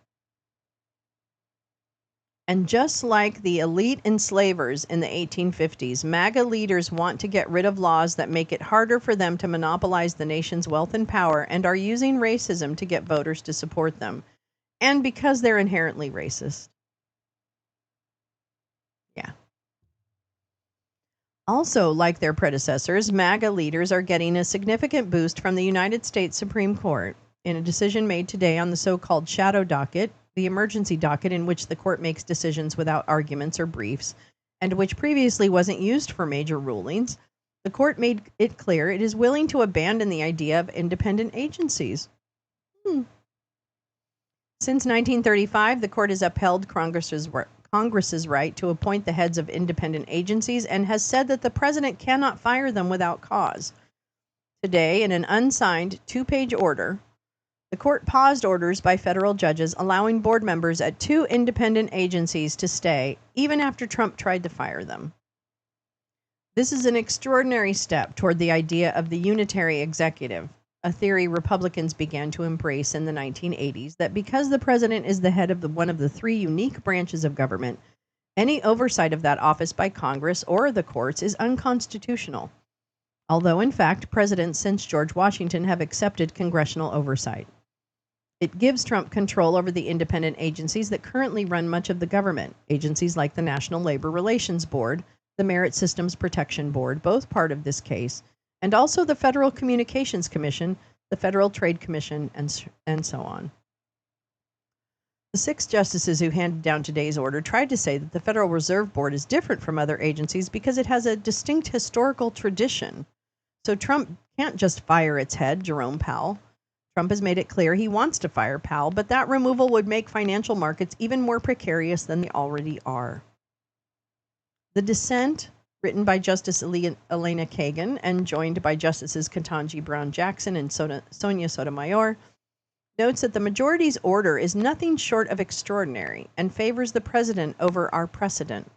And just like the elite enslavers in the 1850s, MAGA leaders want to get rid of laws that make it harder for them to monopolize the nation's wealth and power, and are using racism to get voters to support them. And because they're inherently racist. Yeah. Also, like their predecessors, MAGA leaders are getting a significant boost from the United States Supreme Court in a decision made today on the so-called shadow docket, the emergency docket in which the court makes decisions without arguments or briefs, and which previously wasn't used for major rulings. The court made it clear it is willing to abandon the idea of independent agencies. Since 1935, the court has upheld Congress's right to appoint the heads of independent agencies and has said that the president cannot fire them without cause. Today, in an unsigned 2-page order, the court paused orders by federal judges allowing board members at 2 independent agencies to stay, even after Trump tried to fire them. This is an extraordinary step toward the idea of the unitary executive, a theory Republicans began to embrace in the 1980s, that because the president is the head of one of the 3 unique branches of government, Any oversight of that office by Congress or the courts is unconstitutional, although in fact presidents since George Washington have accepted congressional oversight. It gives Trump control over the independent agencies that currently run much of the government, agencies like the National Labor Relations Board, the Merit Systems Protection Board, both part of this case, and also the Federal Communications Commission, the Federal Trade Commission, and so on. The 6 justices who handed down today's order tried to say that the Federal Reserve Board is different from other agencies because it has a distinct historical tradition. So Trump can't just fire its head, Jerome Powell. Trump has made it clear he wants to fire Powell, but that removal would make financial markets even more precarious than they already are. The dissent, written by Justice Elena Kagan and joined by Justices Ketanji Brown Jackson and Sonia Sotomayor, notes that the majority's order is nothing short of extraordinary and favors the president over our precedent.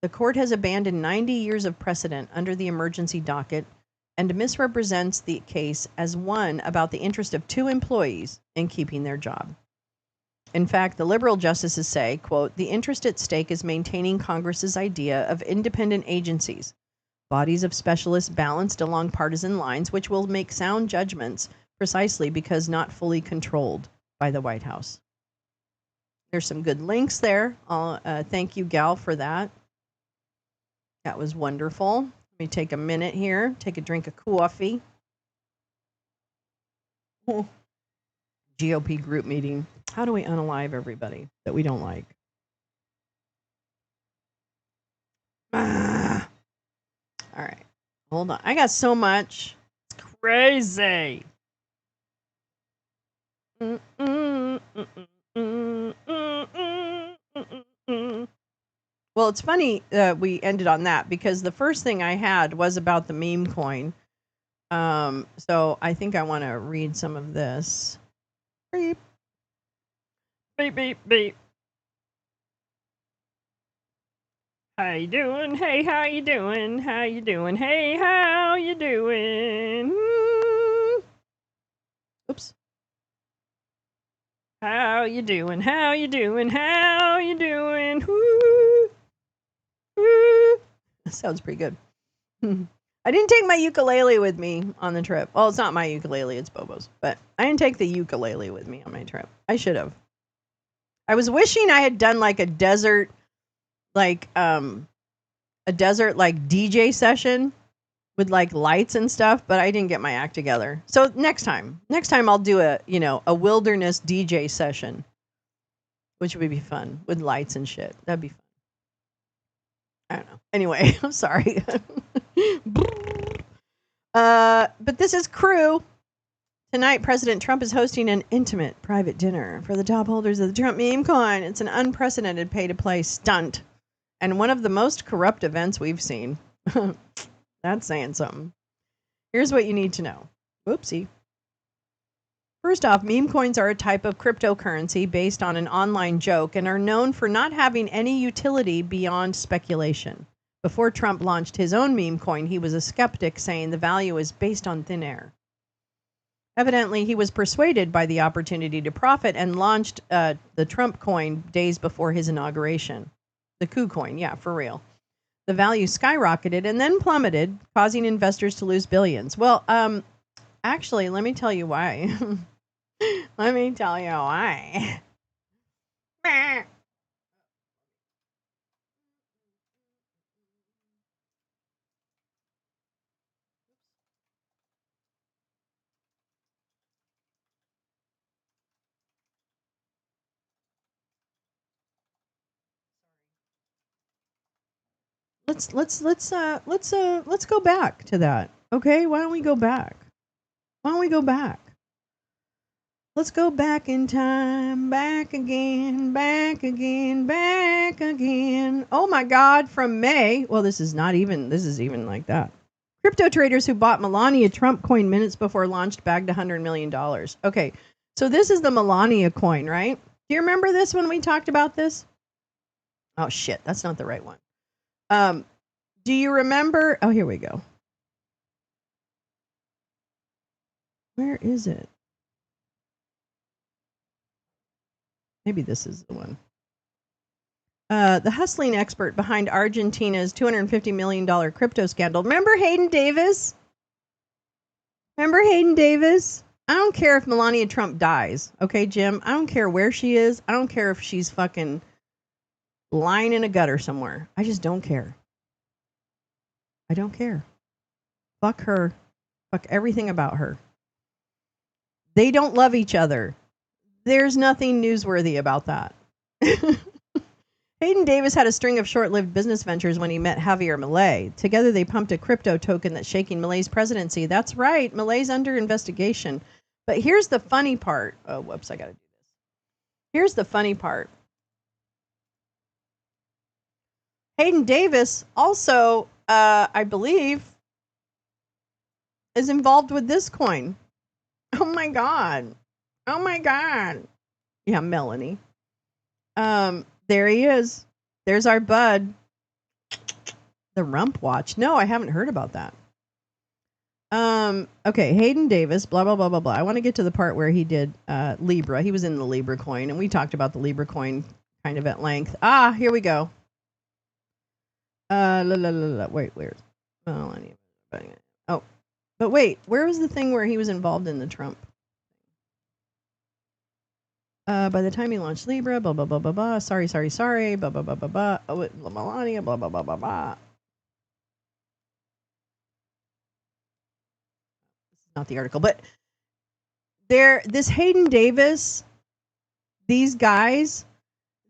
The court has abandoned 90 years of precedent under the emergency docket and misrepresents the case as one about the interest of 2 employees in keeping their job. In fact, the liberal justices say, quote, the interest at stake is maintaining Congress's idea of independent agencies, bodies of specialists balanced along partisan lines, which will make sound judgments precisely because not fully controlled by the White House. There's some good links there. Thank you, Gal, for that. That was wonderful. Let me take a minute here, take a drink of coffee. GOP group meeting. How do we unalive everybody that we don't like? All right. Hold on. I got so much. It's crazy. Well, it's funny we ended on that because the first thing I had was about the meme coin. So I think I want to read some of this. Beep. Beep, beep, beep. How you doing? Hey, how you doing? How you doing? Hey, how you doing? Oops. How you doing? How you doing? How you doing? Woo. Woo. That sounds pretty good. I didn't take my ukulele with me on the trip. Well, it's not my ukulele, it's Bobo's. But I didn't take the ukulele with me on my trip. I should have. I was wishing I had done like a desert DJ session with like lights and stuff, but I didn't get my act together. So next time I'll do a wilderness DJ session, which would be fun with lights and shit. That'd be fun. I don't know. Anyway, I'm sorry. But this is Crew. Tonight, President Trump is hosting an intimate private dinner for the top holders of the Trump meme coin. It's an unprecedented pay-to-play stunt and one of the most corrupt events we've seen. That's saying something. Here's what you need to know. Whoopsie. First off, meme coins are a type of cryptocurrency based on an online joke and are known for not having any utility beyond speculation. Before Trump launched his own meme coin, he was a skeptic, saying the value is based on thin air. Evidently, he was persuaded by the opportunity to profit and launched the Trump coin days before his inauguration. The coup coin, yeah, for real. The value skyrocketed and then plummeted, causing investors to lose billions. Well, actually, let me tell you why. Let me tell you why. Let's go back to that. Okay, why don't we go back? Let's go back in time, back again, back again, back again. Oh my God, from May. Well, this is even like that. Crypto traders who bought Melania Trump coin minutes before launch bagged $100 million. Okay, so this is the Melania coin, right? Do you remember this when we talked about this? Oh shit, that's not the right one. Do you remember? Oh, here we go. Where is it? Maybe this is the one. The hustling expert behind Argentina's $250 million crypto scandal. Remember Hayden Davis? Remember Hayden Davis? I don't care if Melania Trump dies. Okay, Jim? I don't care where she is. I don't care if she's fucking lying in a gutter somewhere. I just don't care. I don't care. Fuck her. Fuck everything about her. They don't love each other. There's nothing newsworthy about that. Hayden Davis had a string of short-lived business ventures when he met Javier Milei. Together they pumped a crypto token that's shaking Milei's presidency. That's right, Milei's under investigation. But here's the funny part. Oh, whoops, I gotta do this. Here's the funny part. Hayden Davis also, I believe, is involved with this coin. Oh my God. Oh my God. Yeah, Melanie. There he is. There's our bud. The Rump Watch. No, I haven't heard about that. Okay, Hayden Davis, blah, blah, blah, blah, blah. I want to get to the part where he did Libra. He was in the Libra coin, and we talked about the Libra coin kind of at length. Here we go. Wait, where's... Oh, but wait, where was the thing where he was involved in the Trump? By the time he launched Libra, blah, blah, blah, blah, blah. Sorry, blah, blah, blah, blah, blah. Oh, Melania, blah, blah, blah, blah, blah. This is not the article, but this Hayden Davis, these guys,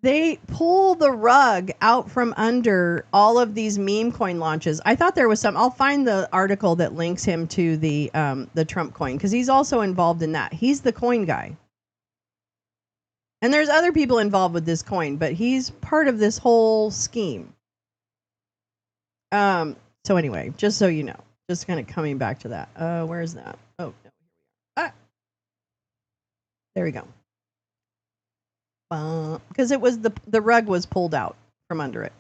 they pull the rug out from under all of these meme coin launches. I thought there was some. I'll find the article that links him to the Trump coin, because he's also involved in that. He's the coin guy. And there's other people involved with this coin, but he's part of this whole scheme. So anyway, just so you know, just kind of coming back to that. Where is that? Oh, no. There we go. Because it was the rug was pulled out from under it.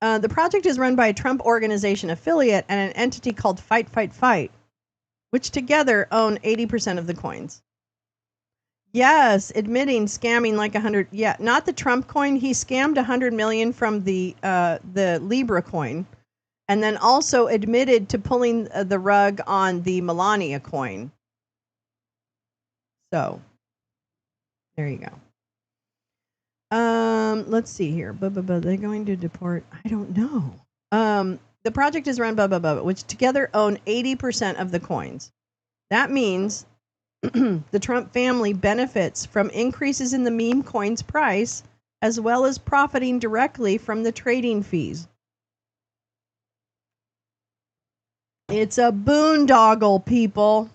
The project is run by a Trump Organization affiliate and an entity called Fight, Fight, Fight, which together own 80% of the coins. Yes, admitting scamming like 100. Yeah, not the Trump coin. He scammed 100 million from the Libra coin, and then also admitted to pulling the rug on the Melania coin. So, there you go. Let's see here. They're going to deport. I don't know. The project is run which together own 80% of the coins. That means the Trump family benefits from increases in the meme coin's price, as well as profiting directly from the trading fees. It's a boondoggle, people.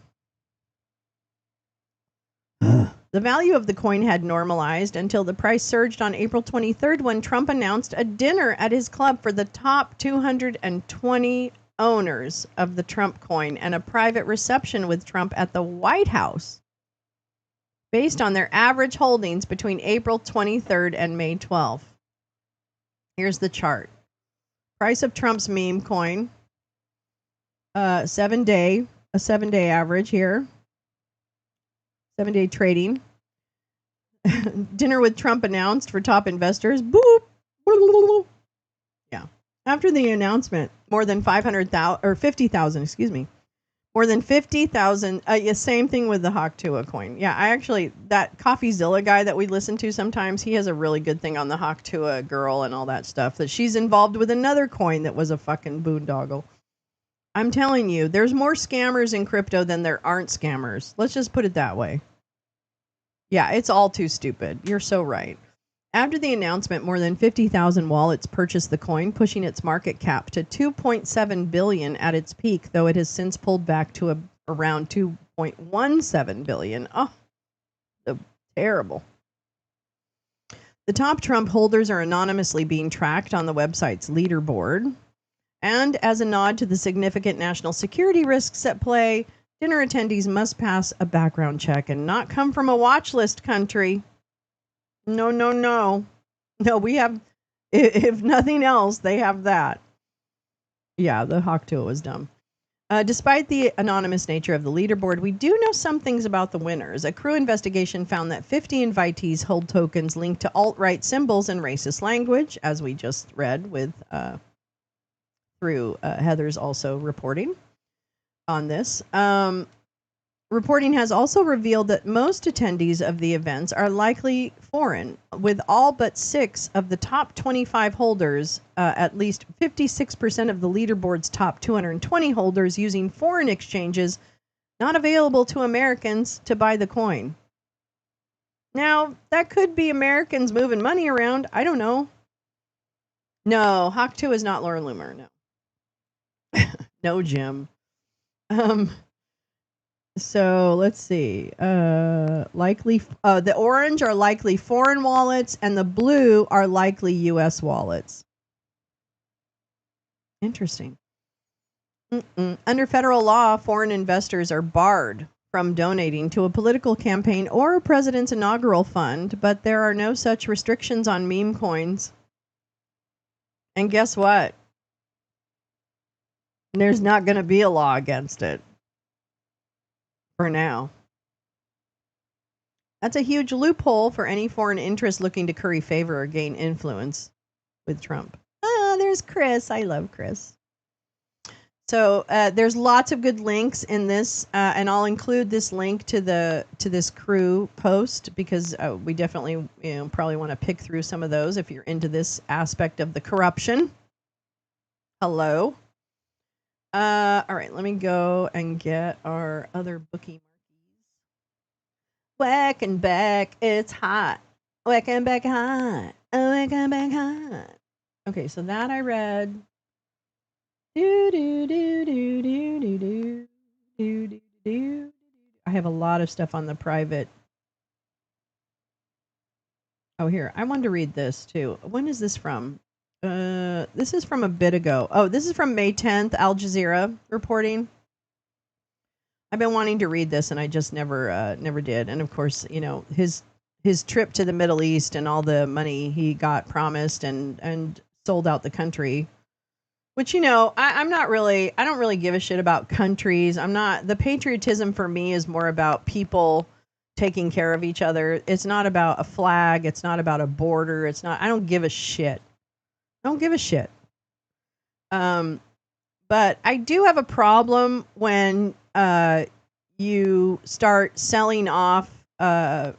The value of the coin had normalized until the price surged on April 23rd when Trump announced a dinner at his club for the top 220 owners of the Trump coin and a private reception with Trump at the White House based on their average holdings between April 23rd and May 12th. Here's the chart. Price of Trump's meme coin, a 7-day average here. 7-day trading. Dinner with Trump announced for top investors. Boop. Yeah. After the announcement, more than 500,000 or 50,000, excuse me. More than 50,000. Yeah, same thing with the Hawk-Tuah coin. Yeah, I actually, that CoffeeZilla guy that we listen to sometimes, he has a really good thing on the Hawk-Tuah girl and all that stuff, that she's involved with another coin that was a fucking boondoggle. I'm telling you, there's more scammers in crypto than there aren't scammers. Let's just put it that way. Yeah, it's all too stupid. You're so right. After the announcement, more than 50,000 wallets purchased the coin, pushing its market cap to $2.7 billion at its peak, though it has since pulled back to around $2.17 billion. Oh, terrible. The top Trump holders are anonymously being tracked on the website's leaderboard. And as a nod to the significant national security risks at play, dinner attendees must pass a background check and not come from a watch list country. No. No, we have, if nothing else, they have that. Yeah, the Hawk-Tuah was dumb. Despite the anonymous nature of the leaderboard, we do know some things about the winners. A crew investigation found that 50 invitees hold tokens linked to alt-right symbols and racist language, as we just read with through Heather's also reporting on this. Reporting has also revealed that most attendees of the events are likely foreign, with all but 6 of the top 25 holders, at least 56% of the leaderboard's top 220 holders using foreign exchanges not available to Americans to buy the coin. Now, that could be Americans moving money around. I don't know. No, Hawk 2 is not Laura Loomer. No. No, Jim. So let's see. Likely, the orange are likely foreign wallets, and the blue are likely U.S. wallets. Interesting. Under federal law, foreign investors are barred from donating to a political campaign or a president's inaugural fund, but there are no such restrictions on meme coins. And guess what? There's not going to be a law against it. For now. That's a huge loophole for any foreign interest looking to curry favor or gain influence with Trump. Ah, there's Chris. I love Chris. So there's lots of good links in this, and I'll include this link to this crew post because we definitely probably want to pick through some of those if you're into this aspect of the corruption. Hello. All right, let me go and get our other bookie markies. Whacking back, it's hot. Whacking back hot. Whacking back hot. Okay, so that I read. Do do do do do do do do do do. I have a lot of stuff on the private. Oh, here. I wanted to read this too. When is this from? This is from a bit ago. Oh, this is from May 10th, Al Jazeera reporting. I've been wanting to read this, and I just never did. And of course, his trip to the Middle East and all the money he got promised and sold out the country. Which I don't really give a shit about countries. The patriotism for me is more about people taking care of each other. It's not about a flag. It's not about a border. I don't give a shit. But I do have a problem when you start selling off parts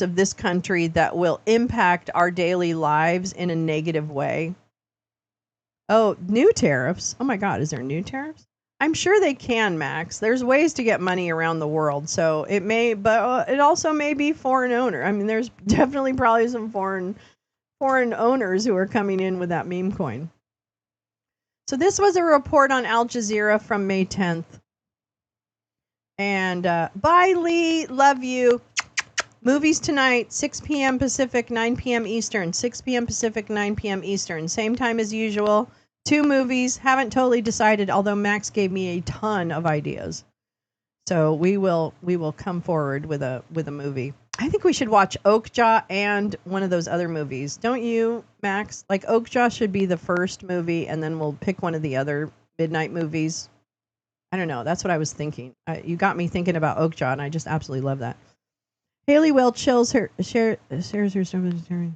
of this country that will impact our daily lives in a negative way. Oh, new tariffs. Oh my God, is there new tariffs? I'm sure they can, Max. There's ways to get money around the world. So it may, but it also may be foreign owner. I mean, there's definitely probably some foreign owners who are coming in with that meme coin. So this was a report on Al Jazeera from May 10th. And bye, Lee. Love you. Movies tonight, 6 p.m. Pacific, 9 p.m. Eastern. 6 p.m. Pacific, 9 p.m. Eastern. Same time as usual. 2 movies. Haven't totally decided, although Max gave me a ton of ideas. So we will come forward with a movie. I think we should watch Oakjaw and one of those other movies. Don't you, Max? Like Oakjaw should be the first movie, and then we'll pick one of the other midnight movies. I don't know. That's what I was thinking. You got me thinking about Oakjaw, and I just absolutely love that. Haley Welch shares her story.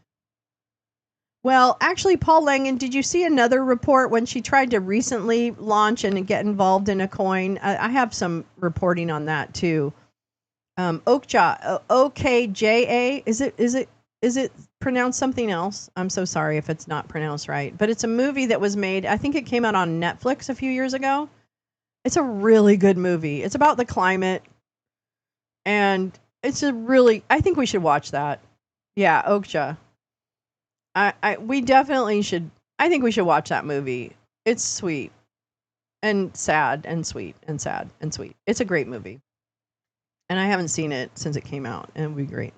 Well, actually, Paul Langan, did you see another report when she tried to recently launch and get involved in a coin? I have some reporting on that too. Oakjaw, OKJA. Is it pronounced something else? I'm so sorry if it's not pronounced right. But it's a movie that was made. I think it came out on Netflix a few years ago. It's a really good movie. It's about the climate, and I think we should watch that. Yeah, Oakjaw. We definitely should. I think we should watch that movie. It's sweet and sad and sweet and sad and sweet. It's a great movie. And I haven't seen it since it came out, and it would be great.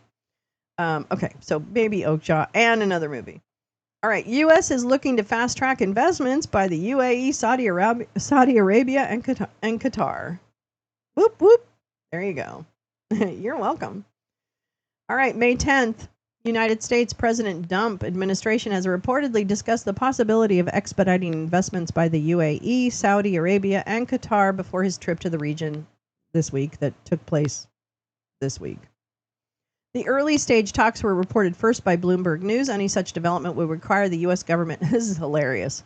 Okay, so maybe Oakjaw and another movie. All right, U.S. is looking to fast-track investments by the UAE, Saudi Arabia, and Qatar. Whoop, whoop. There you go. You're welcome. All right, May 10th. United States President Trump administration has reportedly discussed the possibility of expediting investments by the UAE, Saudi Arabia, and Qatar before his trip to the region this week that took place this week. The early stage talks were reported first by Bloomberg News. Any such development would require the U.S. government. This is hilarious.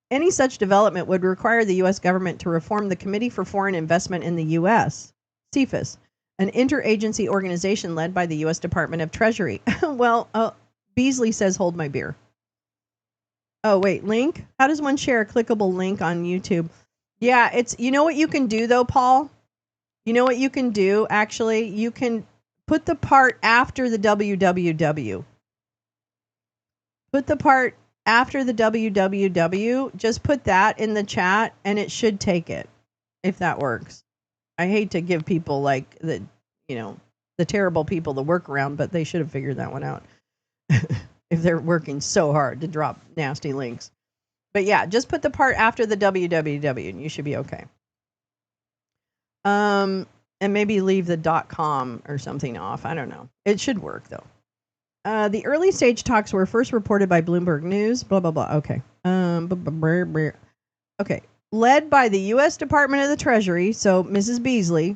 Any such development would require the U.S. government to reform the Committee for Foreign Investment in the U.S., CFIUS, an interagency organization led by the U.S. Department of Treasury. Well, Beasley says, hold my beer. Oh, wait, link? How does one share a clickable link on YouTube? Yeah, it's, you know what you can do though, Paul? You know what you can do, actually? You can put the part after the www. Put the part after the www. Just put that in the chat and it should take it, if that works. I hate to give people like the terrible people the workaround, but they should have figured that one out if they're working so hard to drop nasty links. But yeah, just put the part after the www and you should be okay. And maybe leave the .com or something off. I don't know. It should work though. The early stage talks were first reported by Bloomberg News. Blah blah blah. Okay. Okay. Led by the U.S. Department of the Treasury, so Mrs. Beasley,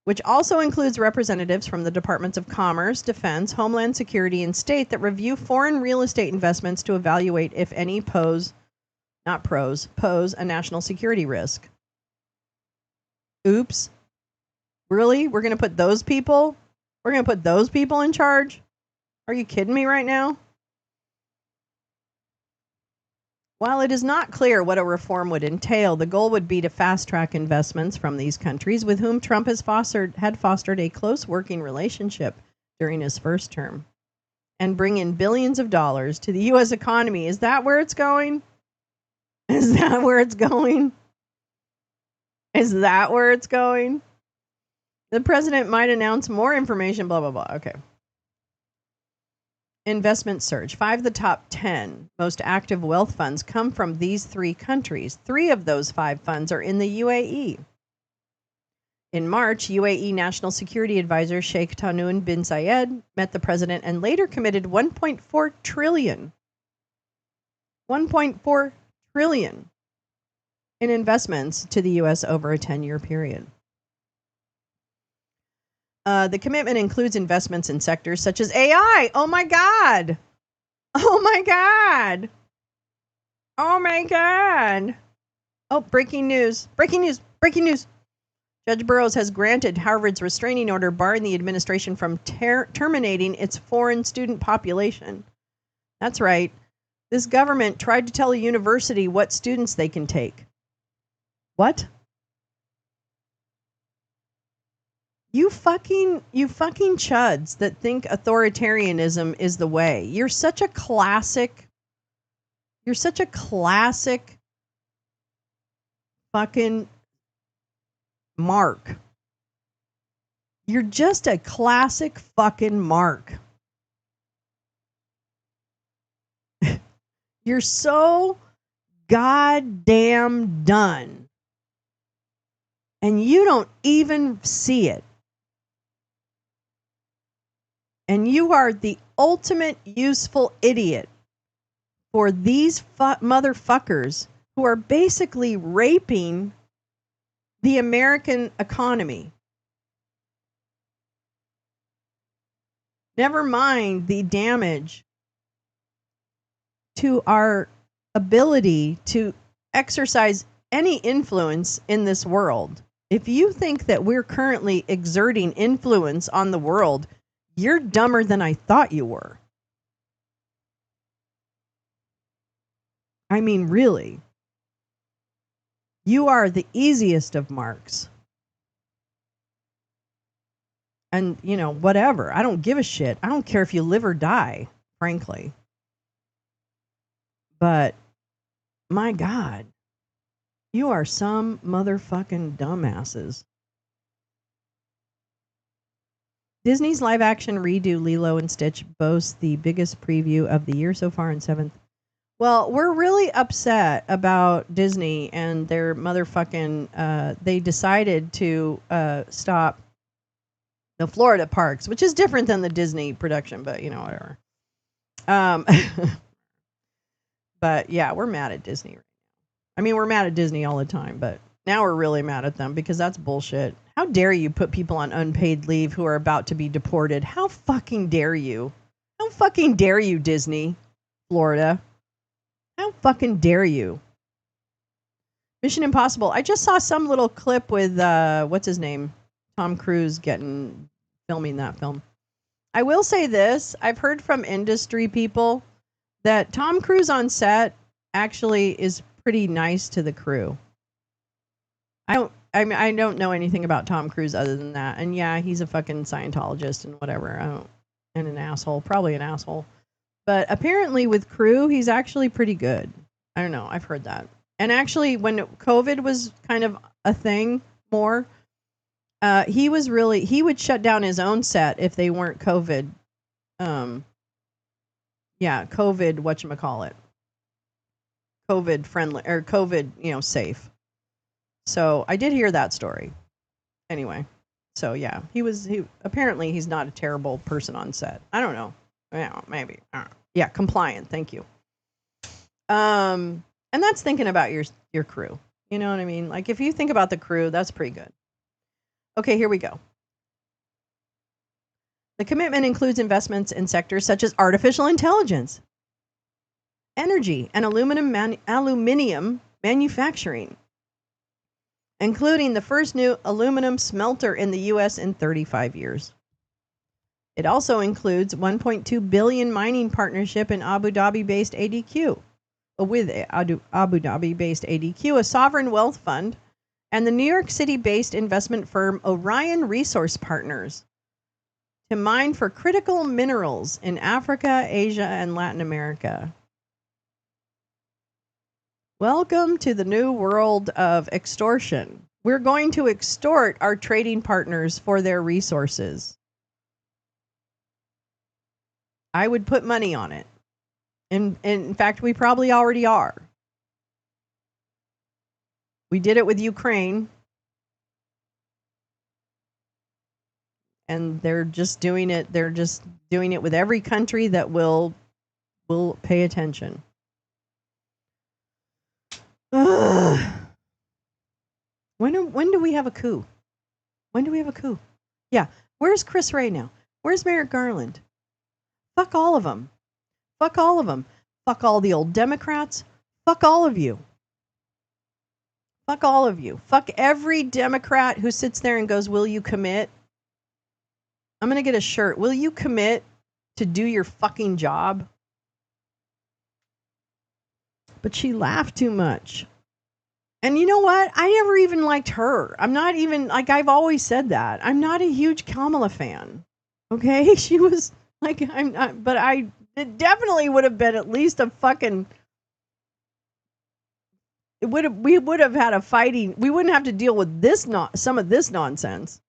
which also includes representatives from the Departments of Commerce, Defense, Homeland Security, and State that review foreign real estate investments to evaluate if any pose a national security risk. Oops. Really? We're going to put those people? We're going to put those people in charge? Are you kidding me right now? While it is not clear what a reform would entail, the goal would be to fast-track investments from these countries with whom Trump had fostered a close working relationship during his first term and bring in billions of dollars to the U.S. economy. Is that where it's going? Is that where it's going? Is that where it's going? The president might announce more information, blah, blah, blah. Okay. Investment surge. 5 of the top 10 most active wealth funds come from these 3 countries. 3 of those 5 funds are in the UAE. In March, UAE National Security Advisor Sheikh Tanoun bin Zayed met the president and later committed $1.4 trillion in investments to the U.S. over a 10-year period. The commitment includes investments in sectors such as AI. Oh my God. Oh my God. Oh my God. Oh, breaking news. Breaking news. Breaking news. Judge Burroughs has granted Harvard's restraining order barring the administration from terminating its foreign student population. That's right. This government tried to tell a university what students they can take. What? You fucking chuds that think authoritarianism is the way. You're such a classic fucking mark. You're just a classic fucking mark. You're so goddamn done. And you don't even see it. And you are the ultimate useful idiot for these motherfuckers who are basically raping the American economy. Never mind the damage to our ability to exercise any influence in this world. If you think that we're currently exerting influence on the world, you're dumber than I thought you were. I mean, really. You are the easiest of marks. And, whatever. I don't give a shit. I don't care if you live or die, frankly. But, my God, you are some motherfucking dumbasses. Disney's live-action redo Lilo and Stitch boasts the biggest preview of the year so far in 7th. Well, we're really upset about Disney and their motherfucking... they decided to stop The Florida parks, which is different than the Disney production, but whatever. Um, but yeah, we're mad at Disney. I mean, we're mad at Disney all the time, but now we're really mad at them because that's bullshit. How dare you put people on unpaid leave who are about to be deported? How fucking dare you? How fucking dare you, Disney, Florida? How fucking dare you? Mission Impossible. I just saw some little clip with what's his name? Tom Cruise filming that film. I will say this, I've heard from industry people that Tom Cruise on set actually is pretty nice to the crew. I don't know anything about Tom Cruise other than that. And yeah, he's a fucking Scientologist and whatever. And an asshole, probably an asshole. But apparently with crew, he's actually pretty good. I don't know, I've heard that. And actually when COVID was kind of a thing more, he would shut down his own set if they weren't COVID. COVID, whatchamacallit. COVID friendly or COVID, safe. So I did hear that story. Anyway, so yeah, he apparently he's not a terrible person on set. I don't know. Yeah, maybe. Yeah, compliant. Thank you. And that's thinking about your crew. You know what I mean? Like if you think about the crew, that's pretty good. Okay, here we go. The commitment includes investments in sectors such as artificial intelligence, energy, and aluminium manufacturing, including the first new aluminum smelter in the U.S. in 35 years. It also includes $1.2 billion mining partnership in Abu Dhabi-based ADQ, a sovereign wealth fund, and the New York City-based investment firm Orion Resource Partners to mine for critical minerals in Africa, Asia, and Latin America. Welcome to the new world of extortion. We're going to extort our trading partners for their resources. I would put money on it. In fact, we probably already are. We did it with Ukraine. And they're just doing it with every country that will pay attention. When do we have a coup? When do we have a coup? Yeah. Where's Chris Wray now? Where's Merrick Garland? Fuck all of them. Fuck all of them. Fuck all the old Democrats. Fuck all of you. Fuck all of you. Fuck every Democrat who sits there and goes, will you commit? I'm going to get a shirt. Will you commit to do your fucking job? But she laughed too much. And you know what? I never even liked her. I'm not even, like I've always said that. I'm not a huge Kamala fan. Okay? She was like, I'm not, but it definitely would have been at least a fucking, we would have had a fighting, we wouldn't have to deal with some of this nonsense.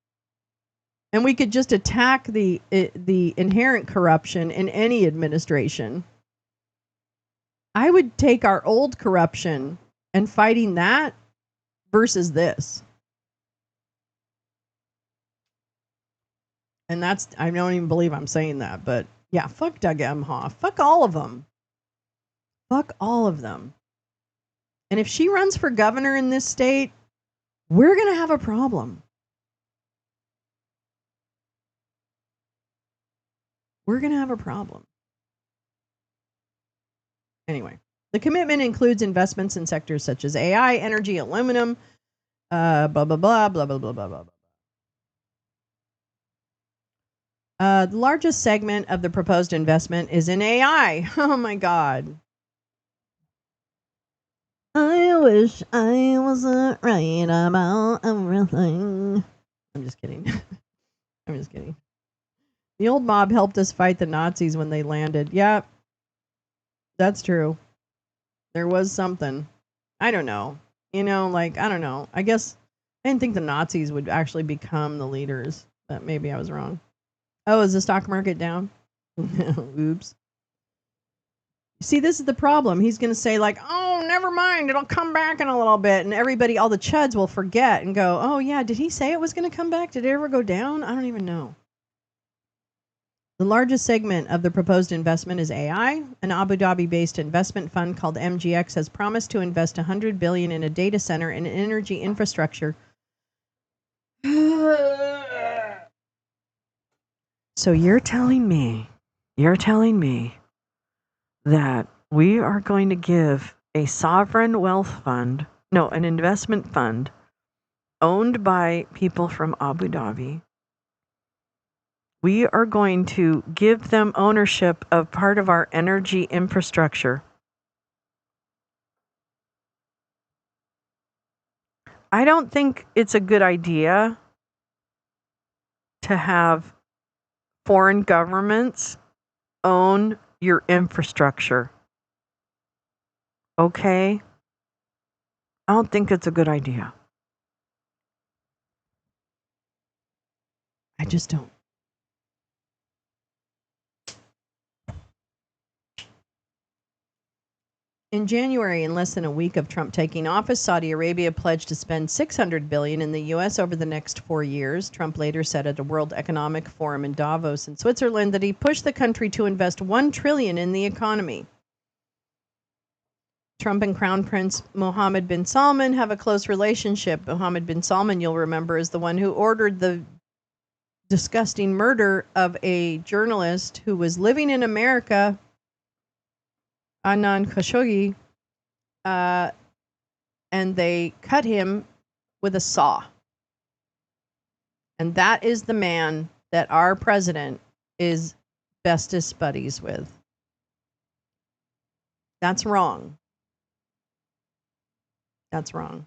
And we could just attack the inherent corruption in any administration. I would take our old corruption and fighting that versus this. And that's, I don't even believe I'm saying that, but yeah, fuck Doug Emhoff. Fuck all of them. Fuck all of them. And if she runs for governor in this state, we're going to have a problem. We're going to have a problem. Anyway, the commitment includes investments in sectors such as AI, energy, aluminum, blah, blah, blah, blah, blah, blah, blah, blah. The largest segment of the proposed investment is in AI. Oh my God. I wish I wasn't right about everything. I'm just kidding. I'm just kidding. The old mob helped us fight the Nazis when they landed. Yeah, that's true. There was something. I don't know. I don't know. I guess I didn't think the Nazis would actually become the leaders, but maybe I was wrong. Oh, is the stock market down? Oops. See, this is the problem. He's going to say oh, never mind. It'll come back in a little bit. And all the chuds will forget and go, oh, yeah, did he say it was going to come back? Did it ever go down? I don't even know. The largest segment of the proposed investment is AI. An Abu Dhabi-based investment fund called MGX has promised to invest $100 billion in a data center and energy infrastructure. So you're telling me that we are going to give a sovereign wealth fund, no, an investment fund owned by people from Abu Dhabi. We are going to give them ownership of part of our energy infrastructure. I don't think it's a good idea to have foreign governments own your infrastructure. Okay? I don't think it's a good idea. I just don't. In January, in less than a week of Trump taking office, Saudi Arabia pledged to spend $600 billion in the U.S. over the next 4 years. Trump later said at a World Economic Forum in Davos in Switzerland that he pushed the country to invest $1 trillion in the economy. Trump and Crown Prince Mohammed bin Salman have a close relationship. Mohammed bin Salman, you'll remember, is the one who ordered the disgusting murder of a journalist who was living in America, Adnan Khashoggi, and they cut him with a saw. And that is the man that our president is bestest buddies with. That's wrong. That's wrong.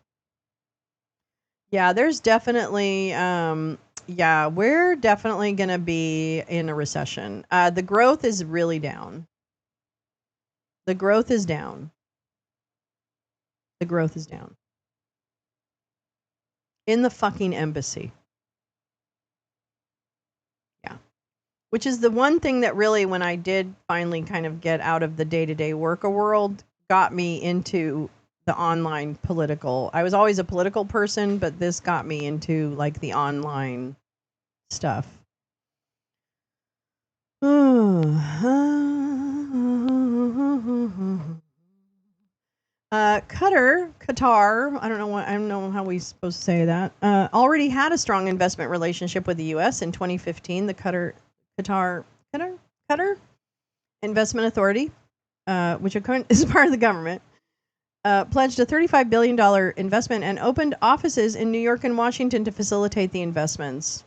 Yeah, there's definitely, we're definitely going to be in a recession. The growth is really down. The growth is down. The growth is down. In the fucking embassy. Yeah. Which is the one thing that really, when I did finally kind of get out of the day-to-day worker world, got me into the online political. I was always a political person, but this got me into like the online stuff. Qatar, I don't know how we supposed to say that. Already had a strong investment relationship with the U.S. in 2015. The Qatar Investment Authority, which is part of the government, pledged a $35 billion investment and opened offices in New York and Washington to facilitate the investments.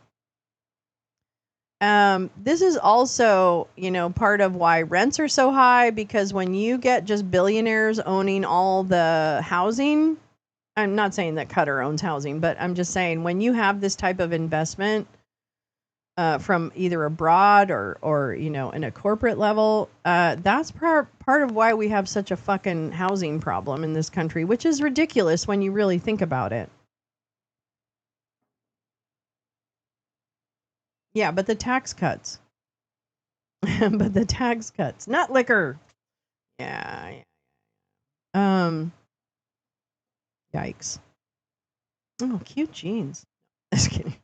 This is also, part of why rents are so high, because when you get just billionaires owning all the housing, I'm not saying that Qatar owns housing, but I'm just saying when you have this type of investment from either abroad or in a corporate level, that's part of why we have such a fucking housing problem in this country, which is ridiculous when you really think about it. Yeah, but the tax cuts. But the tax cuts, not liquor. Yeah. Yikes. Oh, cute jeans. Just kidding.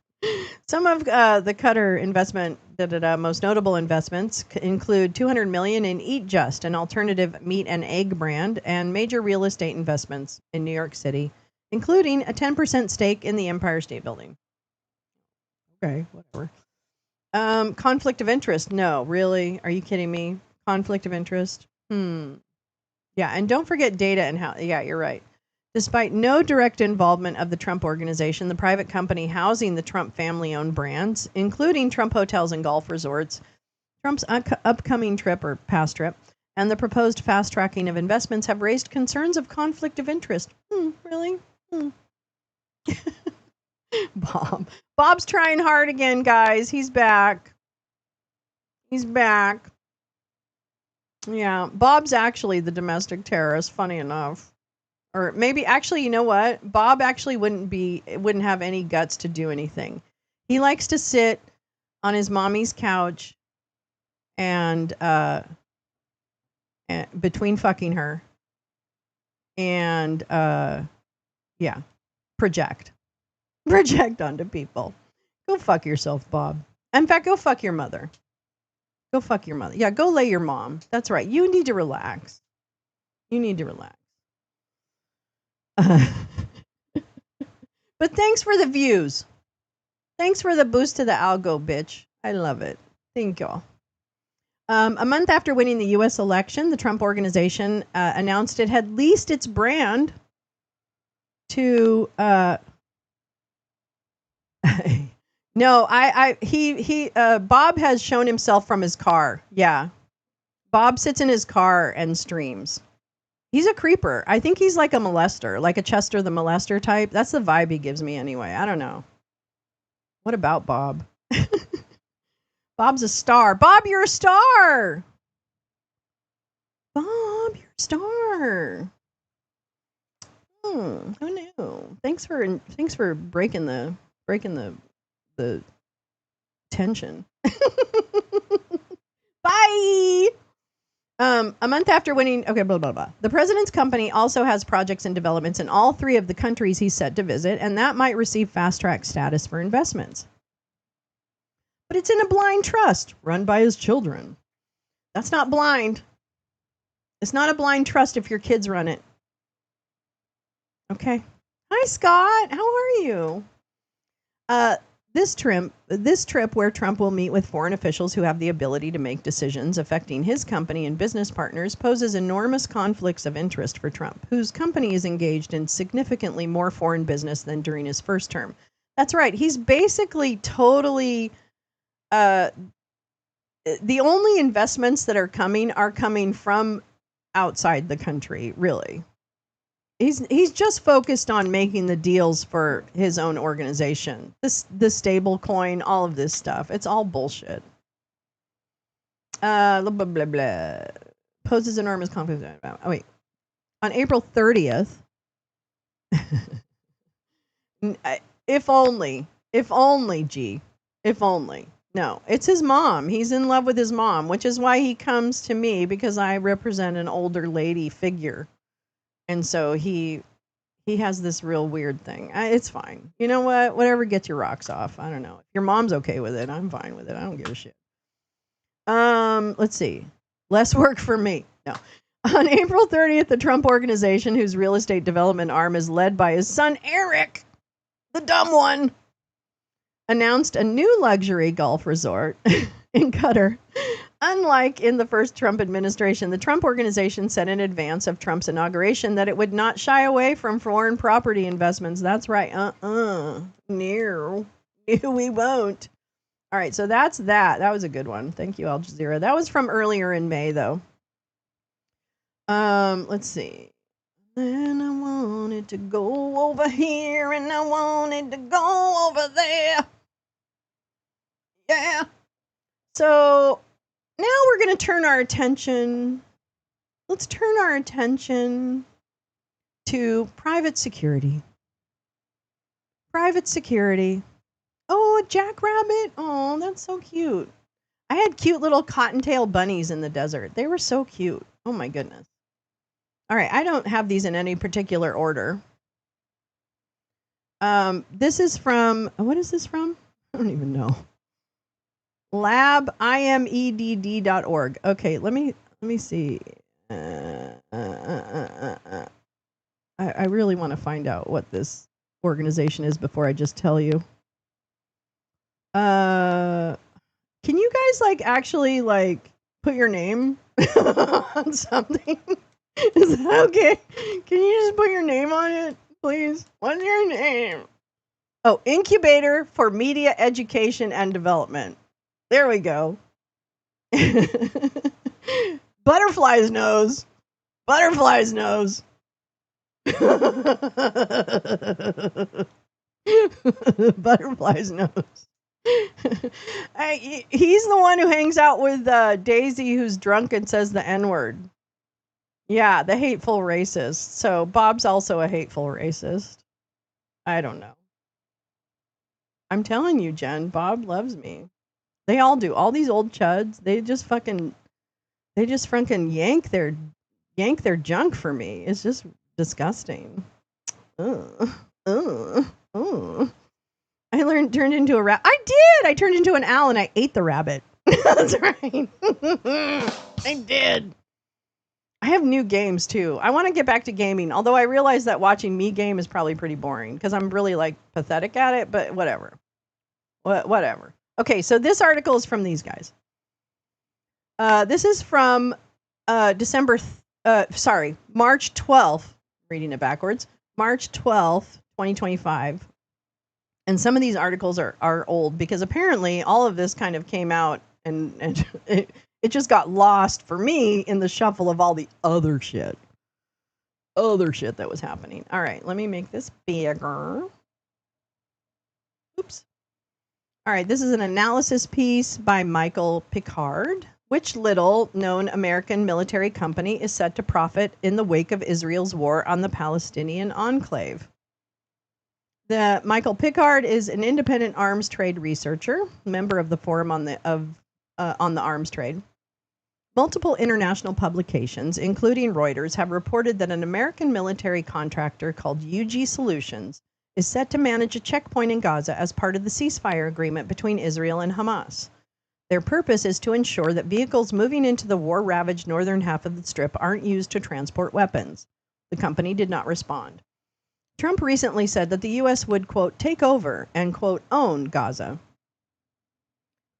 Some of the Qatar investment, most notable investments include $200 million in Eat Just, an alternative meat and egg brand, and major real estate investments in New York City, including a 10% stake in the Empire State Building. Okay, whatever. Conflict of interest? No, really? Are you kidding me? Conflict of interest? Yeah, and don't forget data and how. Yeah, you're right. Despite no direct involvement of the Trump Organization, the private company housing the Trump family-owned brands, including Trump hotels and golf resorts, Trump's upcoming trip or past trip, and the proposed fast-tracking of investments have raised concerns of conflict of interest. Really? Bob's trying hard again, guys. He's back. Yeah, Bob's actually the domestic terrorist, funny enough. Or maybe actually, you know what? Bob actually wouldn't have any guts to do anything. He likes to sit on his mommy's couch and between fucking her and project onto people. Go fuck yourself, Bob. In fact, go fuck your mother. Go fuck your mother. Yeah, go lay your mom. That's right. You need to relax. You need to relax. But thanks for the views. Thanks for the boost to the algo, bitch. I love it. Thank y'all. A month after winning the U.S. election, the Trump Organization announced it had leased its brand to. No, Bob has shown himself from his car. Yeah, Bob sits in his car and streams. He's a creeper. I think he's like a molester, like a Chester the molester type. That's the vibe he gives me anyway. I don't know. What about Bob? Bob's a star. Bob, you're a star. Bob, you're a star. Who knew? Thanks for breaking the tension. Bye. A month after winning, okay, blah, blah, blah. The president's company also has projects and developments in all 3 of the countries he's set to visit, and that might receive fast-track status for investments. But it's in a blind trust run by his children. That's not blind. It's not a blind trust if your kids run it. Okay. Hi, Scott. How are you? This trip where Trump will meet with foreign officials who have the ability to make decisions affecting his company and business partners poses enormous conflicts of interest for Trump, whose company is engaged in significantly more foreign business than during his first term. That's right. He's basically totally the only investments that are coming from outside the country, really. He's just focused on making the deals for his own organization. The stable coin, all of this stuff. It's all bullshit. Blah, blah, blah, blah. Poses enormous conflict. Oh, wait. On April 30th, if only, G. If only. No, it's his mom. He's in love with his mom, which is why he comes to me, because I represent an older lady figure. And so he has this real weird thing. It's fine. You know what? Whatever gets your rocks off. I don't know. If your mom's okay with it, I'm fine with it. I don't give a shit. Let's see. Less work for me. No. On April 30th, the Trump Organization, whose real estate development arm is led by his son Eric, the dumb one, announced a new luxury golf resort in Qatar. Unlike in the first Trump administration, the Trump Organization said in advance of Trump's inauguration that it would not shy away from foreign property investments. That's right. No, we won't. All right, so that's that. That was a good one. Thank you, Al Jazeera. That was from earlier in May, though. Let's see. Then I wanted to go over here, and I wanted to go over there. Yeah. So now we're going to turn our attention. Let's turn our attention to private security. Private security. Oh, a jackrabbit. Oh, that's so cute. I had cute little cottontail bunnies in the desert. They were so cute. Oh, my goodness. All right, I don't have these in any particular order. This is from, what is this from? I don't even know. Labimedd.org. Okay, let me see. I really want to find out what this organization is before I just tell you. Can you guys actually put your name on something? Is that okay? Can you just put your name on it, please? What's your name? Oh, Incubator for Media Education and Development. There we go. Butterfly's nose. Butterfly's nose. Butterfly's nose. He's the one who hangs out with Daisy, who's drunk and says the N-word. Yeah, the hateful racist. So Bob's also a hateful racist. I don't know. I'm telling you, Jen, Bob loves me. They all do. All these old chuds, they just fucking yank their junk for me. It's just disgusting. I turned into a rat. I did. I turned into an owl and I ate the rabbit. That's right. I did. I have new games too. I want to get back to gaming, although I realize that watching me game is probably pretty boring because I'm really like pathetic at it, but whatever. Whatever. Okay, so this article is from these guys. This is from March 12th, reading it backwards, March 12th, 2025. And some of these articles are old because apparently all of this kind of came out and it just got lost for me in the shuffle of all the other shit. Other shit that was happening. All right, let me make this bigger. Oops. All right, this is an analysis piece by Michael Picard. Which little known American military company is set to profit in the wake of Israel's war on the Palestinian enclave? Michael Picard is an independent arms trade researcher, member of the Forum on the Arms Trade. Multiple international publications, including Reuters, have reported that an American military contractor called UG Solutions is set to manage a checkpoint in Gaza as part of the ceasefire agreement between Israel and Hamas. Their purpose is to ensure that vehicles moving into the war-ravaged northern half of the Strip aren't used to transport weapons. The company did not respond. Trump recently said that the U.S. would, quote, take over and, quote, own Gaza,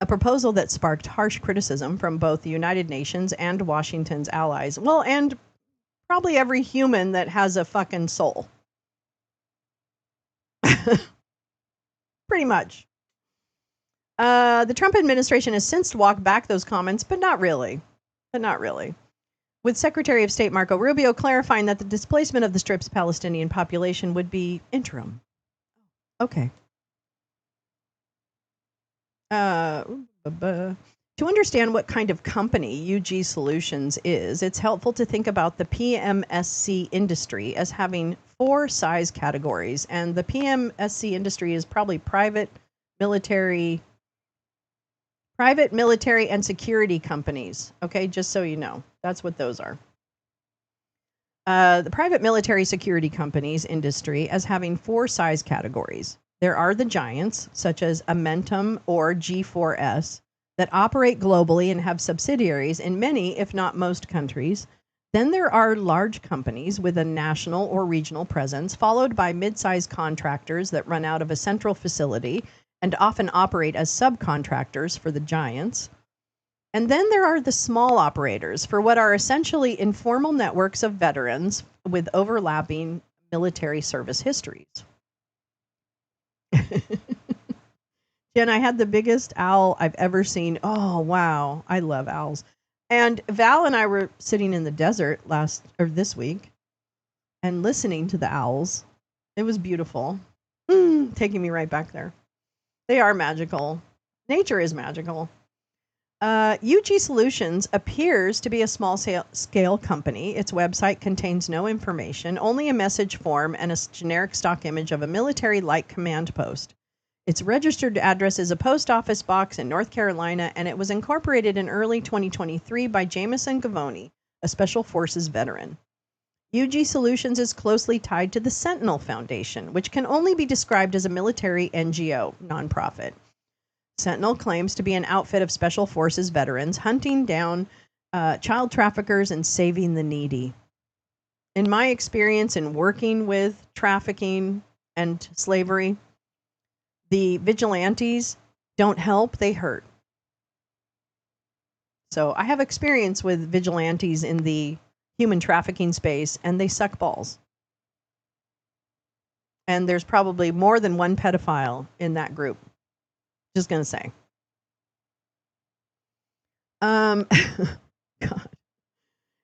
a proposal that sparked harsh criticism from both the United Nations and Washington's allies. Well, and probably every human that has a fucking soul. Pretty much. The Trump administration has since walked back those comments, but not really. With Secretary of State Marco Rubio clarifying that the displacement of the Strip's Palestinian population would be interim. Okay. To understand what kind of company UG Solutions is, it's helpful to think about the PMSC industry as having 4 size categories. And the PMSC industry is probably private, military, and security companies. Okay, just so you know, that's what those are. The private military security companies industry as having 4 size categories. There are the giants, such as Amentum or G4S, that operate globally and have subsidiaries in many, if not most, countries. Then there are large companies with a national or regional presence, followed by mid-sized contractors that run out of a central facility and often operate as subcontractors for the giants. And then there are the small operators for what are essentially informal networks of veterans with overlapping military service histories. Jen, I had the biggest owl I've ever seen. Oh, wow. I love owls. And Val and I were sitting in the desert this week and listening to the owls. It was beautiful. Taking me right back there. They are magical. Nature is magical. UG Solutions appears to be a small-scale company. Its website contains no information, only a message form and a generic stock image of a military-like command post. Its registered address is a post office box in North Carolina, and it was incorporated in early 2023 by Jamison Gavoni, a Special Forces veteran. UG Solutions is closely tied to the Sentinel Foundation, which can only be described as a military NGO, nonprofit. Sentinel claims to be an outfit of Special Forces veterans hunting down child traffickers and saving the needy. In my experience in working with trafficking and slavery, the vigilantes don't help, they hurt. So I have experience with vigilantes in the human trafficking space, and they suck balls. And there's probably more than one pedophile in that group. Just gonna say. God.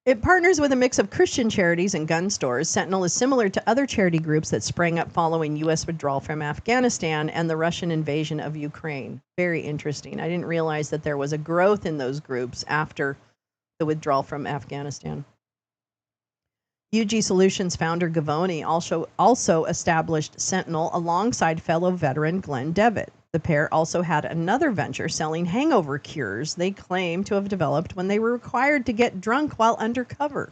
It partners with a mix of Christian charities and gun stores. Sentinel is similar to other charity groups that sprang up following U.S. withdrawal from Afghanistan and the Russian invasion of Ukraine. Very interesting. I didn't realize that there was a growth in those groups after the withdrawal from Afghanistan. UG Solutions founder Gavoni also established Sentinel alongside fellow veteran Glenn Devitt. The pair also had another venture selling hangover cures they claim to have developed when they were required to get drunk while undercover.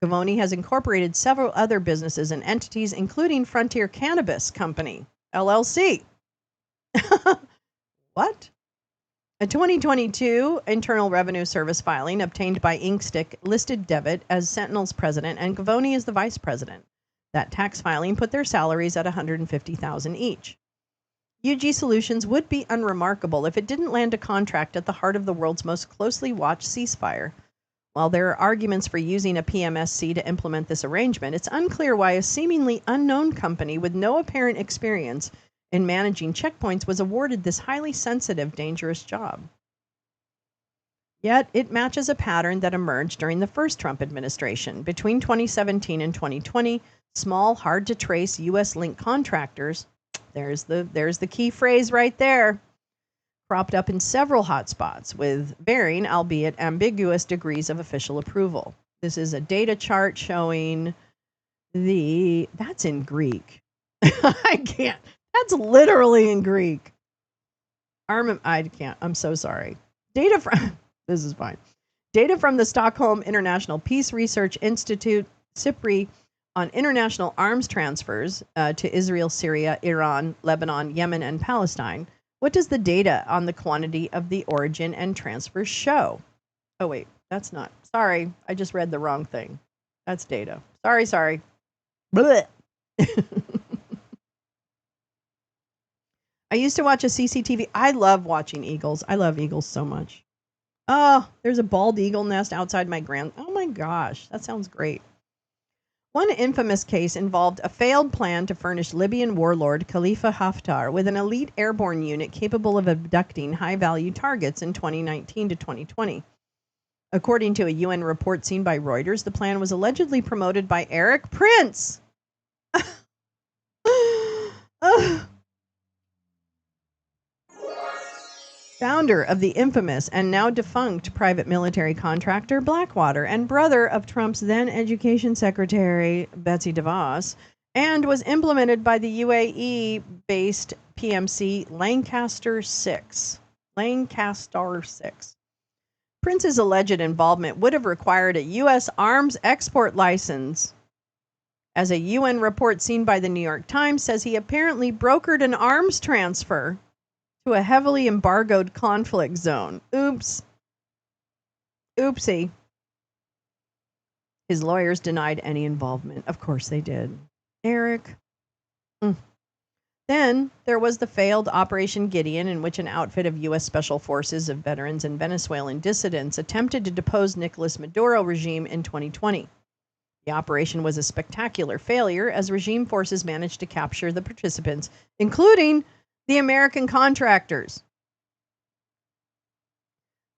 Gavoni has incorporated several other businesses and entities, including Frontier Cannabis Company, LLC. What? A 2022 Internal Revenue Service filing obtained by Inkstick listed Devitt as Sentinel's president and Gavoni as the vice president. That tax filing put their salaries at $150,000 each. UG Solutions would be unremarkable if it didn't land a contract at the heart of the world's most closely watched ceasefire. While there are arguments for using a PMSC to implement this arrangement, it's unclear why a seemingly unknown company with no apparent experience in managing checkpoints was awarded this highly sensitive, dangerous job. Yet, it matches a pattern that emerged during the first Trump administration. Between 2017 and 2020, small, hard-to-trace U.S.-linked contractors, there's the key phrase right there, cropped up in several hotspots with varying, albeit ambiguous, degrees of official approval. This is a data chart showing that's in Greek. I can't. That's literally in Greek. I can't. I'm so sorry. This is fine. Data from the Stockholm International Peace Research Institute, SIPRI, on international arms transfers to Israel, Syria, Iran, Lebanon, Yemen, and Palestine. What does the data on the quantity of the origin and transfer show? Oh, wait, that's not. Sorry, I just read the wrong thing. That's data. Sorry. Blech. I used to watch a CCTV. I love watching eagles. I love eagles so much. Oh, there's a bald eagle nest outside my Oh my gosh, that sounds great. One infamous case involved a failed plan to furnish Libyan warlord Khalifa Haftar with an elite airborne unit capable of abducting high-value targets in 2019 to 2020. According to a UN report seen by Reuters, the plan was allegedly promoted by Eric Prince. Founder of the infamous and now defunct private military contractor Blackwater and brother of Trump's then Education Secretary Betsy DeVos, and was implemented by the UAE-based PMC Lancaster 6. Prince's alleged involvement would have required a U.S. arms export license. As a UN report seen by the New York Times says, he apparently brokered an arms transfer to a heavily embargoed conflict zone. Oops. Oopsie. His lawyers denied any involvement. Of course they did. Eric. Then there was the failed Operation Gideon, in which an outfit of U.S. Special Forces of veterans and Venezuelan dissidents attempted to depose Nicolas Maduro regime in 2020. The operation was a spectacular failure as regime forces managed to capture the participants, including the American contractors.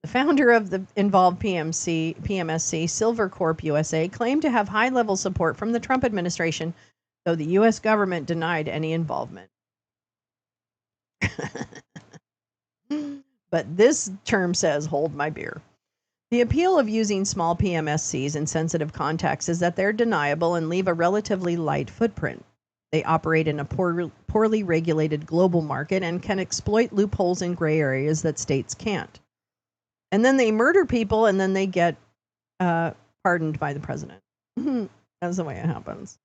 The founder of the involved PMSC, Silvercorp USA, claimed to have high-level support from the Trump administration, though the U.S. government denied any involvement. But this term says, hold my beer. The appeal of using small PMSCs in sensitive contexts is that they're deniable and leave a relatively light footprint. They operate in a poorly regulated global market and can exploit loopholes in gray areas that states can't. And then they murder people and then they get pardoned by the president. That's the way it happens.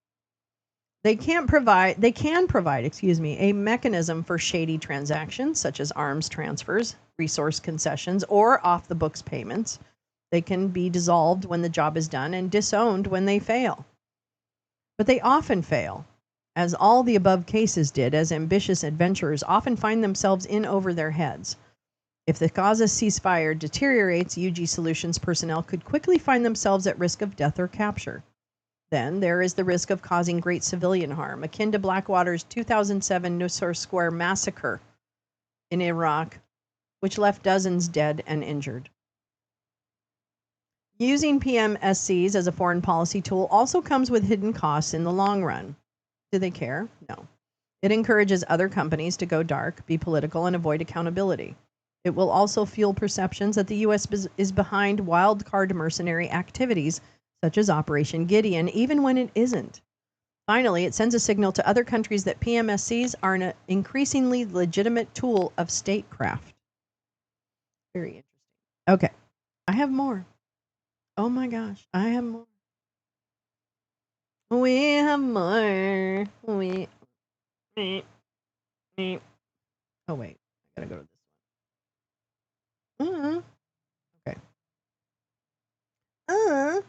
They can provide, a mechanism for shady transactions such as arms transfers, resource concessions, or off-the-books payments. They can be dissolved when the job is done and disowned when they fail. But they often fail, as all the above cases did, as ambitious adventurers often find themselves in over their heads. If the Gaza ceasefire deteriorates, UG Solutions personnel could quickly find themselves at risk of death or capture. Then there is the risk of causing great civilian harm, akin to Blackwater's 2007 Nusra Square massacre in Iraq, which left dozens dead and injured. Using PMSCs as a foreign policy tool also comes with hidden costs in the long run. Do they care? No. It encourages other companies to go dark, be political, and avoid accountability. It will also fuel perceptions that the U.S. is behind wild card mercenary activities such as Operation Gideon, even when it isn't. Finally, it sends a signal to other countries that PMSCs are an increasingly legitimate tool of statecraft. Very interesting. Okay, I have more. Oh my gosh, I have more. We have more. Oh wait, I gotta go to this Okay. Let's see.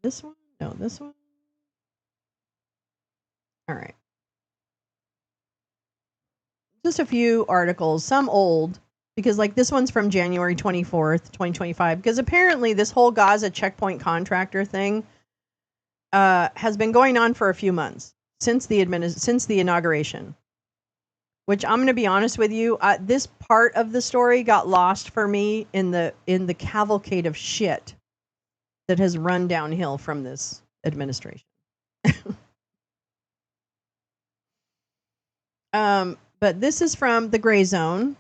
This one? No, this one. All right. Just a few articles, some old, because like this one's from January 24th, 2025, because apparently this whole Gaza checkpoint contractor thing has been going on for a few months since the inauguration. Which I'm going to be honest with you, this part of the story got lost for me in the cavalcade of shit that has run downhill from this administration. But this is from the Gray Zone.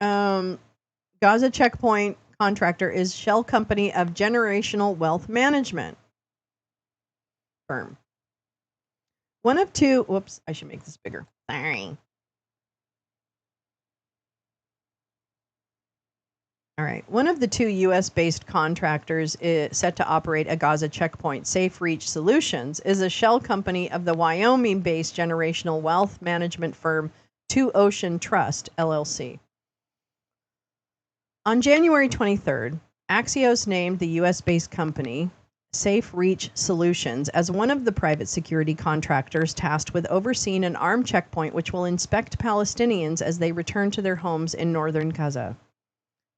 Gaza checkpoint contractor is shell company of generational wealth management firm. One of two. Whoops, I should make this bigger. Sorry. All right. One of the two U.S. based contractors set to operate a Gaza checkpoint, Safe Reach Solutions, is a shell company of the Wyoming based generational wealth management firm Two Ocean Trust, LLC. On January 23rd, Axios named the U.S. based company Safe Reach Solutions as one of the private security contractors tasked with overseeing an armed checkpoint which will inspect Palestinians as they return to their homes in northern Gaza.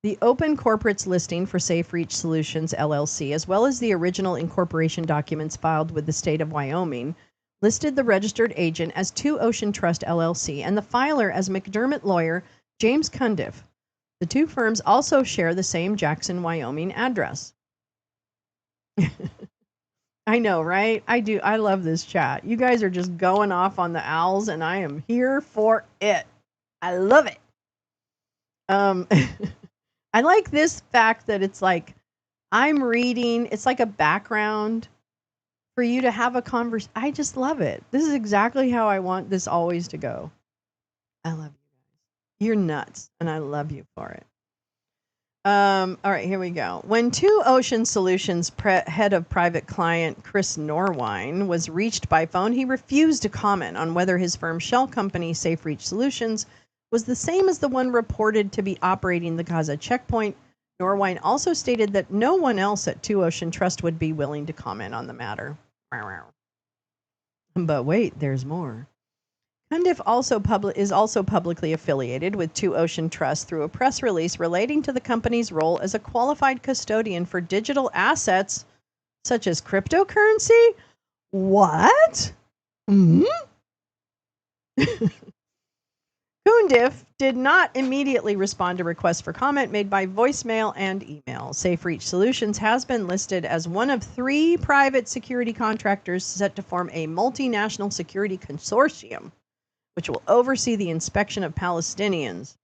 The open corporate's listing for Safe Reach Solutions, LLC, as well as the original incorporation documents filed with the state of Wyoming, listed the registered agent as Two Ocean Trust, LLC, and the filer as McDermott lawyer James Cundiff. The two firms also share the same Jackson, Wyoming address. I know, right? I do. I love this chat. You guys are just going off on the owls, and I am here for it. I love it. I like this fact that it's like I'm reading, it's like a background for you to have a conversation. I just love it. This is exactly how I want this always to go. I love you guys. You're nuts, and I love you for it. All right, here we go. When Two Ocean Solutions head of private client Chris Norwine was reached by phone, he refused to comment on whether his firm's shell company, Safe Reach Solutions, was the same as the one reported to be operating the Gaza checkpoint. Norwine also stated that no one else at Two Ocean Trust would be willing to comment on the matter. But wait, there's more. Cundiff is also publicly affiliated with Two Ocean Trust through a press release relating to the company's role as a qualified custodian for digital assets such as cryptocurrency. What? Mm-hmm. Cundiff did not immediately respond to requests for comment made by voicemail and email. Safe Reach Solutions has been listed as one of three private security contractors set to form a multinational security consortium, which will oversee the inspection of Palestinians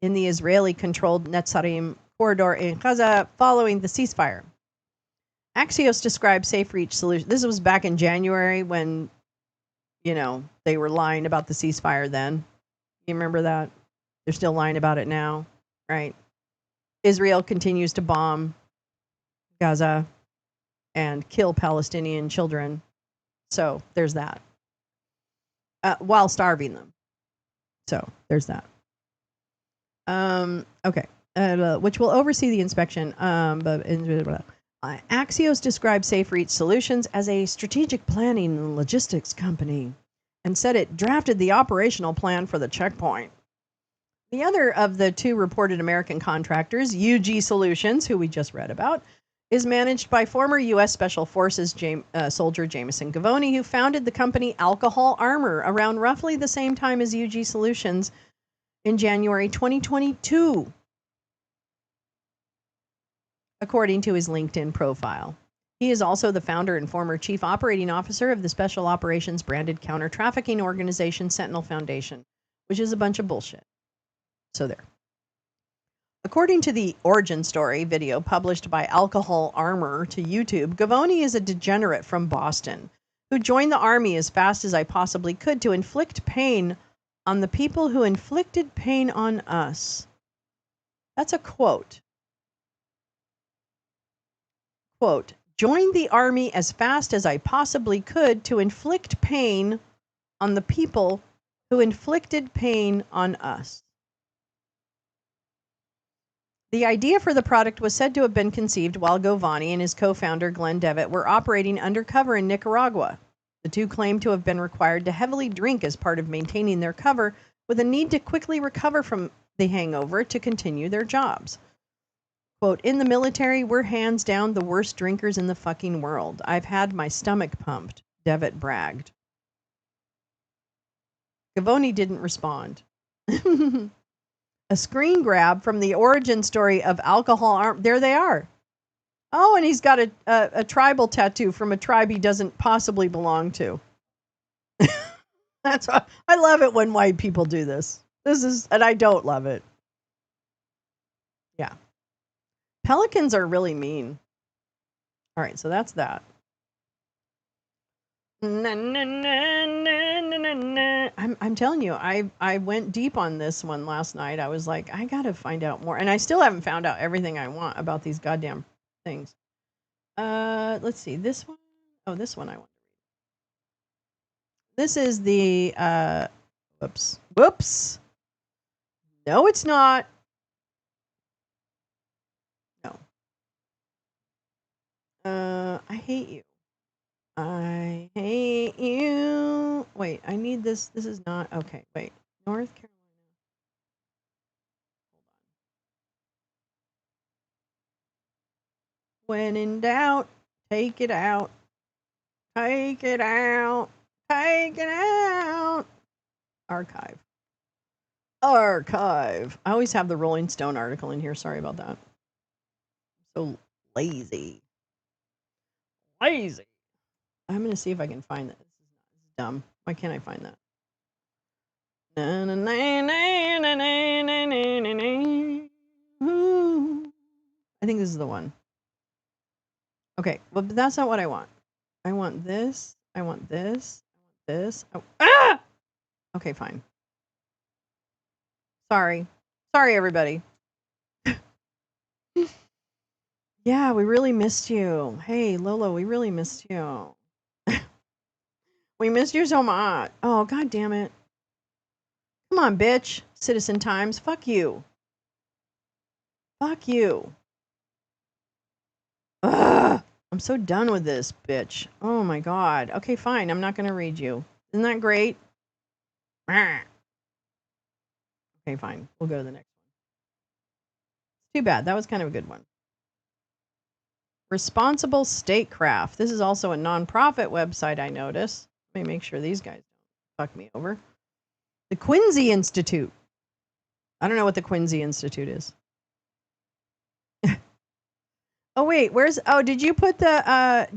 in the Israeli-controlled Netzarim corridor in Gaza following the ceasefire. Axios described Safe Reach Solutions. This was back in January when, they were lying about the ceasefire then. You remember that? They're still lying about it now, right? Israel continues to bomb Gaza and kill Palestinian children. So there's that. While starving them. So there's that. Okay. Which will oversee the inspection. Axios described Safe Reach Solutions as a strategic planning and logistics company and said it drafted the operational plan for the checkpoint. The other of the two reported American contractors, UG Solutions, who we just read about, is managed by former U.S. Special Forces soldier Jameson Gavoni, who founded the company Alcohol Armor around roughly the same time as UG Solutions in January 2022, according to his LinkedIn profile. He is also the founder and former chief operating officer of the Special Operations branded counter-trafficking organization Sentinel Foundation, which is a bunch of bullshit. So there. According to the origin story video published by Alcohol Armor to YouTube, Gavoni is a degenerate from Boston who joined the army as fast as I possibly could to inflict pain on the people who inflicted pain on us. That's a quote. Quote, joined the army as fast as I possibly could to inflict pain on the people who inflicted pain on us. The idea for the product was said to have been conceived while Govani and his co-founder Glenn Devitt were operating undercover in Nicaragua. The two claimed to have been required to heavily drink as part of maintaining their cover, with a need to quickly recover from the hangover to continue their jobs. Quote, in the military, we're hands down the worst drinkers in the fucking world. I've had my stomach pumped, Devitt bragged. Gavoni didn't respond. A screen grab from the origin story of alcohol. There they are. Oh, and he's got a tribal tattoo from a tribe he doesn't possibly belong to. That's why I love it when white people do this. And I don't love it. Yeah. Pelicans are really mean. All right, so that's that. I'm telling you, I went deep on this one last night. I was like, I gotta find out more, and I still haven't found out everything I want about these goddamn things. Let's see this one. Oh, this one I want. This is the whoops. No, it's not. No. I hate you. I hate you. Wait, I need this. This is not okay. Wait, North Carolina. When in doubt, take it out. Take it out. Take it out. Archive. Archive. I always have the Rolling Stone article in here. Sorry about that. I'm so lazy. Lazy. I'm going to see if I can find that. This is dumb. Why can't I find that? I think this is the one. Okay, well, but that's not what I want. I want this. I want this. I want this. Oh, ah! Okay, fine. Sorry. Sorry, everybody. Yeah, we really missed you. Hey, Lolo, we really missed you. We missed you so much. Oh, god damn it. Come on, bitch. Citizen Times. Fuck you. Fuck you. Ugh. I'm so done with this, bitch. Oh my god. Okay, fine. I'm not going to read you. Isn't that great? Okay, fine. We'll go to the next one. Too bad. That was kind of a good one. Responsible Statecraft. This is also a nonprofit website, I notice. Let me make sure these guys don't fuck me over. The Quincy Institute. I don't know what the Quincy Institute is. Oh wait, where's did you put the hat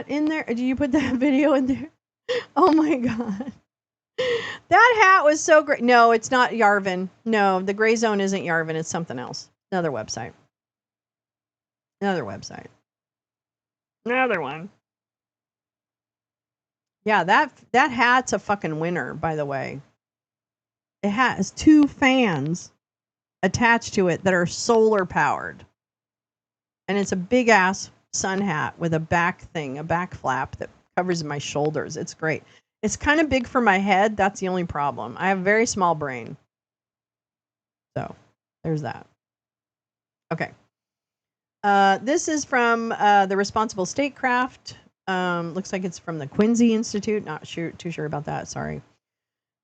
in there? Did you put the video in there? Oh my god. That hat was so great. No, it's not Yarvin. No, the gray zone isn't Yarvin, it's something else. Another website. Another website. Another one. Yeah, that hat's a fucking winner, by the way. It has 2 fans attached to it that are solar powered. And it's a big ass sun hat with a back thing, a back flap that covers my shoulders. It's great. It's kind of big for my head. That's the only problem. I have a very small brain. So there's that. Okay. This is from the Responsible Statecraft. Looks like it's from the Quincy Institute. Not too sure about that. Sorry.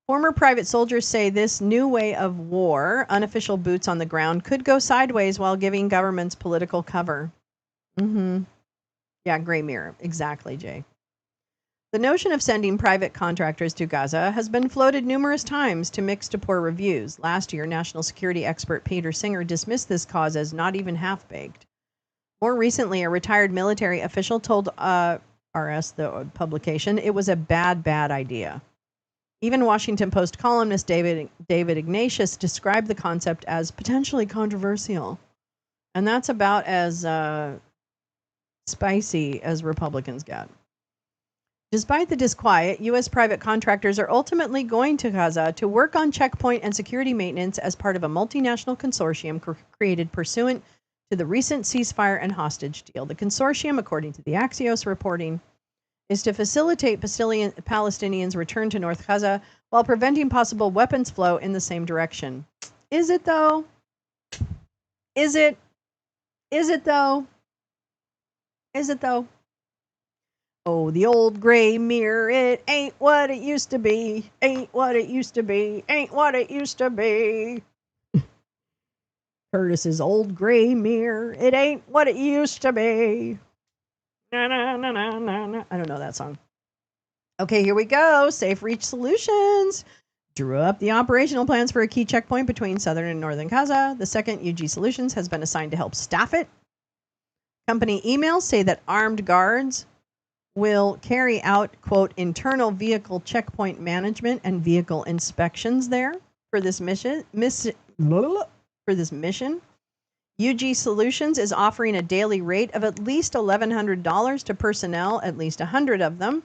Former private soldiers say this new way of war, unofficial boots on the ground, could go sideways while giving governments political cover. Yeah, gray mirror. Exactly, Jay. The notion of sending private contractors to Gaza has been floated numerous times to mixed to poor reviews. Last year, national security expert Peter Singer dismissed this cause as not even half-baked. More recently, a retired military official told RS, the publication, it was a bad idea. Even Washington Post columnist David Ignatius described the concept as potentially controversial. And that's about as spicy as Republicans get. Despite the disquiet, U.S. private contractors are ultimately going to Gaza to work on checkpoint and security maintenance as part of a multinational consortium created pursuant to the recent ceasefire and hostage deal. The consortium, according to the Axios reporting, is to facilitate Palestinians' return to North Gaza while preventing possible weapons flow in the same direction. Is it though? Is it? Is it though? Is it though? Oh, the old gray mirror, it ain't what it used to be. Ain't what it used to be. Ain't what it used to be. Curtis's old gray mirror, it ain't what it used to be. Na, na, na, na, na, na. I don't know that song. Okay, here we go. Safe Reach Solutions drew up the operational plans for a key checkpoint between southern and northern Gaza. The second, UG Solutions, has been assigned to help staff it. Company emails say that armed guards will carry out, quote, internal vehicle checkpoint management and vehicle inspections there for this mission. UG Solutions is offering a daily rate of at least $1,100 to personnel, at least 100 of them.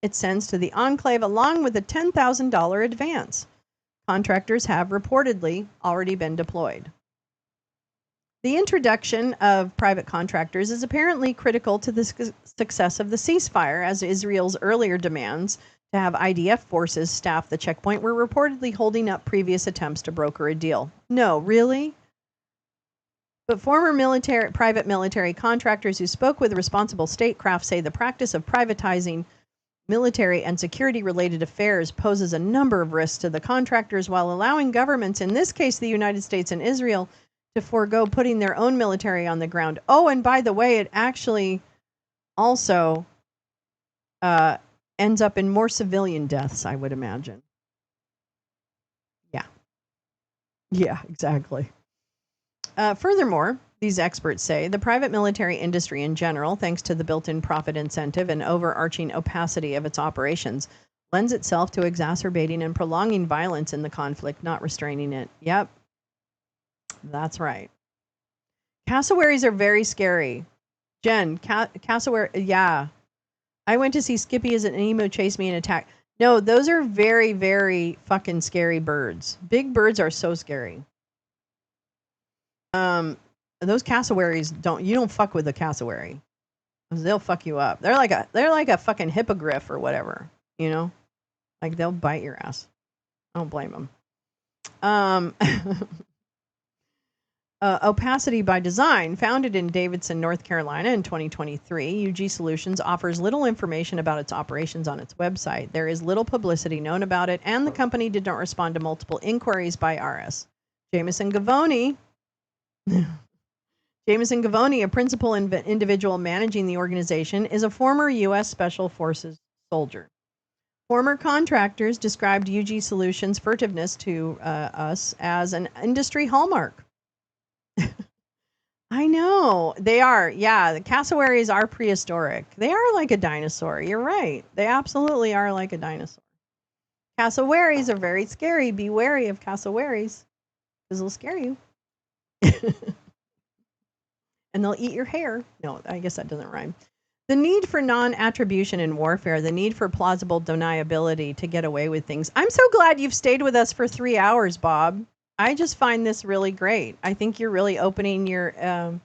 It sends to the enclave along with a $10,000 advance. Contractors have reportedly already been deployed. The introduction of private contractors is apparently critical to the success of the ceasefire, as Israel's earlier demands to have IDF forces staff the checkpoint were reportedly holding up previous attempts to broker a deal. No, really? But former private military contractors who spoke with responsible statecraft say the practice of privatizing military and security-related affairs poses a number of risks to the contractors while allowing governments, in this case the United States and Israel, to forego putting their own military on the ground. Oh, and by the way, it actually also ends up in more civilian deaths, I would imagine. Yeah, exactly. Furthermore, these experts say the private military industry in general, thanks to the built-in profit incentive and overarching opacity of its operations, lends itself to exacerbating and prolonging violence in the conflict, not restraining it. Yep, that's right. Cassowaries are very scary. Jen, cassowary, yeah. I went to see Skippy as an emu chase me and attack. No, those are very, very fucking scary birds. Big birds are so scary. Those cassowaries you don't fuck with a cassowary. They'll fuck you up. They're like a fucking hippogriff or whatever, you know? Like they'll bite your ass. I don't blame them. Opacity by Design, founded in Davidson, North Carolina in 2023, UG Solutions offers little information about its operations on its website. There is little publicity known about it, and the company did not respond to multiple inquiries by RS. Jameson Gavoni, a principal individual managing the organization, is a former U.S. Special Forces soldier. Former contractors described UG Solutions' furtiveness to us as an industry hallmark. I know. They are. Yeah, the cassowaries are prehistoric. They are like a dinosaur. You're right. They absolutely are like a dinosaur. Cassowaries are very scary. Be wary of cassowaries because they'll scare you. And they'll eat your hair. No, I guess that doesn't rhyme. The need for non-attribution in warfare, the need for plausible deniability to get away with things. I'm so glad you've stayed with us for 3 hours, Bob. I just find this really great. I think you're really opening your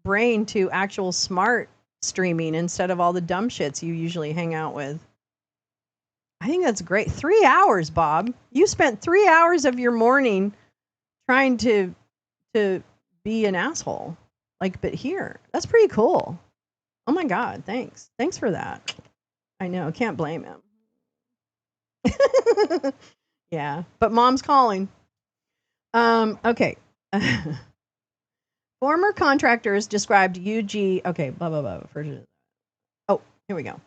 brain to actual smart streaming instead of all the dumb shits you usually hang out with. I think that's great. 3 hours, Bob. You spent 3 hours of your morning trying to be an asshole. But here, that's pretty cool. Oh my God, thanks. Thanks for that. I know, can't blame him. Yeah, but mom's calling. Okay. Former contractors described UG. Okay, blah, blah, blah. Oh, here we go.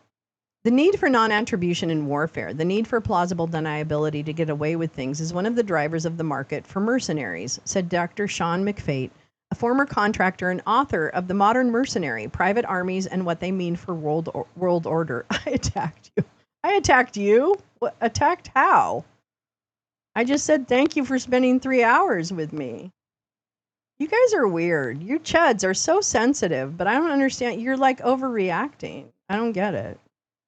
The need for non-attribution in warfare, the need for plausible deniability to get away with things is one of the drivers of the market for mercenaries, said Dr. Sean McFate, a former contractor and author of The Modern Mercenary, Private Armies and What They Mean for World Order. I attacked you. I attacked you? What, attacked how? I just said thank you for spending 3 hours with me. You guys are weird. You chuds are so sensitive, but I don't understand. You're like overreacting. I don't get it.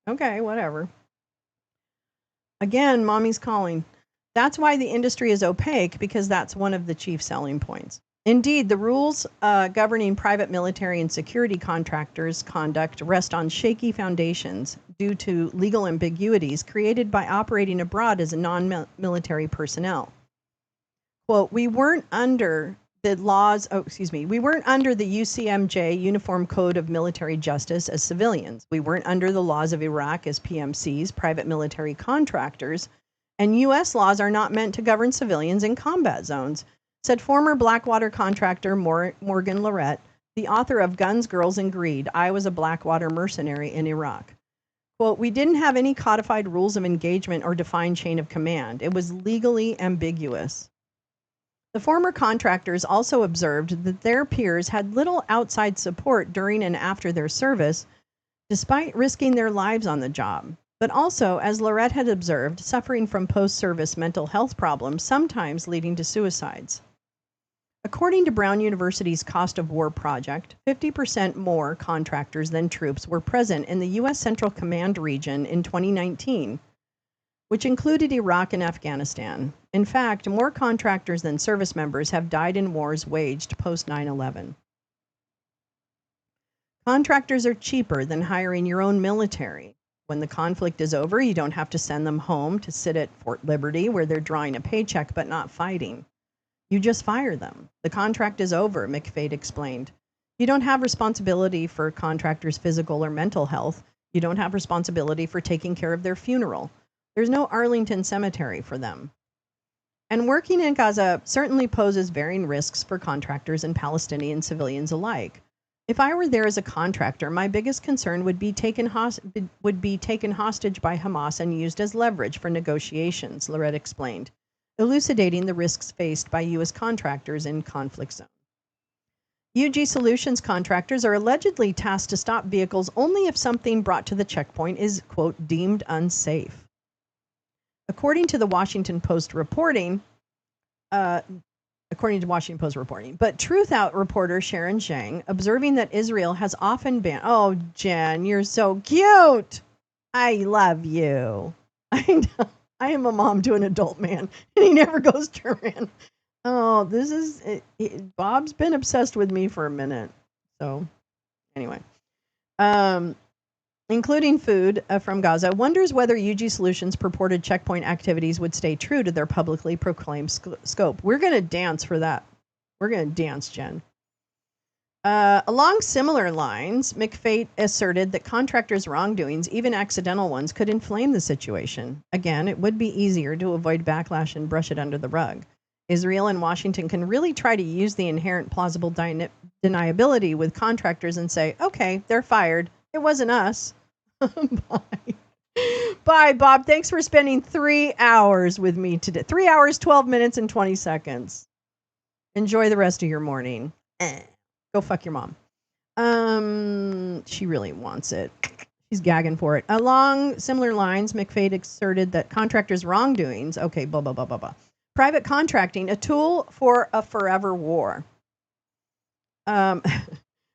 Okay, whatever. Again, mommy's calling. That's why the industry is opaque, because that's one of the chief selling points. Indeed, the rules governing private military and security contractors' conduct rest on shaky foundations due to legal ambiguities created by operating abroad as a non-military personnel. Quote, we weren't under the UCMJ Uniform Code of Military Justice as civilians. We weren't under the laws of Iraq as PMCs, private military contractors, and U.S. laws are not meant to govern civilians in combat zones, said former Blackwater contractor Morgan Lorette, the author of Guns, Girls, and Greed. I was a Blackwater mercenary in Iraq. Quote, we didn't have any codified rules of engagement or defined chain of command. It was legally ambiguous. The former contractors also observed that their peers had little outside support during and after their service, despite risking their lives on the job. But also, as Lorette had observed, suffering from post-service mental health problems, sometimes leading to suicides. According to Brown University's Cost of War project, 50% more contractors than troops were present in the U.S. Central Command region in 2019, which included Iraq and Afghanistan. In fact, more contractors than service members have died in wars waged post 9/11. Contractors are cheaper than hiring your own military. When the conflict is over, you don't have to send them home to sit at Fort Liberty where they're drawing a paycheck but not fighting. You just fire them. The contract is over, McFate explained. You don't have responsibility for contractors' physical or mental health. You don't have responsibility for taking care of their funeral. There's no Arlington Cemetery for them. And working in Gaza certainly poses varying risks for contractors and Palestinian civilians alike. If I were there as a contractor, my biggest concern would be taken hostage by Hamas and used as leverage for negotiations, Lorette explained, elucidating the risks faced by U.S. contractors in conflict zones. UG Solutions contractors are allegedly tasked to stop vehicles only if something brought to the checkpoint is, quote, deemed unsafe. According to Washington Post reporting, but Truth Out reporter Sharon Zhang, observing that Israel has often banned, oh, Jen, you're so cute. I love you. I know. I am a mom to an adult man, and he never goes German. Oh, this is, Bob's been obsessed with me for a minute. So, anyway. Including food from Gaza, wonders whether UG Solutions' purported checkpoint activities would stay true to their publicly proclaimed scope. We're going to dance for that. We're going to dance, Jen. Along similar lines, McFate asserted that contractors' wrongdoings, even accidental ones, could inflame the situation. Again, it would be easier to avoid backlash and brush it under the rug. Israel and Washington can really try to use the inherent plausible deniability with contractors and say, okay, they're fired. It wasn't us. Bye. Bye, Bob. Thanks for spending 3 hours with me today. 3 hours, 12 minutes, and 20 seconds. Enjoy the rest of your morning. Go fuck your mom. She really wants it. She's gagging for it. Along similar lines, McFate asserted that contractors' wrongdoings, okay, blah, blah, blah, blah, blah. Private contracting, a tool for a forever war.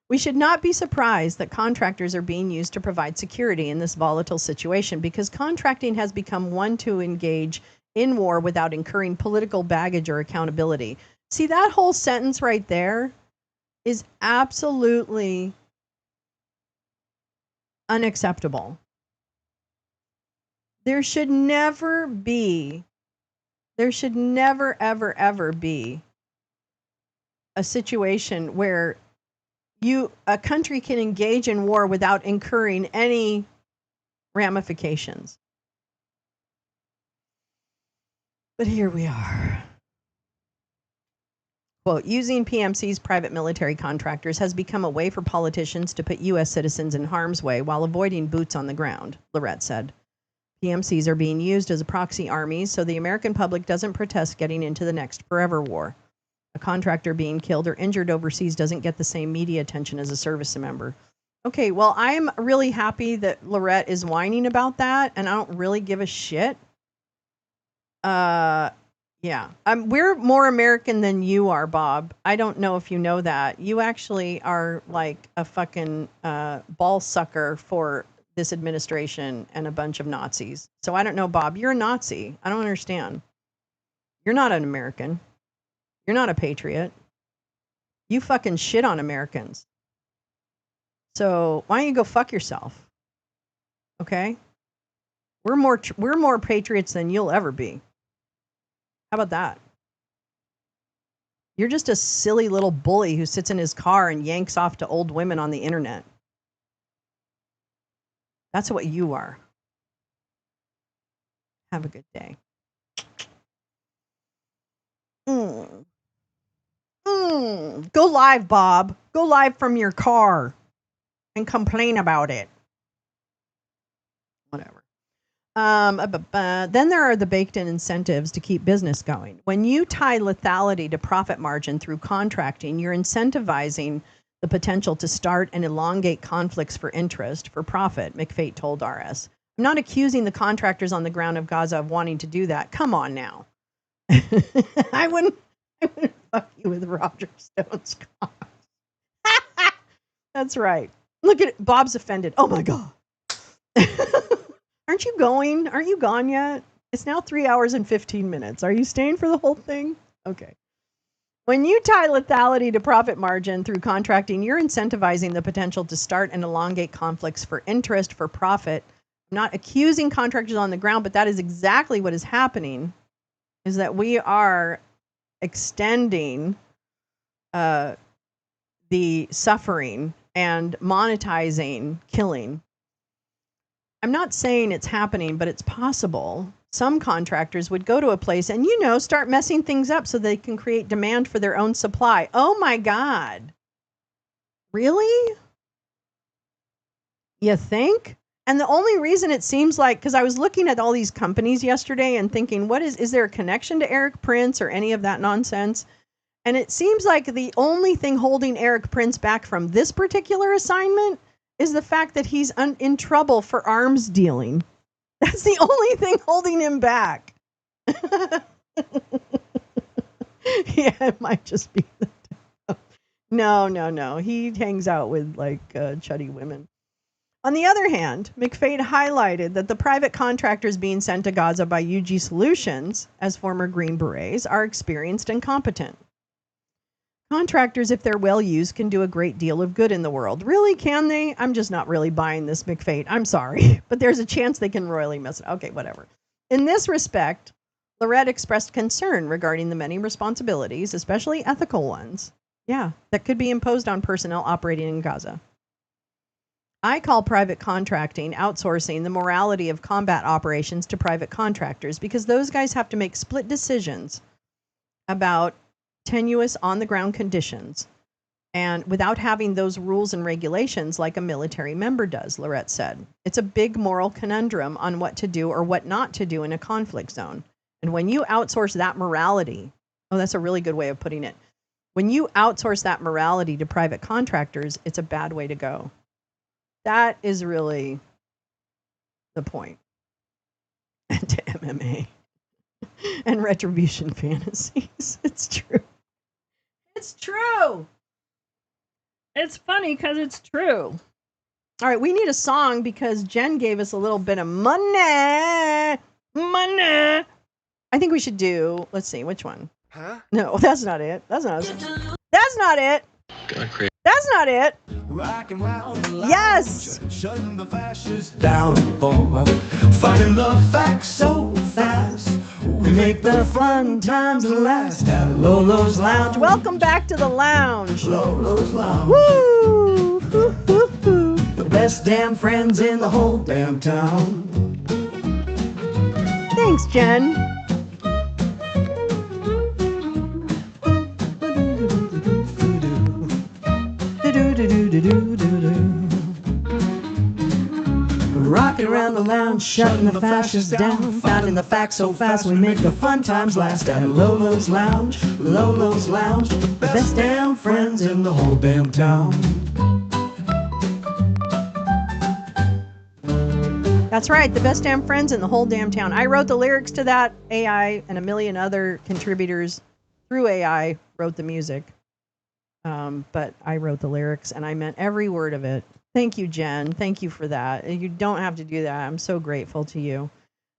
We should not be surprised that contractors are being used to provide security in this volatile situation because contracting has become one to engage in war without incurring political baggage or accountability. See, that whole sentence right there is absolutely unacceptable. There should never, ever, ever be a situation where a country can engage in war without incurring any ramifications. But here we are. Quote, using PMC's private military contractors has become a way for politicians to put U.S. citizens in harm's way while avoiding boots on the ground, Lorette said. PMCs are being used as a proxy armies so the American public doesn't protest getting into the next forever war. A contractor being killed or injured overseas doesn't get the same media attention as a service member. Okay, well, I'm really happy that Lorette is whining about that, and I don't really give a shit. Yeah. We're more American than you are, Bob. I don't know if you know that. You actually are like a fucking ball sucker for this administration and a bunch of Nazis. So I don't know, Bob. You're a Nazi. I don't understand. You're not an American. You're not a patriot. You fucking shit on Americans. So why don't you go fuck yourself? Okay? We're more patriots than you'll ever be. How about that? You're just a silly little bully who sits in his car and yanks off to old women on the internet. That's what you are. Have a good day. Go live, Bob. Go live from your car and complain about it. Whatever. Then there are the baked-in incentives to keep business going. When you tie lethality to profit margin through contracting, you're incentivizing the potential to start and elongate conflicts for interest for profit, McFate told RS. I'm not accusing the contractors on the ground of Gaza of wanting to do that. Come on now. I wouldn't fuck you with Roger Stone's car. That's right. Look at it. Bob's offended. Oh my God. Aren't you going? Aren't you gone yet? It's now 3 hours and 15 minutes. Are you staying for the whole thing? Okay. When you tie lethality to profit margin through contracting, you're incentivizing the potential to start and elongate conflicts for interest, for profit. I'm not accusing contractors on the ground, but that is exactly what is happening, is that we are extending the suffering and monetizing killing. I'm not saying it's happening, but it's possible. Some contractors would go to a place and, start messing things up so they can create demand for their own supply. Oh my God. Really? You think? And the only reason it seems like, because I was looking at all these companies yesterday and thinking, is there a connection to Eric Prince or any of that nonsense? And it seems like the only thing holding Eric Prince back from this particular assignment is the fact that he's in trouble for arms dealing. That's the only thing holding him back. Yeah, it might just be that. No. He hangs out with chuddy women. On the other hand, McFate highlighted that the private contractors being sent to Gaza by UG Solutions, as former Green Berets, are experienced and competent. Contractors, if they're well used, can do a great deal of good in the world. Really, can they? I'm just not really buying this, McFate. I'm sorry. But there's a chance they can royally mess it up. Okay, whatever. In this respect, Lorette expressed concern regarding the many responsibilities, especially ethical ones, that could be imposed on personnel operating in Gaza. I call private contracting outsourcing the morality of combat operations to private contractors, because those guys have to make split decisions about tenuous on-the-ground conditions, and without having those rules and regulations like a military member does, Lorette said. It's a big moral conundrum on what to do or what not to do in a conflict zone. And when you outsource that morality, that's a really good way of putting it. When you outsource that morality to private contractors, it's a bad way to go. That is really the point. And to MMA and retribution fantasies. It's true. It's true. It's funny because it's true. All right, we need a song because Jen gave us a little bit of money. Money. I think we should do, let's see, which one? Huh? No, that's not it. That's not it. That's not it. That's not it. Yes. Shutting the fascists down. Finding the facts so fast. We make the fun times last at Lolo's Lounge. Welcome back to the lounge. Lolo's Lounge. Woo! The best damn friends in the whole damn town. Thanks, Jen. Rocking around the lounge, shutting the fascists down. Finding the facts so fast, we make the fun times last at Lolo's Lounge. Lolo's Lounge, the best damn friends in the whole damn town. That's right, the best damn friends in the whole damn town. I wrote the lyrics to that. AI and a million other contributors through AI wrote the music. But I wrote the lyrics and I meant every word of it. Thank you, Jen. Thank you for that. You don't have to do that. I'm so grateful to you.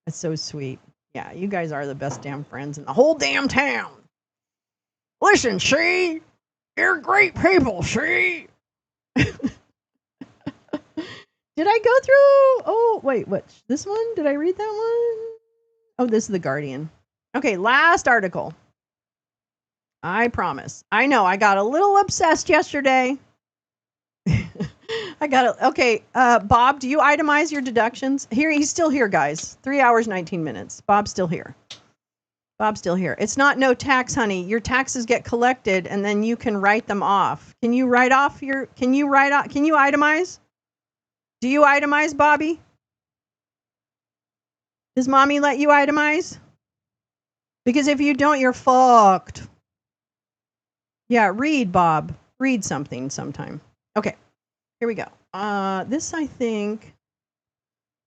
That's so sweet. Yeah, you guys are the best damn friends in the whole damn town. Listen, see? You're great people, see? Did I go through? Oh, wait, what? This one? Did I read that one? Oh, this is The Guardian. Okay, last article. I promise. I know, I got a little obsessed yesterday. I got it. Okay, Bob, do you itemize your deductions? Here, he's still here, guys. 3 hours, 19 minutes. Bob's still here. Bob's still here. It's not no tax, honey. Your taxes get collected and then you can write them off. Can you itemize? Do you itemize, Bobby? Does mommy let you itemize? Because if you don't, you're fucked. Yeah, read, Bob. Read something sometime. Okay, here we go. This, I think.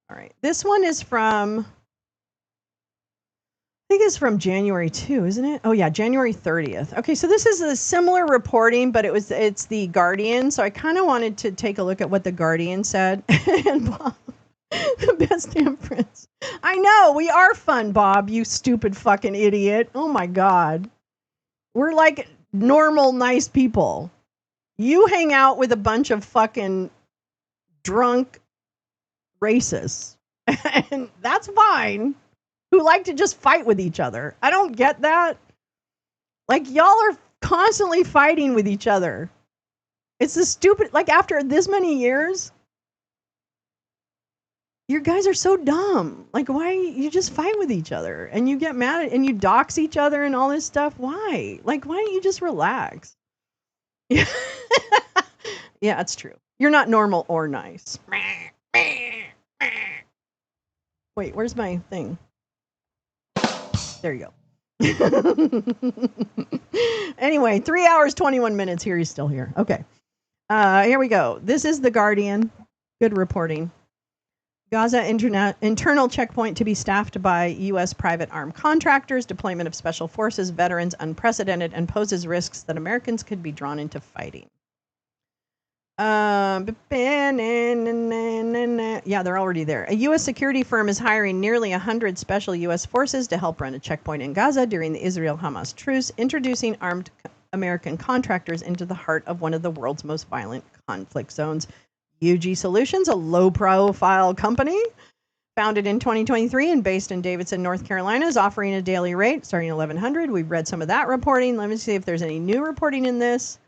All right, this one is from, I think it's from January 2, isn't it? Oh yeah, January 30th. Okay, so this is a similar reporting, but it's the Guardian. So I kind of wanted to take a look at what the Guardian said. And Bob, the best damn friends. I know, we are fun, Bob, you stupid fucking idiot. Oh my God. We're like normal, nice people. You hang out with a bunch of fucking drunk racists. And that's fine. Who like to just fight with each other. I don't get that. Like, y'all are constantly fighting with each other. It's the stupid, like, after this many years, you guys are so dumb. Like, why you just fight with each other and you get mad at, and you dox each other and all this stuff? Why? Like, why don't you just relax? Yeah, yeah, it's true. You're not normal or nice. Wait, where's my thing? There you go. Anyway, 3 hours, 21 minutes. Here, he's still here. Okay. Here we go. This is The Guardian. Good reporting. Gaza internal checkpoint to be staffed by U.S. private armed contractors. Deployment of special forces, veterans unprecedented, and poses risks that Americans could be drawn into fighting. Yeah, they're already there. A U.S. security firm is hiring nearly 100 special U.S. forces to help run a checkpoint in Gaza during the Israel-Hamas truce, introducing armed American contractors into the heart of one of the world's most violent conflict zones. UG Solutions, a low-profile company, founded in 2023 and based in Davidson, North Carolina, is offering a daily rate starting at $1,100. We've read some of that reporting. Let me see if there's any new reporting in this.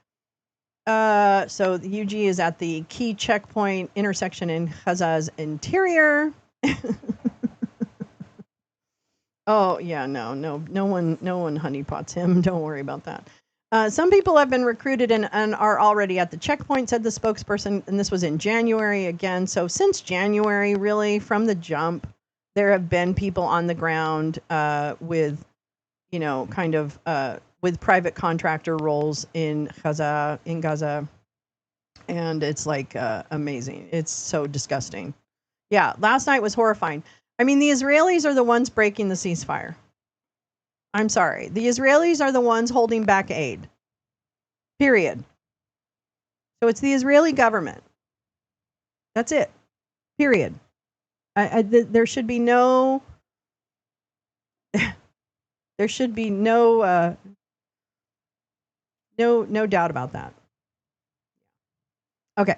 So the UG is at the key checkpoint intersection in Gaza's interior. Oh yeah, no one honeypots him. Don't worry about that. Some people have been recruited and are already at the checkpoint, said the spokesperson, and this was in January again. So since January, really, from the jump, there have been people on the ground with, kind of with private contractor roles in Gaza, and it's like amazing. It's so disgusting. Yeah, last night was horrifying. I mean, the Israelis are the ones breaking the ceasefire. I'm sorry. The Israelis are the ones holding back aid. Period. So it's the Israeli government. That's it. Period. There should be no. There should be no doubt about that. Okay.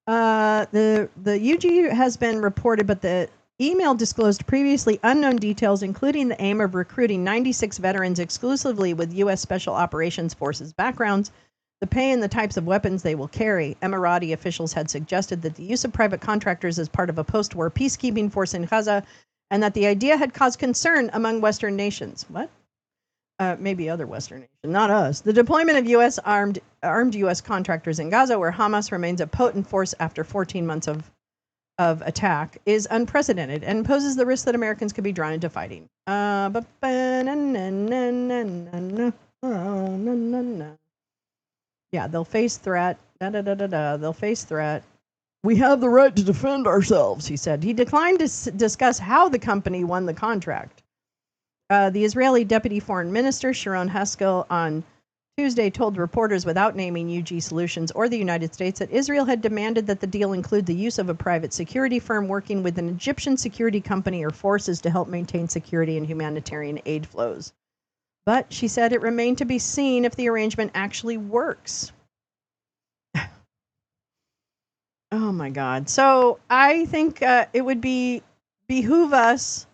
The UG has been reported, but the email disclosed previously unknown details, including the aim of recruiting 96 veterans exclusively with U.S. Special Operations Forces backgrounds, the pay and the types of weapons they will carry. Emirati officials had suggested that the use of private contractors as part of a post-war peacekeeping force in Gaza, and that the idea had caused concern among Western nations. What? Maybe other Western nations, not us. The deployment of U.S. armed U.S. contractors in Gaza, where Hamas remains a potent force after 14 months of attack, is unprecedented and poses the risk that Americans could be drawn into fighting. Yeah, they'll face threat. They'll face threat. We have the right to defend ourselves, he said. He declined to discuss how the company won the contract. The Israeli Deputy Foreign Minister, Sharon Haskell, on Tuesday told reporters without naming UG Solutions or the United States that Israel had demanded that the deal include the use of a private security firm working with an Egyptian security company or forces to help maintain security and humanitarian aid flows. But she said it remained to be seen if the arrangement actually works. Oh my God. So I think it would behoove us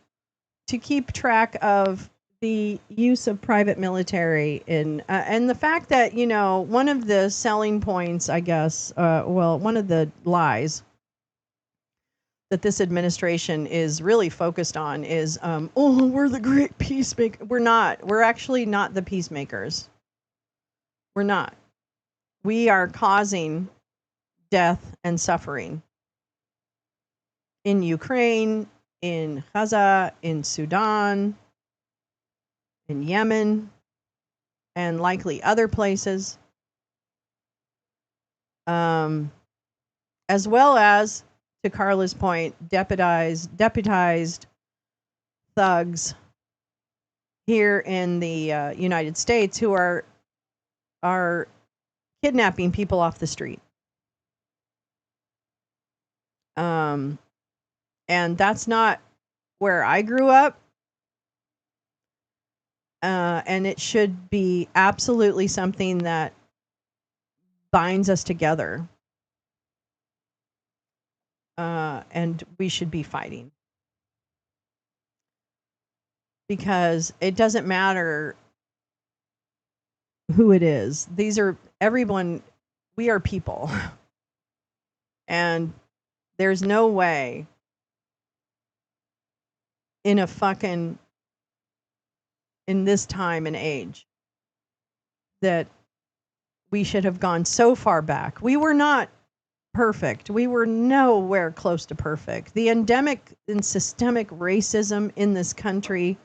to keep track of the use of private military in and the fact that one of the selling points, I guess, one of the lies that this administration is really focused on is, oh, we're the great peacemaker. We're not. We're actually not the peacemakers. We're not. We are causing death and suffering in Ukraine, in Gaza, in Sudan, in Yemen, and likely other places, as well as, to Carla's point, deputized thugs here in the United States who are kidnapping people off the street. And that's not where I grew up. And it should be absolutely something that binds us together. And we should be fighting. Because it doesn't matter who it is. These are everyone. We are people. And there's no way in this time and age that we should have gone so far back. We were not perfect. We were nowhere close to perfect. The endemic and systemic racism in this country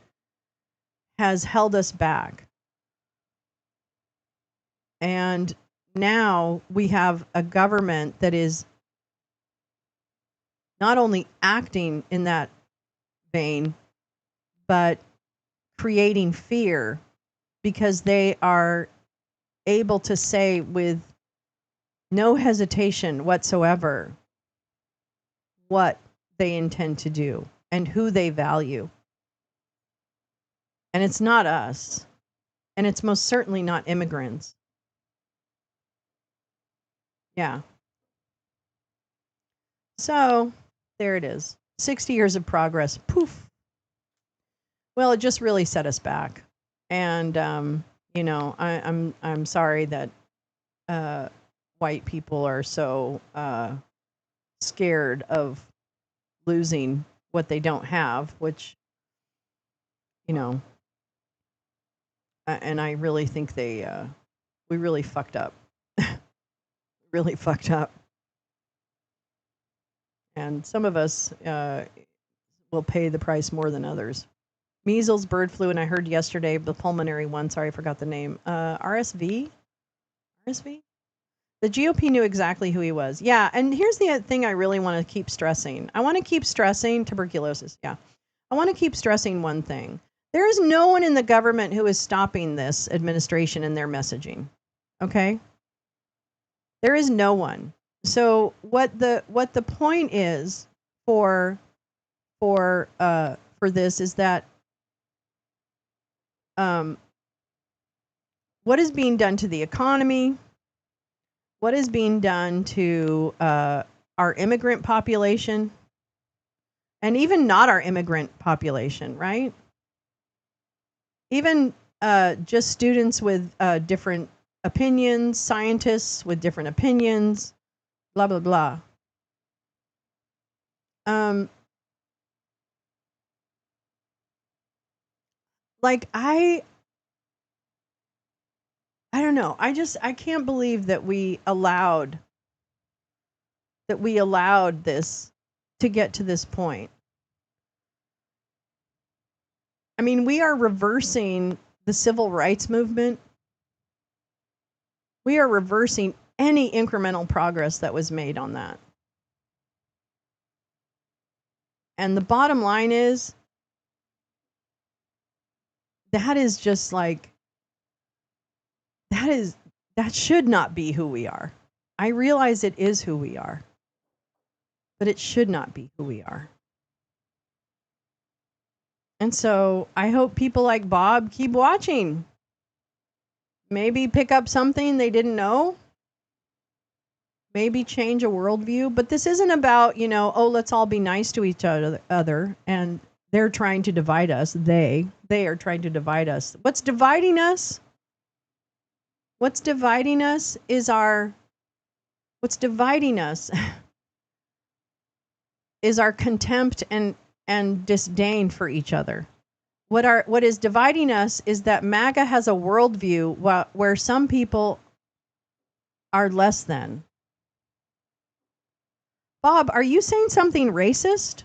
has held us back. And now we have a government that is not only acting in that vein, but creating fear because they are able to say with no hesitation whatsoever what they intend to do and who they value. And it's not us. And it's most certainly not immigrants. Yeah. So there it is. 60 years of progress. Poof. Well, it just really set us back. And I'm sorry that white people are so scared of losing what they don't have, which and I really think we really fucked up. Really fucked up. And some of us will pay the price more than others. Measles, bird flu, and I heard yesterday the pulmonary one. Sorry, I forgot the name. RSV? RSV? The GOP knew exactly who he was. Yeah, and here's the thing I really want to keep stressing. I want to keep stressing tuberculosis. Yeah. I want to keep stressing one thing. There is no one in the government who is stopping this administration and their messaging. Okay? There is no one. So what the point is for this is that what is being done to the economy, what is being done to our immigrant population, and even not our immigrant population, right? Even just students with different opinions, scientists with different opinions, blah, blah, blah. Like I don't know. I can't believe that we allowed this to get to this point. I mean, we are reversing the civil rights movement. We are reversing any incremental progress that was made on that. And the bottom line is that is just like that should not be who we are. I realize it is who we are, but it should not be who we are. And so I hope people like Bob keep watching. Maybe pick up something they didn't know. Maybe change a worldview. But this isn't about, oh, let's all be nice to each other. And they're trying to divide us. They are trying to divide us. What's dividing us? What's dividing us is our contempt and disdain for each other. What is dividing us is that MAGA has a worldview where some people are less than. Bob, are you saying something racist?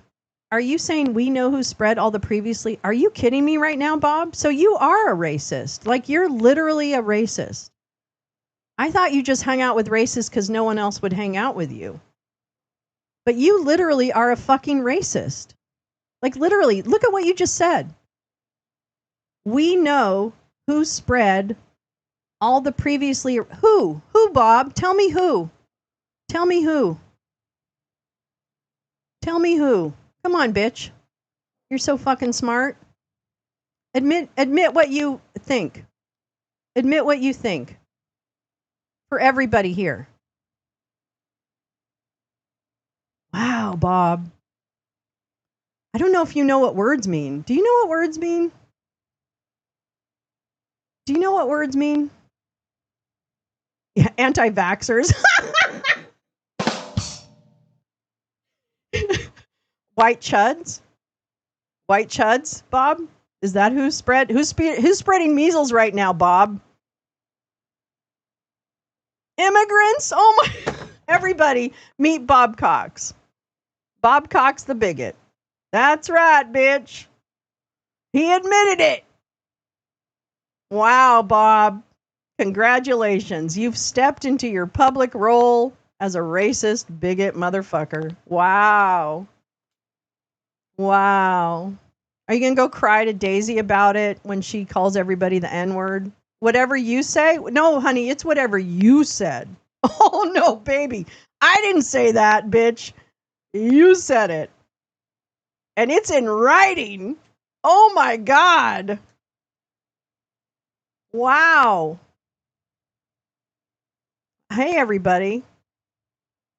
Are you saying we know who spread all the previously? Are you kidding me right now, Bob? So you are a racist. Like, you're literally a racist. I thought you just hung out with racists because no one else would hang out with you. But you literally are a fucking racist. Like, literally, look at what you just said. We know who spread all the previously... Who? Who, Bob? Tell me who. Tell me who. Tell me who. Come on, bitch. You're so fucking smart. Admit what you think. Admit what you think. For everybody here. Wow, Bob. I don't know if you know what words mean. Do you know what words mean? Do you know what words mean? Yeah, anti-vaxxers. White chuds. White chuds, Bob? Is that who's spreading measles right now, Bob? Immigrants? Oh my. Everybody, meet Bob Cox. Bob Cox the bigot. That's right, bitch. He admitted it. Wow, Bob. Congratulations. You've stepped into your public role as a racist, bigot motherfucker. Wow. Wow. Are you going to go cry to Daisy about it when she calls everybody the N-word? Whatever you say? No, honey, it's whatever you said. Oh, no, baby. I didn't say that, bitch. You said it. And it's in writing. Oh, my God. Wow. Hey, everybody.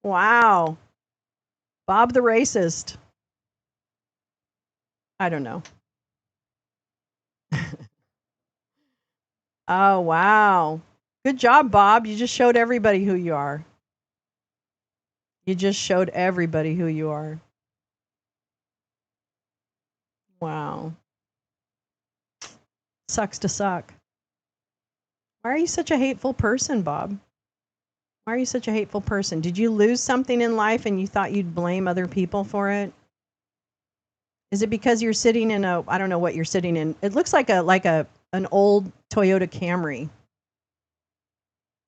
Wow. Bob the racist. I don't know. Oh, wow. Good job, Bob. You just showed everybody who you are. You just showed everybody who you are. Wow. Sucks to suck. Why are you such a hateful person, Bob? Why are you such a hateful person? Did you lose something in life and you thought you'd blame other people for it? Is it because you're sitting in I don't know what you're sitting in. It looks like an old Toyota Camry.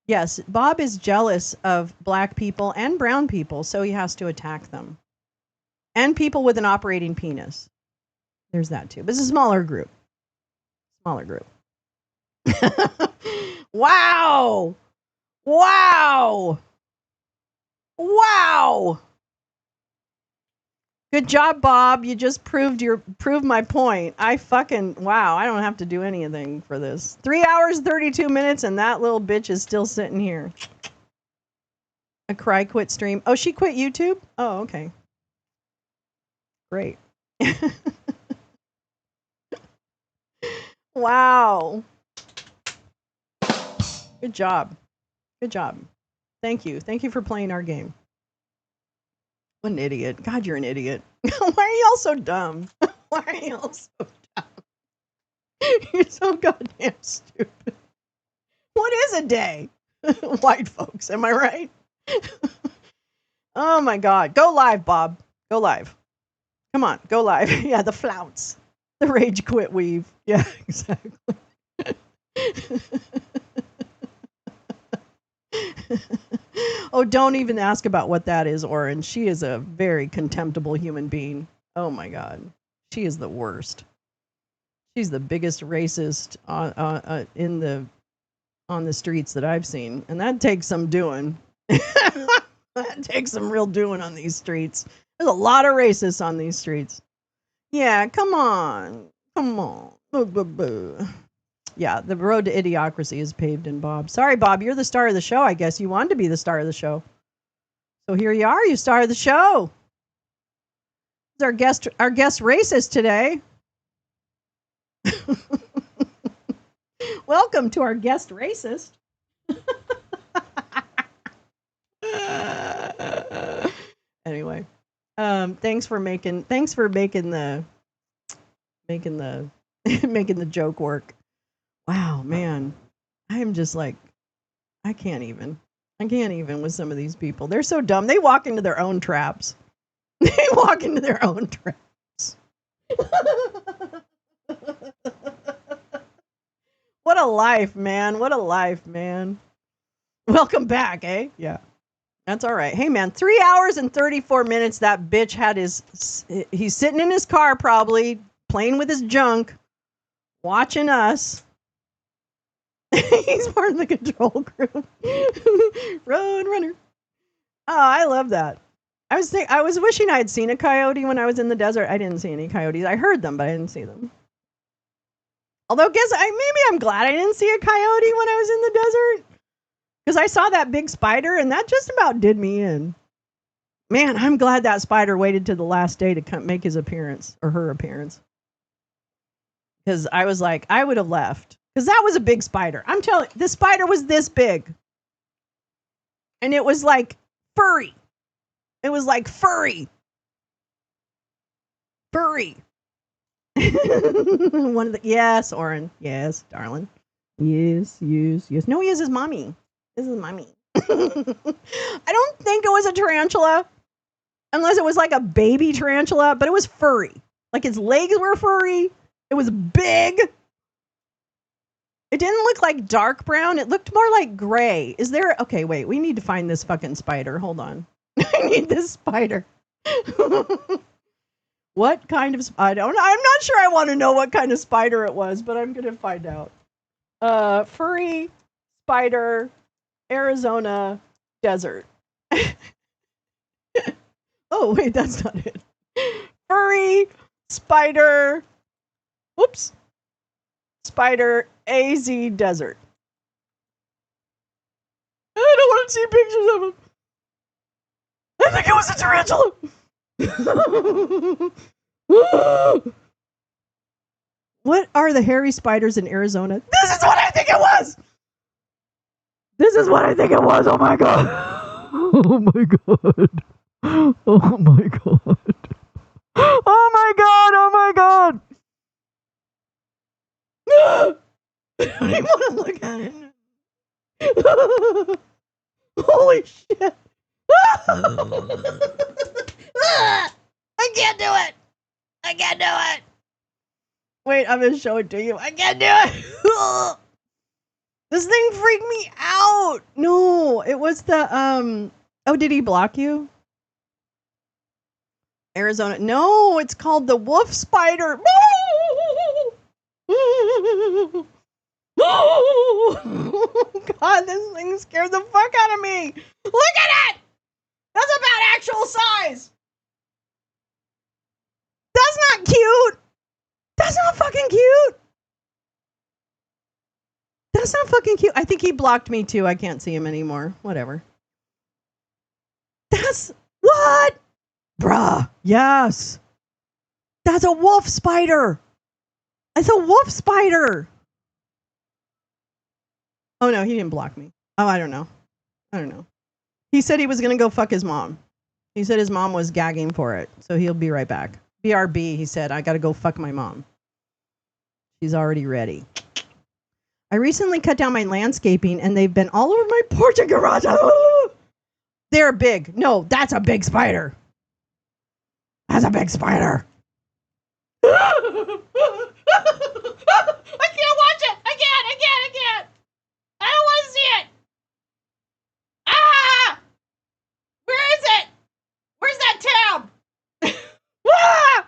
Yes, Bob is jealous of black people and brown people, so he has to attack them. And people with an operating penis. There's that too. But it's a smaller group. Smaller group. Wow. Wow. Wow. Good job, Bob. You just proved my point. Wow, I don't have to do anything for this. 3 hours, 32 minutes, and that little bitch is still sitting here. A cry quit stream. Oh, she quit YouTube? Oh, okay. Great. Wow. Good job. Good job. Thank you. Thank you for playing our game. What an idiot. God, you're an idiot. Why are you all so dumb? Why are you all so dumb? You're so goddamn stupid. What is a day? White folks, am I right? Oh my God. Go live, Bob. Go live. Come on, go live. Yeah, the flouts. The rage quit weave. Yeah, exactly. Oh, don't even ask about what that is, Orange. She is a very contemptible human being. Oh my God. She is the worst. She's the biggest racist on the streets that I've seen. And that takes some doing. That takes some real doing on these streets. There's a lot of racists on these streets. Yeah, come on. Come on. Yeah, the road to idiocracy is paved in Bob. Sorry, Bob, you're the star of the show. I guess you wanted to be the star of the show. So here you are, you star of the show. This is our guest racist today. Welcome to our guest racist. Anyway, thanks for making the making the joke work. Wow, man, I am just like, I can't even with some of these people. They're so dumb. They walk into their own traps. They walk into their own traps. What a life, man. What a life, man. Welcome back, eh? Yeah. That's all right. Hey, man, 3 hours and 34 minutes that bitch had he's sitting in his car probably, playing with his junk, watching us. He's part of the control group. Runner. Oh, I love that. I was wishing I had seen a coyote when I was in the desert. I didn't see any coyotes. I heard them, but I didn't see them. Although, maybe I'm glad I didn't see a coyote when I was in the desert. Because I saw that big spider, and that just about did me in. Man, I'm glad that spider waited to the last day to make his appearance, or her appearance. Because I was like, I would have left. Because that was a big spider. I'm telling you, this spider was this big. And it was like furry. It was like furry. Furry. Yes, Oren. Yes, darling. Yes. No, he is his mommy. This is mommy. I don't think it was a tarantula. Unless it was like a baby tarantula, but it was furry. Like its legs were furry. It was big. It didn't look like dark brown. It looked more like gray. Okay, wait. We need to find this fucking spider. Hold on. I need this spider. What kind of I'm not sure I want to know what kind of spider it was, but I'm going to find out. Furry spider, Arizona desert. Oh, wait, that's not it. Furry spider. Whoops. Spider AZ desert. I don't want to see pictures of him. I think it was a tarantula. What are the hairy spiders in Arizona? This is what I think it was. Oh my god. Oh my god. Oh my god. Oh my god. Oh my god. I don't even want to look at it. Holy shit. I can't do it. Wait, I'm going to show it to you. I can't do it. This thing freaked me out. No, it was the, oh, did he block you? Arizona. No, it's called the wolf spider. God, this thing scared the fuck out of me. Look at it. That's about actual size. That's not cute. That's not fucking cute. That's not fucking cute. I think he blocked me too. I can't see him anymore. Whatever. That's what? Bruh. Yes. That's a wolf spider. It's a wolf spider. Oh no, he didn't block me. Oh, I don't know. He said he was going to go fuck his mom. He said his mom was gagging for it. So he'll be right back. BRB, he said, I got to go fuck my mom. She's already ready. I recently cut down my landscaping and they've been all over my porch and garage. They're big. No, that's a big spider. That's a big spider. I can't watch it. I can't. I don't want to see it. Ah! Where is it? Where's that tab? Ah!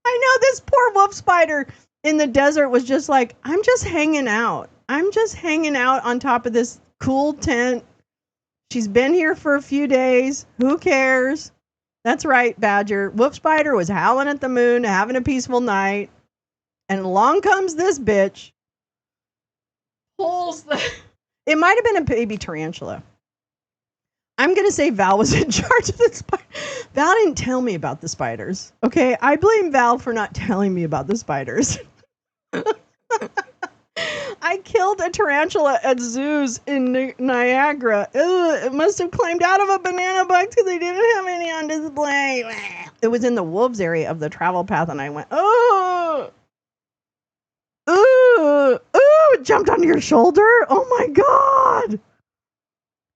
I know this poor wolf spider in the desert was just like, I'm just hanging out on top of this cool tent, She's been here for a few days. Who cares? That's right, Badger. Wolf Spider was howling at the moon, having a peaceful night. And along comes this bitch. Pulls the. It might have been a baby tarantula. I'm going to say Val was in charge of the spider. Val didn't tell me about the spiders. Okay, I blame Val for not telling me about the spiders. I killed a tarantula at zoos in Niagara. Ugh, it must have climbed out of a banana box because they didn't have any on display. It was in the wolves area of the travel path, and I went, oh, ooh, ooh, it jumped onto your shoulder. Oh my God.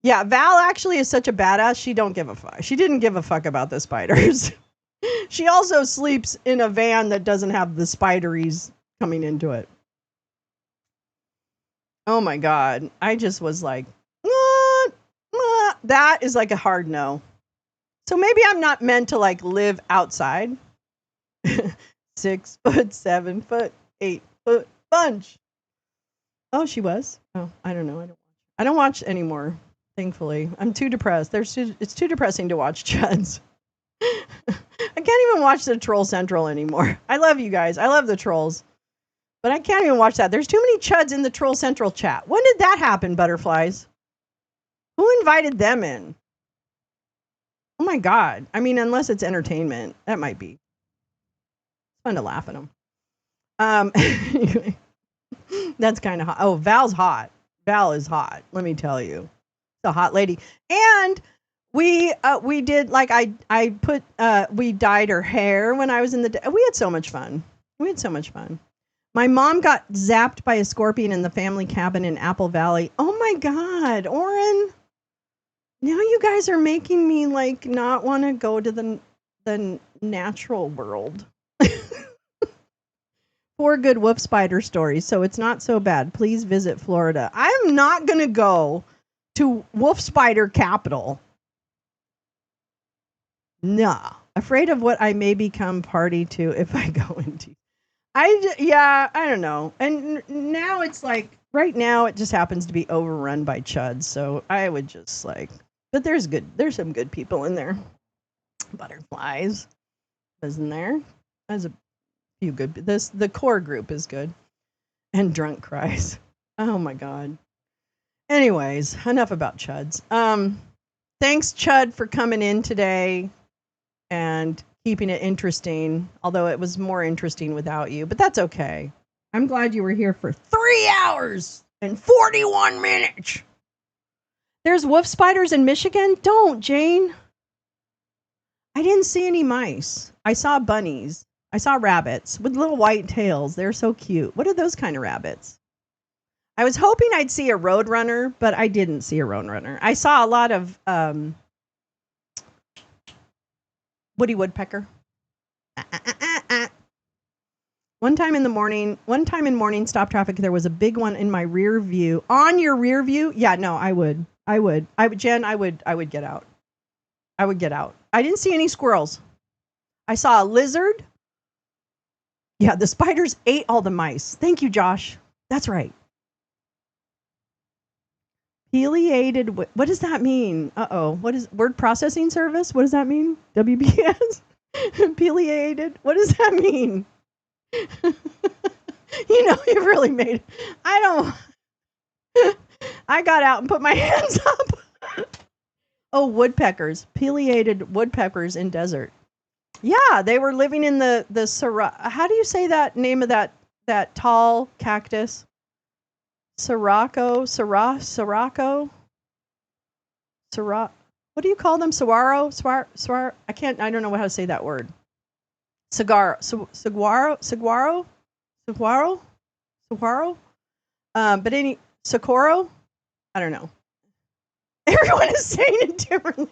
Yeah, Val actually is such a badass. She don't give a fuck. She didn't give a fuck about the spiders. She also sleeps in a van that doesn't have the spideries coming into it. Oh my God. I just was like, that is like a hard no. So maybe I'm not meant to like live outside. 6 foot, 7 foot, 8 foot bunch. Oh, she was. Oh, I don't know. I don't watch anymore. Thankfully, I'm too depressed. It's too depressing to watch chuds. I can't even watch the Troll Central anymore. I love you guys. I love the trolls. But I can't even watch that. There's too many chuds in the Troll Central chat. When did that happen, butterflies? Who invited them in? Oh my God. I mean, unless it's entertainment. That might be. It's fun to laugh at them. Anyway, that's kind of hot. Oh, Val's hot. Val is hot. Let me tell you. A hot lady. And we did like we dyed her hair when I was in we had so much fun. My mom got zapped by a scorpion in the family cabin in Apple Valley. Oh my God, Oren. Now you guys are making me like not want to go to the natural world. 4 good wolf spider stories, so it's not so bad. Please visit Florida. I'm not gonna go to wolf spider capital. Nah. Afraid of what I may become party to if I go into. I don't know. And now it's like, right now it just happens to be overrun by chuds. So I would just like, but there's some good people in there. Butterflies isn't there? There's a few good, the core group is good. And drunk cries. Oh my God. Anyways, enough about chuds. Thanks, Chud, for coming in today and keeping it interesting, although it was more interesting without you, but that's okay. I'm glad you were here for 3 hours and 41 minutes. There's wolf spiders in Michigan? Don't, Jane. I didn't see any mice. I saw bunnies. I saw rabbits with little white tails. They're so cute. What are those kind of rabbits? I was hoping I'd see a roadrunner, but I didn't see a roadrunner. I saw a lot of woody woodpecker. One time in morning stop traffic, there was a big one in my rear view. On your rear view? Yeah, no, I would, Jen, I would get out. I would get out. I didn't see any squirrels. I saw a lizard. Yeah, the spiders ate all the mice. Thank you, Josh. That's right. Peliated, what does that mean? What is word processing service? What does that mean? WBS? Peliated, what does that mean? You really made it. I got out and put my hands up. Oh, woodpeckers. Peliated woodpeckers in desert. Yeah, they were living in the how do you say that name of that tall cactus? Sirocco. What do you call them? Saguaro? I don't know how to say that word. Saguaro. But Socorro? I don't know. Everyone is saying it differently.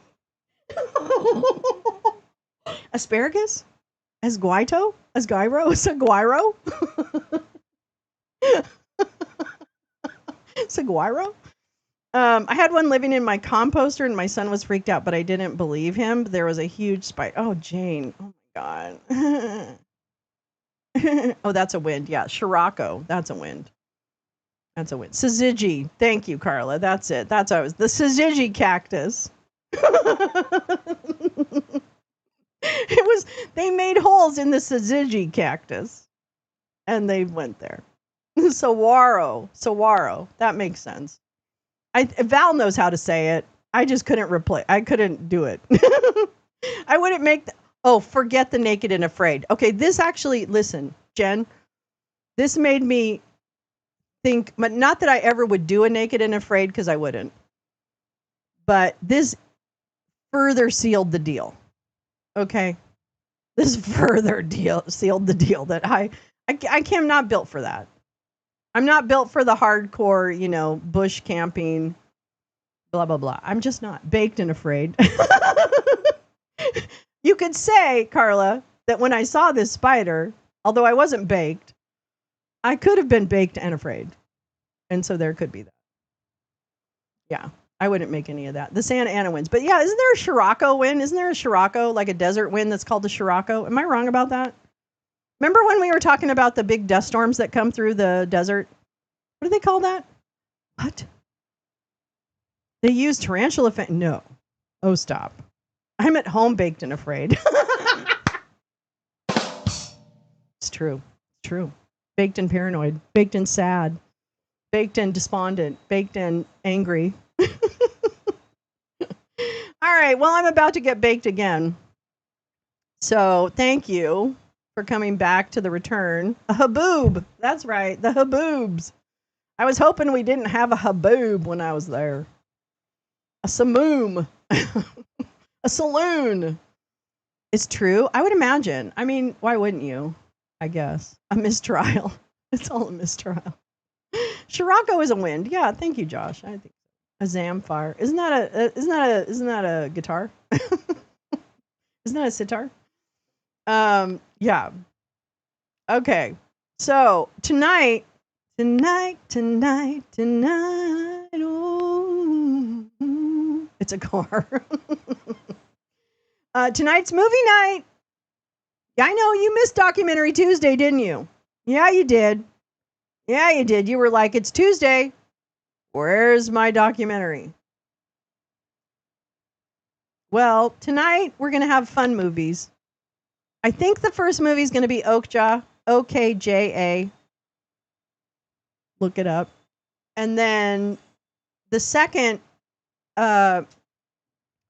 Asparagus? Asguiro? Saguaro? Saguaro? I had one living in my composter and my son was freaked out, but I didn't believe him. There was a huge spider. Oh, Jane. Oh my God. Oh, that's a wind. Yeah. Scirocco. That's a wind. That's a win. Syzygy. Thank you, Carla. That's it. That's what I was. The Syzygy cactus. It was. They made holes in the Syzygy cactus, and they went there. Saguaro. That makes sense. Val knows how to say it. I just couldn't replay. I couldn't do it. I wouldn't make. Forget the Naked and Afraid. Okay, this actually. Listen, Jen. This made me think, but not that I ever would do a Naked and Afraid, because I wouldn't. But this further sealed the deal. Okay, this further sealed the deal that I am not built for that. I'm not built for the hardcore, bush camping, blah blah blah. I'm just not baked and afraid. You could say, Carla, that when I saw this spider, although I wasn't baked, I could have been baked and afraid. And so there could be that. Yeah, I wouldn't make any of that. The Santa Ana winds. But yeah, isn't there a Scirocco wind? Isn't there a Scirocco, like a desert wind that's called the Scirocco? Am I wrong about that? Remember when we were talking about the big dust storms that come through the desert? What do they call that? What? They use tarantula fan? No. Oh, stop. I'm at home baked and afraid. It's true. It's true. Baked and paranoid. Baked and sad. Baked and despondent. Baked and angry. All right. Well, I'm about to get baked again. So thank you for coming back to the return. A haboob. That's right. The haboobs. I was hoping we didn't have a haboob when I was there. A samoom. A saloon. It's true. I would imagine. I mean, why wouldn't you? I guess. A mistrial. It's all a mistrial. Scirocco is a wind. Yeah, thank you, Josh. I think a Zamfire. Isn't that a guitar? Isn't that a sitar? Yeah. Okay. So tonight, oh, it's a car. Tonight's movie night. I know you missed Documentary Tuesday, didn't you? Yeah, you did. Yeah, you did. You were like, it's Tuesday. Where's my documentary? Well, tonight we're going to have fun movies. I think the first movie is going to be Okja, OKJA. Look it up. And then the second,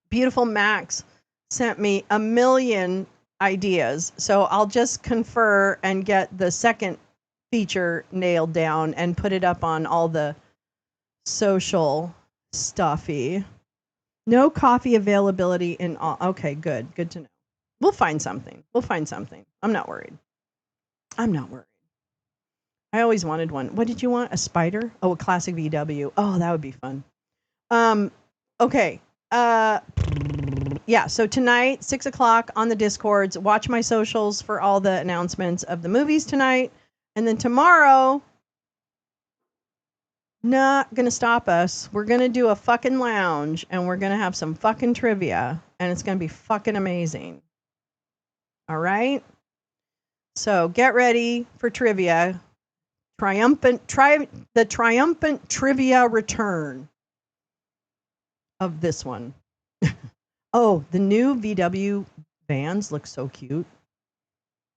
Beautiful Max sent me a million ideas. So I'll just confer and get the second feature nailed down and put it up on all the social stuffy. No coffee availability in all. Okay, good. Good to know. We'll find something. I'm not worried. I always wanted one. What did you want? A spider? Oh, a classic VW. Oh, that would be fun. Okay. Yeah, so tonight, 6:00 on the Discords. Watch my socials for all the announcements of the movies tonight. And then tomorrow, not going to stop us. We're going to do a fucking lounge, and we're going to have some fucking trivia, and it's going to be fucking amazing. All right? So get ready for trivia. The triumphant trivia return of this one. Oh, the new VW vans look so cute.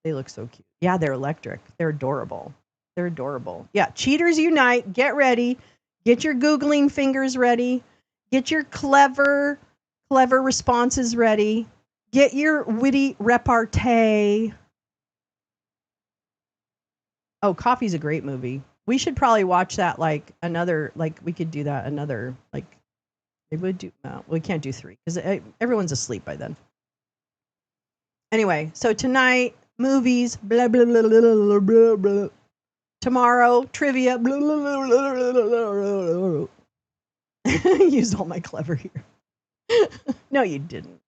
They look so cute. Yeah, they're electric. They're adorable. Yeah, cheaters unite. Get ready. Get your Googling fingers ready. Get your clever responses ready. Get your witty repartee. Oh, Coffee's a great movie. We should probably watch that we could do that another, they would do, no, we can't do 3 because everyone's asleep by then. Anyway, so tonight, movies, blah, blah, blah, blah, blah, blah. Tomorrow, trivia, blah, blah, blah, blah, blah, blah. Used all my clever here. No, you didn't.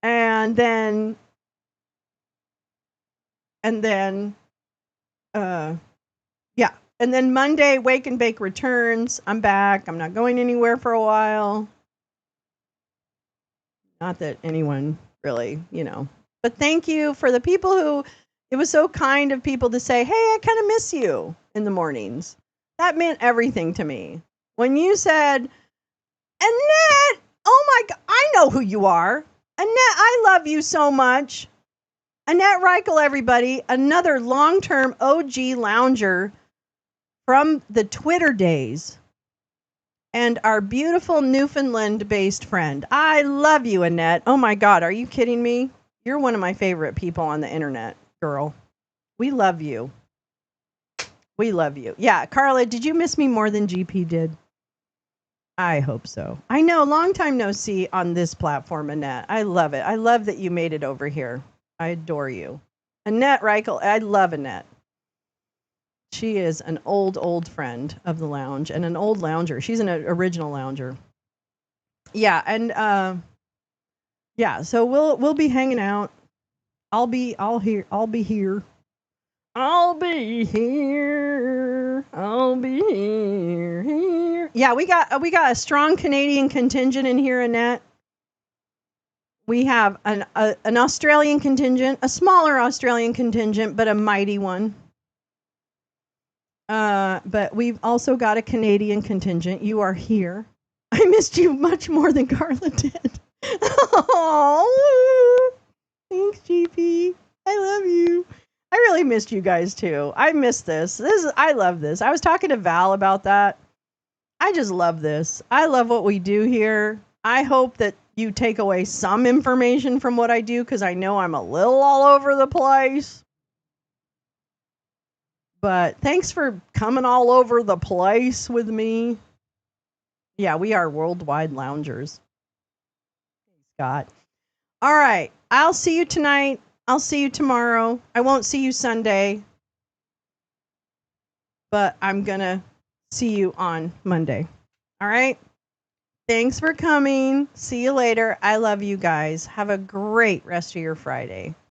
And then, yeah. And then Monday, Wake and Bake returns. I'm back. I'm not going anywhere for a while. Not that anyone really, But thank you for the people who, it was so kind of people to say, hey, I kind of miss you in the mornings. That meant everything to me. When you said, Annette, oh my God, I know who you are. Annette, I love you so much. Annette Reichel, everybody, another long-term OG lounger from the Twitter days. And our beautiful Newfoundland-based friend. I love you, Annette. Oh my God, are you kidding me? You're one of my favorite people on the internet, girl. We love you. We love you. Yeah, Carla, did you miss me more than GP did? I hope so. I know, long time no see on this platform, Annette. I love it. I love that you made it over here. I adore you. Annette Reichel, I love Annette. She is an old friend of the lounge and an old lounger. She's an original lounger. Yeah, and yeah, so we'll be hanging out. I'll be here. I'll be here. I'll be here. I'll be here. Yeah, we got a strong Canadian contingent in here, Annette. We have an Australian contingent, a smaller Australian contingent, but a mighty one. But we've also got a Canadian contingent. You are here. I missed you much more than Carla did. Oh, thanks, GP. I love you. I really missed you guys too. I missed this. I love this. I was talking to Val about that. I just love this. I love what we do here. I hope that you take away some information from what I do, because I know I'm a little all over the place. But thanks for coming all over the place with me. Yeah, we are worldwide loungers. Scott. All right. I'll see you tonight. I'll see you tomorrow. I won't see you Sunday. But I'm going to see you on Monday. All right? Thanks for coming. See you later. I love you guys. Have a great rest of your Friday.